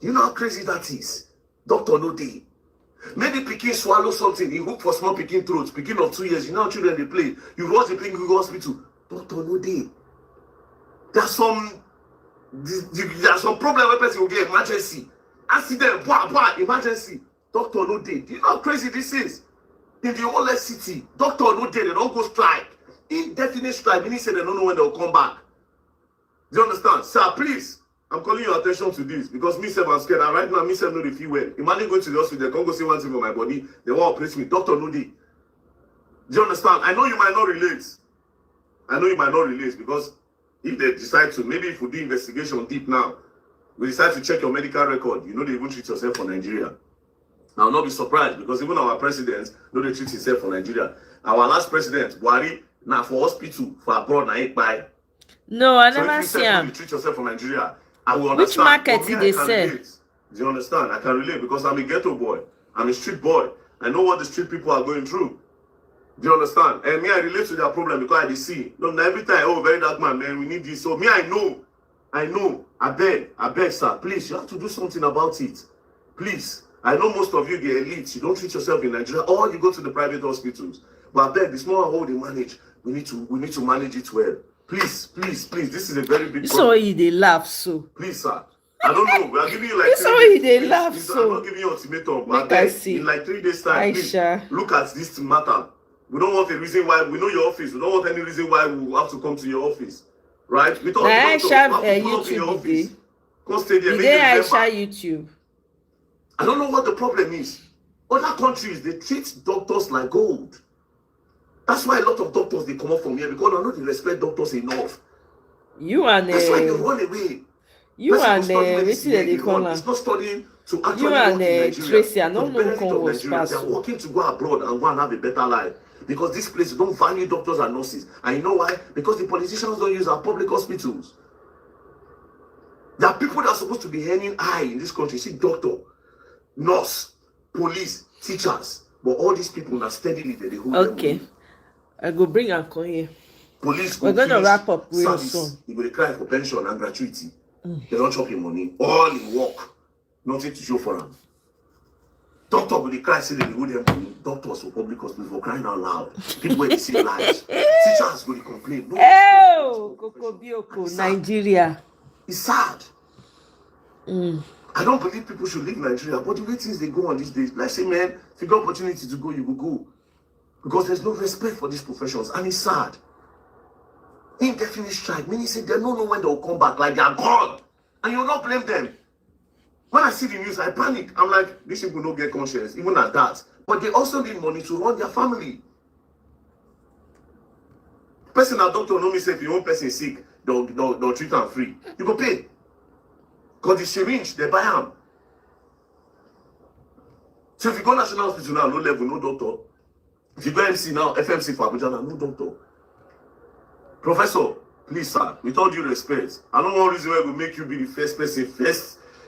You know how crazy that is? Doctor no dey. Maybe pikin swallow something, he hook for small pikin throat, pikin of 2 years, you know how children they play. You rush the pikin to go hospital. Doctor no dey. There's some problem where person will get emergency. Accident, emergency. Doctor no dey. Do you know how crazy this is? In the whole city, doctor no dey, they don't go strike. Indefinite strike, meaning say they don't know when they'll come back. Do you understand? Sir, please, I'm calling your attention to this because me self I'm scared. And right now, me self no dey feel well. Imagine going to the hospital, they can't go see one thing for my body. They want to operate me. Doctor no dey. Do you understand? I know you might not relate because if they decide to, maybe if we do investigation deep now, we decide to check your medical record, you know they even treat yourself for Nigeria. I'll not be surprised because even our president know they treat himself for Nigeria. Our last president, Buhari, now for hospital, for abroad, now buy. No, I So never if you see say you him. treat yourself for Nigeria, I will Which understand. market But me, did I they can sell? relate. Do you understand? I can relate because I'm a ghetto boy. I'm a street boy. I know what the street people are going through. Do you understand? And me, I relate to their problem because I see. No, every time, oh, very dark man, we need this. So me, I know. I beg, sir, please, you have to do something about it. Please. I know most of you get elite. You don't treat yourself in Nigeria, or you go to the private hospitals. But I beg, the small hole they manage, we need to manage it well. Please. This is a very big You problem. saw you they laugh so. Please, sir. I don't know. We are giving you like You 3 saw days. you they Please, laugh I'm so. not giving you ultimatum. But Make I I beg, see. in like 3 days time, please Aisha. look at this matter. We don't want a reason why. We know your office. We don't want any reason why we will have to come to your office. Right? We don't Now doctors. We Aisha have to pull up in your YouTube office. did Come stay there. they? Make Did you they remember. Aisha YouTube? I don't know what the problem is. Other countries, they treat doctors like gold. That's why a lot of doctors, they come up from here because I know they respect doctors enough. That's why they run away. You and they run. It's not studying to actually work in Nigeria. Tracy, I For don't the know benefit of Nigeria, they are working to go abroad and go and have a better life. Because this place don't value doctors and nurses. And you know why? Because the politicians don't use our public hospitals. There are people that are supposed to be earning high in this country. See, doctor, nurse, police, teachers. But all these people are steadily they hold them. Okay. I go bring Uncle here. Police We're going to wrap up real soon. You will cry for pension and gratuity. They don't chop your money. All in work. Nothing to show for them. Doctor will cry, say they hold them money. Doctors for public hospitals for crying out loud. People where they see lives. Teachers will complain. Oh, Kokobioko, Nigeria. It's sad. I don't believe people should leave Nigeria, but the way things they go on these days, let's say, man, if you got opportunity to go, you will go. Because there's no respect for these professions, and it's sad. Indefinite strike, meaning say they don't know when they'll come back, like they are gone. And you will not blame them. When I see the news, I panic. I'm like, these people don't get conscience, even at that. But they also need money to run their family. Person a doctor know me say if your own person is sick, they'll treat them free. You go pay. Because the syringe, they buy them. So if you go national hospital now, no level, no doctor. If you go MC now, FMC for Abuja now, no doctor. Professor, please sir, with all due respect, I don't want reason why will make you be the first person,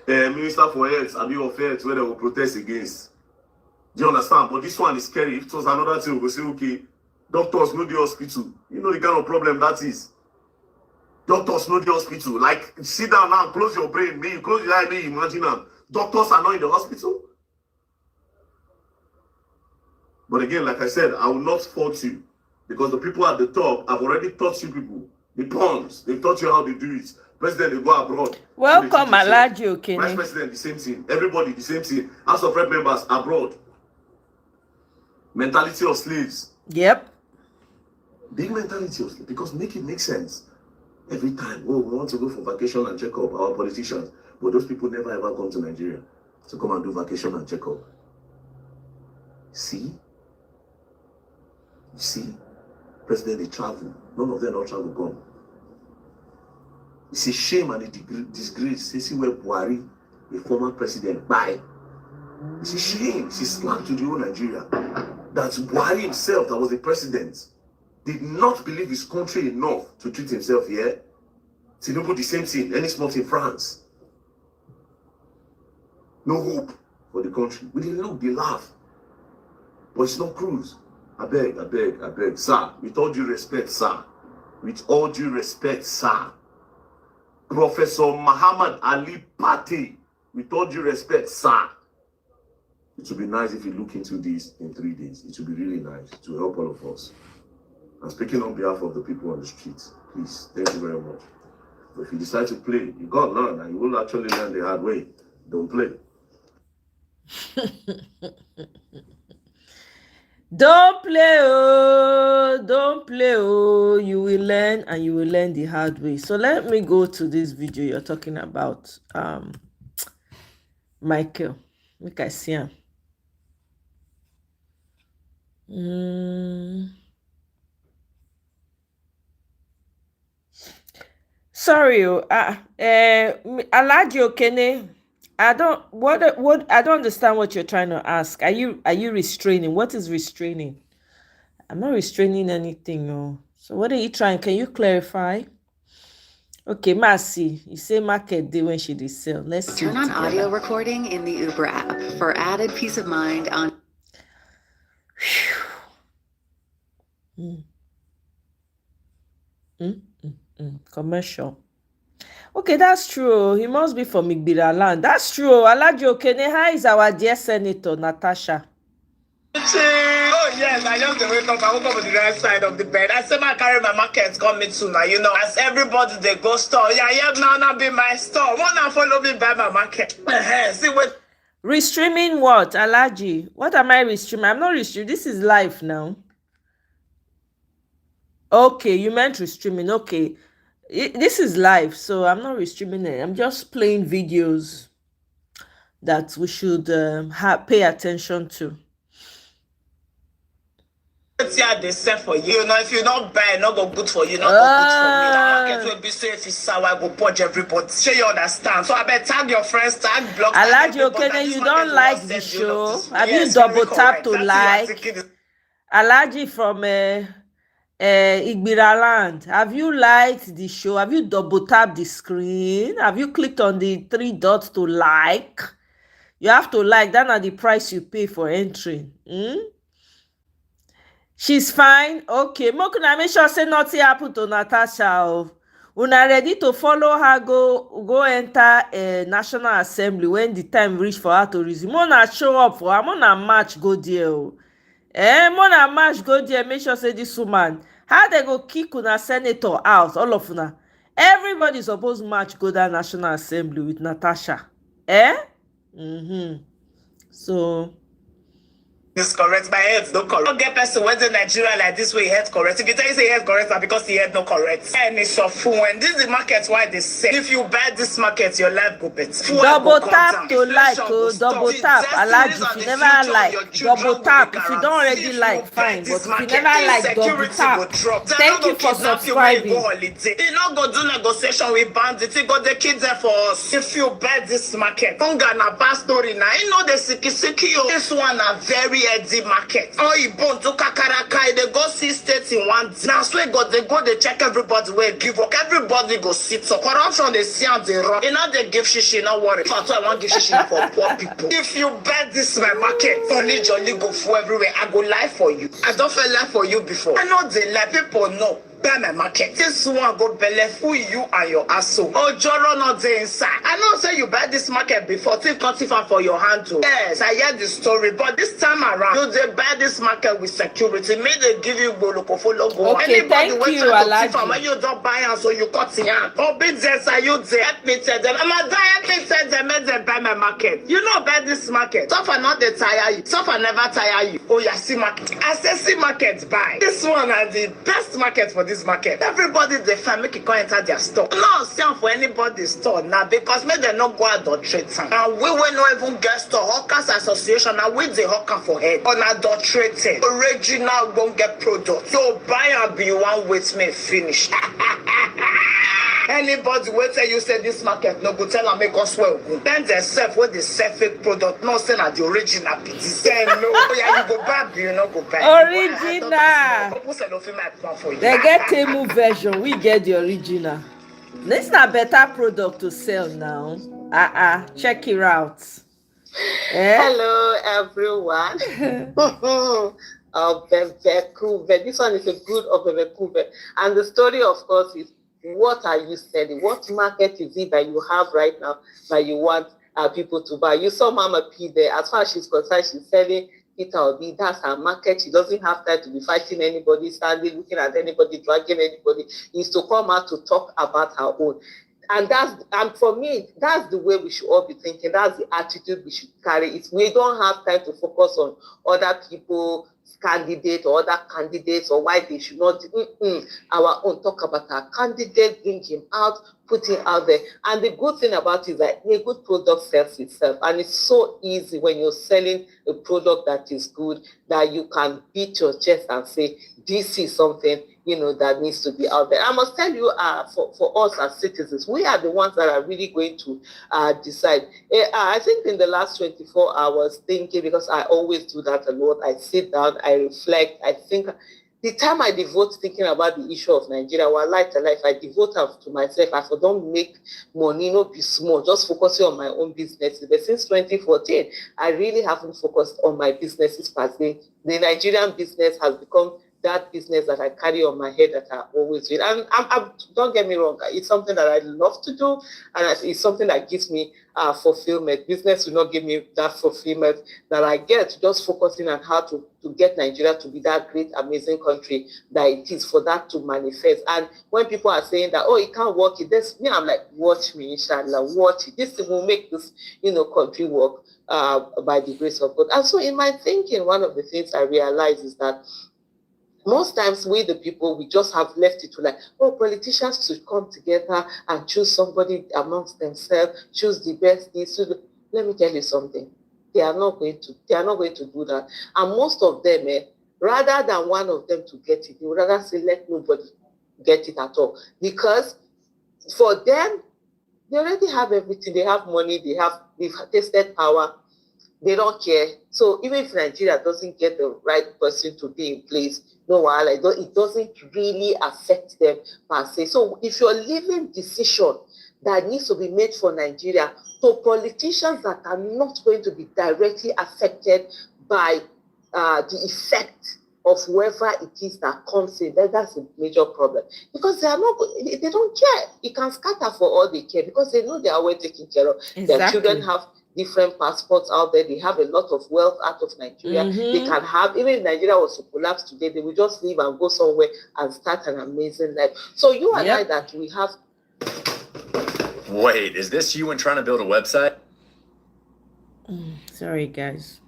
minister for health, and your health where they will protest against. Do you understand? But this one is scary. If it was another thing, we will say, okay, doctors know the hospital. You know the kind of problem that is. Doctors know the hospital. Like, sit down now, close your brain. Me, you close your eye, me, imagine them. Doctors are not in the hospital. But again, like I said, I will not fault you. Because the people at the top have already taught you people. The pawns, they've taught you how to do it. President, they go abroad. Welcome, Alaji Okene. Vice President, the same thing. Everybody, the same thing. House of Rep members, abroad. Mentality of slaves. Yep. Big mentality of slaves. Because make it make sense. Every time, oh, we want to go for vacation and check up our politicians. But those people never ever come to Nigeria to come and do vacation and check up. See? You see? President, they travel. None of them don't travel come. It's a shame and a disgrace. You see where Buhari, the former president, by. It's a shame. It's a slam to the whole Nigeria. That Buhari himself, that was the president, did not believe his country enough to treat himself here. Tinubu the same thing, and it's not in France. No hope for the country. We didn't look, they laugh. But it's not cruise. I beg, sir. With all due respect, sir. With all due respect, sir. Professor Muhammad Ali Pate, with all due respect, sir. It would be nice if you look into this in 3 days. It would be really nice to help all of us. I'm speaking on behalf of the people on the streets. Please, thank you very much. But if you decide to play, you got to learn, and you will actually learn the hard way. Don't play. Don't play, oh. You will learn, and you will learn the hard way. So let me go to this video you're talking about. Michael. Make I see him. Sorry, Alaji Okene. I don't understand what you're trying to ask. Are you restraining? What is restraining? I'm not restraining anything, no. So what are you trying? Can you clarify? Okay, Mercy, you say market day when she did sell. Let's see. Turn on audio recording in the Uber app for added peace of mind on. Commercial. Okay, that's true. He must be from Igbira land. That's true. Alaji Okene, how is our dear Senator Natasha? Oh yes, I just wake up. I woke up on the right side of the bed. I said, "I carry my market coming soon." Now, you know, as everybody they go store. Yeah, now be my store. Wanna follow me buy my market? See what? Restreaming what, Alaji? What am I restreaming? I'm not restreaming. This is live now. Okay, you meant restreaming. Okay. This is live, so I'm not restreaming it. I'm just playing videos that we should pay attention to. Yeah, they sell for you. You know, if you not buy, not go good for you, not go good for me. The market will be safe. If sour, I go purge everybody. Sure, you understand. So I bet tag your friends, tag blog. Alaji Okene, you don't like the show? Have you double tap to like? Alaji from Igbiraland, have you liked the show? Have you double tapped the screen? Have you clicked on the 3 dots to like? You have to like. That's not the price you pay for entering. She's fine. Okay, Mokuna, make sure say nothing happen to Natasha. Una ready to follow her go enter National Assembly when the time reach for her to resume. Mona show up for her. Mona march go there. Mona march go there. Make sure say this woman. How they go kick una senator out? All of una. Everybody supposed march go that National Assembly with Natasha. So. Is correct. My head's no correct. Don't get person when in Nigeria like this way, head correct. If you tell you say head correct, it's because he head no correct. And it's so fool. And this is the market why they say if you buy this market, your life go better. Double tap to like, double tap. Alaji, if you never like, double tap. If you don't already like, fine. But if you never like, double tap. Thank you for subscribing. You not go do negotiation with bandits. You got the kids there for us. If you buy this market, Unga na bad story now. You know the siki. This one are very the market. Oh, you born to Kakaraka, they go see states in one. Now, so they go, they check everybody where give work. Everybody go sit. So corruption, they see and they run. You know, they give shishi, not worry. That's why I want to give shishi for poor people. If you bet this my market, only jolly go for everywhere. I go lie for you. I don't feel lie for you before. I know they lie. People know. Buy my market. This one go belle for you and your asshole. Oh, Joro not there inside. I know say you buy this market before. Think not even for your hand too. Yes, I heard the story, but this time around, you they buy this market with security. May they give you boloko for logo. Okay, anybody thank you, Alaji. When you don't buy and so you cut in hand. Oh, business are you there? Help me tell them. I'm a die. Help me tell them. Make them buy my market. You know buy this market. Suffer not they tire you. Suffer never tire you. Oh, yeah, see market. I say see market buy. This one are the best market for this market. Everybody they find make it go enter their store. No sell for anybody's store now because make them not go out or trade. And we will not even get store hawkers association and with the hawker for head unadulterated original won't get product. So buy and be one with me finish. Anybody will tell you say this market no go tell and make us well good. Then they sell with the sell fake product, no sell at the original piece. Say no, yeah, you go buy, you no go buy. Original. They get Temu version, we get the original. This is a better product to sell now. Check it out. Hello everyone. This one is a good of Vancouver. And the story of course is what are you selling? What market is it that you have right now that you want people to buy? You saw Mama P there. As far as she's concerned, she's selling Peter Obi. That's her market. She doesn't have time to be fighting anybody, standing, looking at anybody, dragging anybody. Is to come out to talk about her own. And for me, that's the way we should all be thinking. That's the attitude we should carry. We don't have time to focus on other people, candidates or other candidates or why they should not our own. Talk about our candidate, bring him out, put him out there. And the good thing about it is that a good product sells itself. And it's so easy when you're selling a product that is good that you can beat your chest and say, this is something that needs to be out there. I must tell you, for us as citizens, we are the ones that are really going to decide. I think in the last 24 hours, thinking, because I always do that a lot, I sit down, I reflect, I think. The time I devote thinking about the issue of Nigeria, if I devote to myself, I don't make money, not be small, just focusing on my own business. But since 2014, I really haven't focused on my businesses per se. The Nigerian business has become that business that I carry on my head that I always do. And don't get me wrong, it's something that I love to do, and it's something that gives me fulfillment. Business will not give me that fulfillment that I get just focusing on how to get Nigeria to be that great, amazing country that it is, for that to manifest. And when people are saying that, oh, it can't work, me, I'm like, watch me, inshallah, watch it. This will make this, country work by the grace of God. And so in my thinking, one of the things I realize is that most times we, the people, we just have left it to like, oh, politicians should come together and choose somebody amongst themselves, choose the best. let me tell you something. They are not going to do that. And most of them, rather than one of them to get it, they would rather say, let nobody get it at all. Because for them, they already have everything. They have money, they've tasted power, they don't care. So even if Nigeria doesn't get the right person to be in place, no while it doesn't really affect them per se. So if you're leaving decision that needs to be made for Nigeria to politicians that are not going to be directly affected by the effect of whoever it is that comes in, that's a major problem. Because they don't care. It can scatter for all they care because they know they are well taken care of. Exactly. Their children have different passports out there. They have a lot of wealth out of Nigeria. They can have, even if Nigeria was to collapse today, they will just leave and go somewhere and start an amazing life. So you and I that we have. Wait, is this you and trying to build a website? Sorry, guys.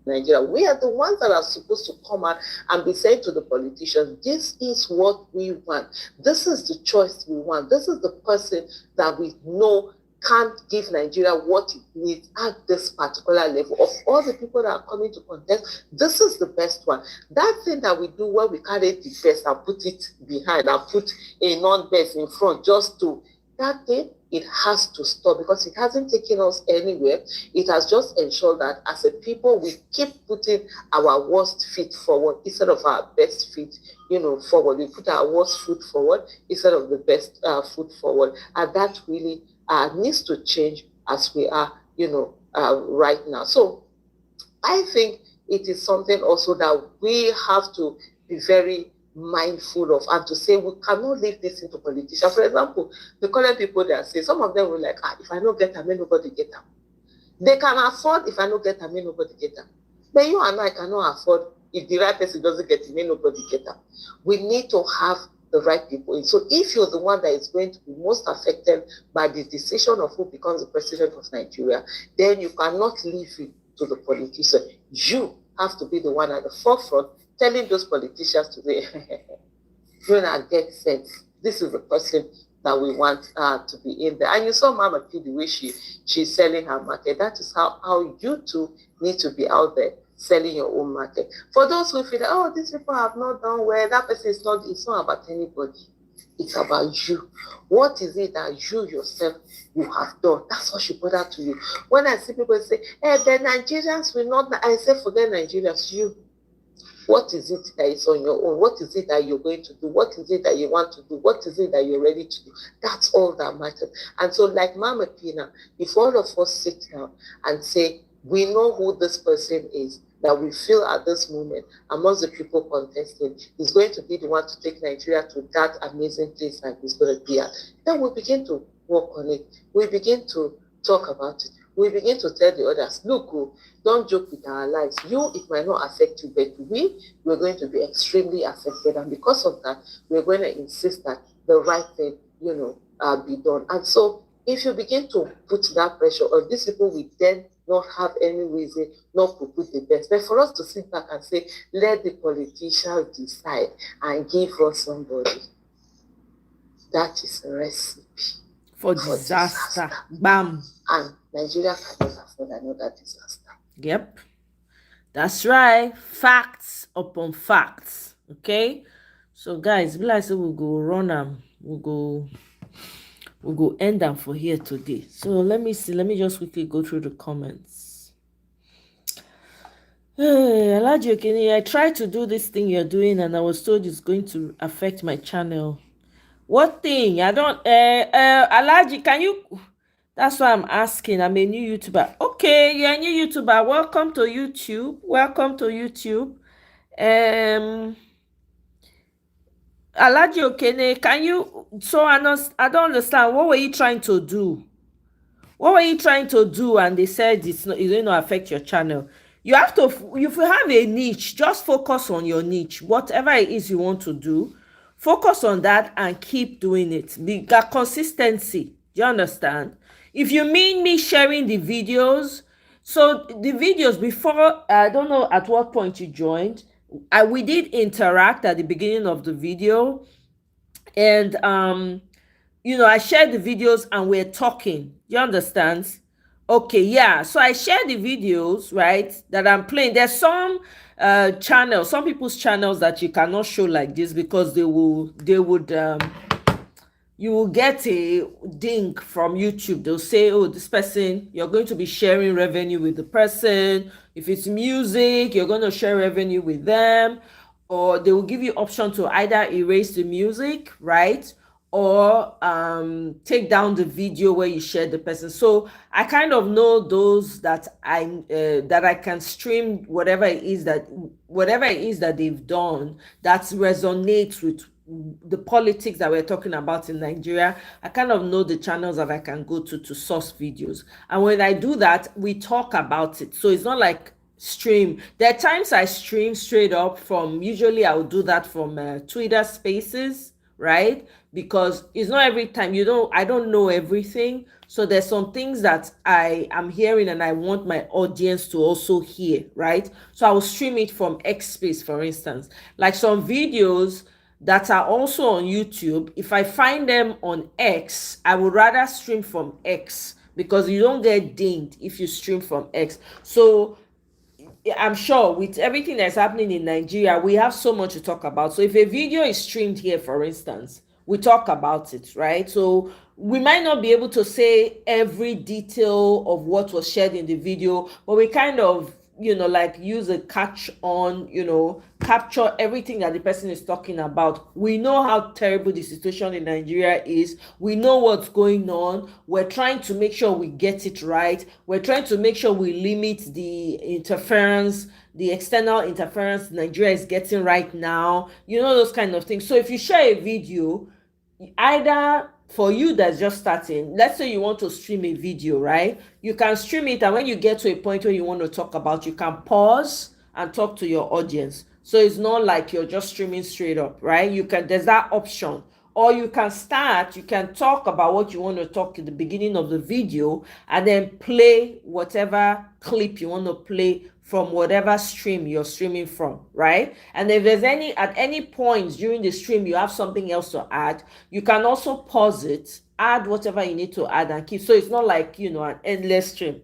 Nigeria, we are the ones that are supposed to come out and be saying to the politicians, this is what we want. This is the choice we want. This is the person that we know can't give Nigeria what it needs at this particular level. Of all the people that are coming to contest, this is the best one. That thing that we do where we carry the best and put it behind and put a non-best in front just to, that thing, it has to stop because it hasn't taken us anywhere. It has just ensured that as a people, we keep putting our worst feet forward instead of our best feet, forward. We put our worst foot forward instead of the best foot forward. And that really needs to change as we are, right now. So I think it is something also that we have to be very mindful of and to say we cannot leave this into politicians. For example, the current people that say, some of them will like, if I don't get them, nobody get them. They can afford if I don't get them, nobody get them. But you and I cannot afford if the right person doesn't get them, nobody get them. We need to have the right people in. So if you're the one that is going to be most affected by the decision of who becomes the president of Nigeria, then you cannot leave it to the politician. You have to be the one at the forefront telling those politicians today, you know, get sense. This is the person that we want to be in there. And you saw Mama P, the way she's selling her market. That is how you too need to be out there selling your own market. For those who feel that, oh, these people have not done well, that person is not, it's not about anybody. It's about you. What is it that you yourself you have done? That's what should put out to you. When I see people say, hey, the Nigerians will not, I say, forget Nigerians, you. What is it that is on your own? What is it that you're going to do? What is it that you want to do? What is it that you're ready to do? That's all that matters. And so like Mama Pina, if all of us sit down and say, we know who this person is, that we feel at this moment amongst the people contesting is going to be the one to take Nigeria to that amazing place that it's going to be at, then we begin to work on it. We begin to talk about it. We begin to tell the others, look, don't joke with our lives. It might not affect you, but we're going to be extremely affected. And because of that, we're going to insist that the right thing, be done. And so if you begin to put that pressure on these people, we then not have any reason not to put the best. But for us to sit back and say, let the politicians decide and give us somebody, that is a recipe for disaster. Bam. And Nigeria cannot afford another disaster. Yep. That's right. Facts upon facts. Okay? So guys, be like, so we'll go run them. We'll go end them for here today. So let me see. Let me just quickly go through the comments. Hey, Alaji Okene, I tried to do this thing you're doing and I was told it's going to affect my channel. What thing? I don't Alaji, can you? That's why I'm asking. I'm a new YouTuber. Okay, you're a new YouTuber. Welcome to YouTube. Welcome to YouTube. Alaji Okene, can you? So I don't understand. What were you trying to do? What were you trying to do? And they said it's going to affect your channel. You have to. If you have a niche, just focus on your niche. Whatever it is you want to do, focus on that and keep doing it. Got consistency. Do you understand? If you mean me sharing the videos, so the videos before, I don't know at what point you joined, we did interact at the beginning of the video, and I shared the videos and we're talking. You understand? Okay, yeah. So I share the videos, right, that I'm playing. There's some channels, some people's channels that you cannot show like this because they would you will get a ding from YouTube. They'll say, oh, this person, you're going to be sharing revenue with the person. If it's music, you're going to share revenue with them. Or they will give you option to either erase the music, right? Or take down the video where you share the person. So I kind of know those that I can stream whatever it is that they've done that resonates with the politics that we're talking about in Nigeria. I kind of know the channels that I can go to source videos. And when I do that, we talk about it. So it's not like stream. There are times I stream straight up from, usually I will do that from Twitter Spaces, right? Because it's not every time, I don't know everything. So there's some things that I am hearing and I want my audience to also hear, right? So I will stream it from X Space, for instance. Like some videos that are also on YouTube, if I find them on X, I would rather stream from X because you don't get dinged if you stream from X. So I'm sure with everything that's happening in Nigeria, we have so much to talk about. So if a video is streamed here, for instance, we talk about it, right? So we might not be able to say every detail of what was shared in the video, but we kind of, like use a catch on, capture everything that the person is talking about. We know how terrible the situation in Nigeria is. We know what's going on. We're trying to make sure we get it right. We're trying to make sure we limit the interference, the external interference Nigeria is getting right now. Those kind of things. So if you share a video, either for you that's just starting, let's say you want to stream a video, right? You can stream it, and when you get to a point where you want to talk about, you can pause and talk to your audience. So it's not like you're just streaming straight up, right? There's that option. Or you can talk about what you want to talk at the beginning of the video and then play whatever clip you want to play from whatever stream you're streaming from, right? And if there's at any point during the stream you have something else to add, you can also pause it, add whatever you need to add and keep. So it's not like, an endless stream.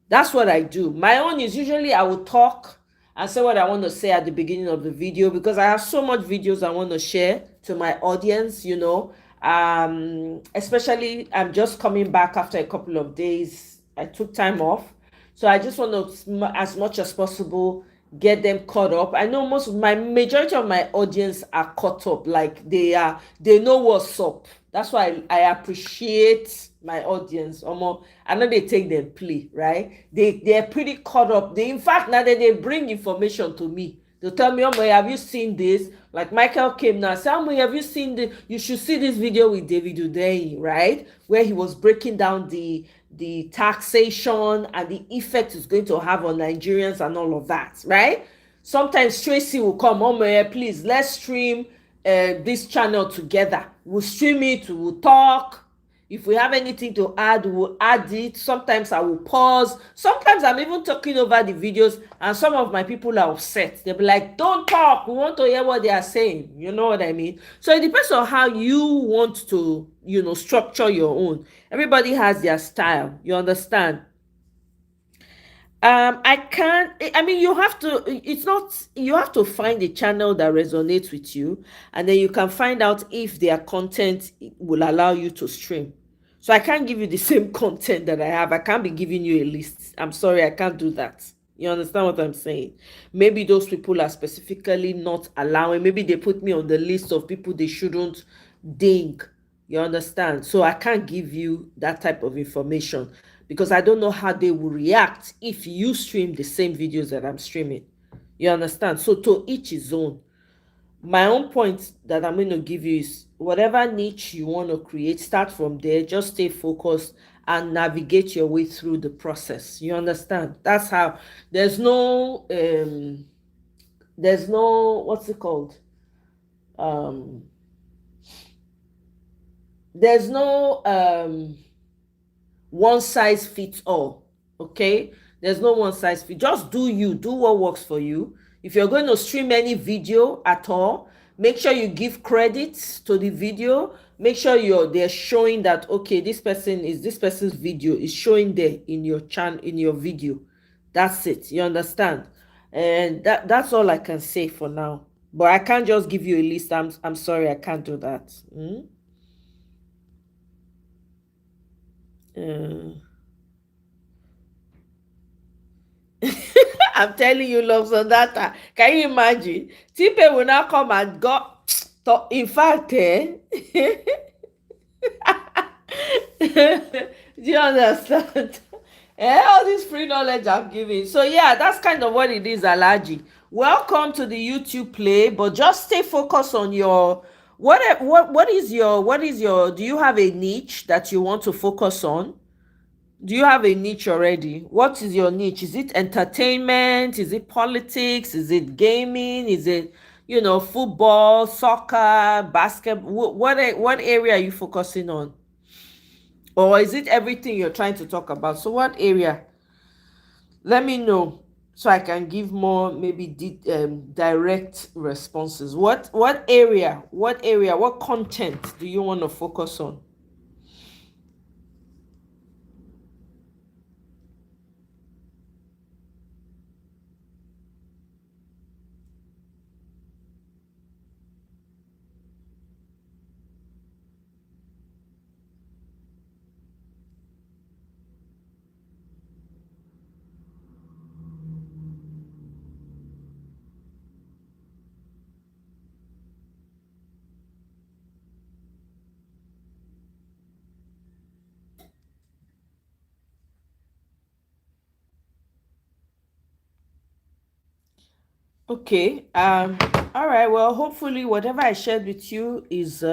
That's what I do. My own is usually I will talk and say what I want to say at the beginning of the video because I have so much videos I want to share to my audience, especially I'm just coming back after a couple of days. I took time off. So I just want to, as much as possible, get them caught up. I know majority of my audience are caught up. Like they know what's up. That's why I appreciate my audience. I know they take them play, right? They're pretty caught up. In fact, now that they bring information to me, they tell me, have you seen this? Like Michael came now, say, have you seen this? You should see this video with David Hundeyin, right? Where he was breaking down the taxation and the effect it's going to have on Nigerians and all of that, right? Sometimes Tracy will come, please, let's stream this channel together. We'll stream it, we'll talk. If we have anything to add, we'll add it. Sometimes I will pause. Sometimes I'm even talking over the videos and some of my people are upset. They'll be like, don't talk. We want to hear what they are saying. You know what I mean? So it depends on how you want to, structure your own. Everybody has their style. You understand? You have to find a channel that resonates with you, and then you can find out if their content will allow you to stream. So I can't give you the same content that I have. I can't be giving you a list. I'm sorry, I can't do that. You understand what I'm saying? Maybe those people are specifically not allowing. Maybe they put me on the list of people they shouldn't ding. You understand? So I can't give you that type of information because I don't know how they will react if you stream the same videos that I'm streaming. You understand? So to each his own. My own point that I'm going to give you is whatever niche you want to create, start from there. Just stay focused and navigate your way through the process. You understand? That's how. There's no what's it called? There's no one size fits all. Okay, there's no one size fits. Just do what works for you. If you're going to stream any video at all, Make sure you give credit to the video. Make sure they're showing that, okay, this person's video is showing there in your channel, in your video. That's it. You understand? And that's all I can say for now. But I can't just give you a list. I'm sorry, I can't do that. I'm telling you, loves on data. Can you imagine? Tipe will now come and go. In fact, do you understand? All this free knowledge I'm giving. So yeah, that's kind of what it is, Alaji. Welcome to the YouTube play, but just stay focused on your what is your do you have a niche that you want to focus on? Do you have a niche already? What is your niche? Is it entertainment? Is it politics? Is it gaming? Is it, football, soccer, basketball? What area are you focusing on? Or is it everything you're trying to talk about? So what area? Let me know so I can give more maybe direct responses. What area? What content do you want to focus on? Okay. All right. Well, hopefully whatever I shared with you is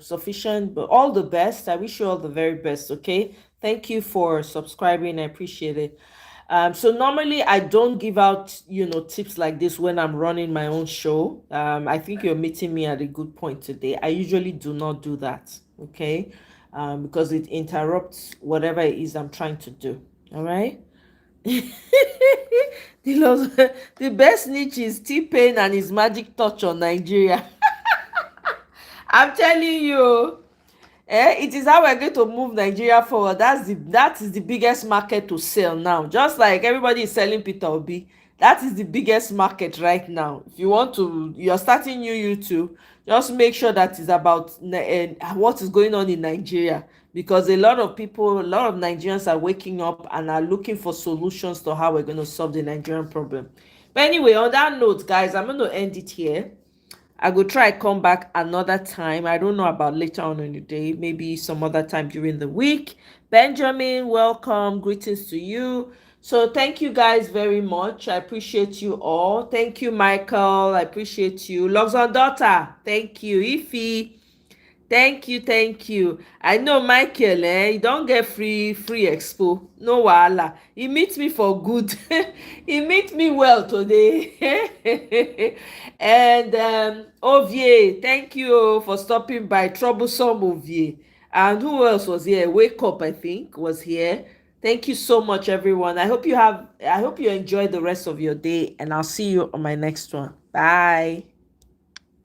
sufficient, but all the best. I wish you all the very best. Okay. Thank you for subscribing. I appreciate it. So normally I don't give out, tips like this when I'm running my own show. I think you're meeting me at a good point today. I usually do not do that. Okay. Because it interrupts whatever it is I'm trying to do. All right. The best niche is T-Pain and his magic touch on Nigeria. I'm telling you, it is how we're going to move Nigeria forward. That is the biggest market to sell now. Just like everybody is selling Peter Obi, that is the biggest market right now. If you're starting new YouTube, just make sure that it's about what is going on in Nigeria, because a lot of Nigerians are waking up and are looking for solutions to how we're going to solve the Nigerian problem. But anyway, on that note, guys, I'm going to end it here. I will try come back another time. I don't know about later on in the day, maybe some other time during the week. Benjamin, welcome. Greetings to you. So thank you guys very much. I appreciate you all. Thank you, Michael. I appreciate you. Loves on daughter. Thank you. Ify. Thank you. I know Michael, you don't get free expo. No wahala. He meets me for good. He meets me well today. And Ovie, thank you for stopping by. Troublesome Ovie. And who else was here? Wake Up, I think, was here. Thank you so much, everyone. I hope you enjoy the rest of your day, and I'll see you on my next one. Bye.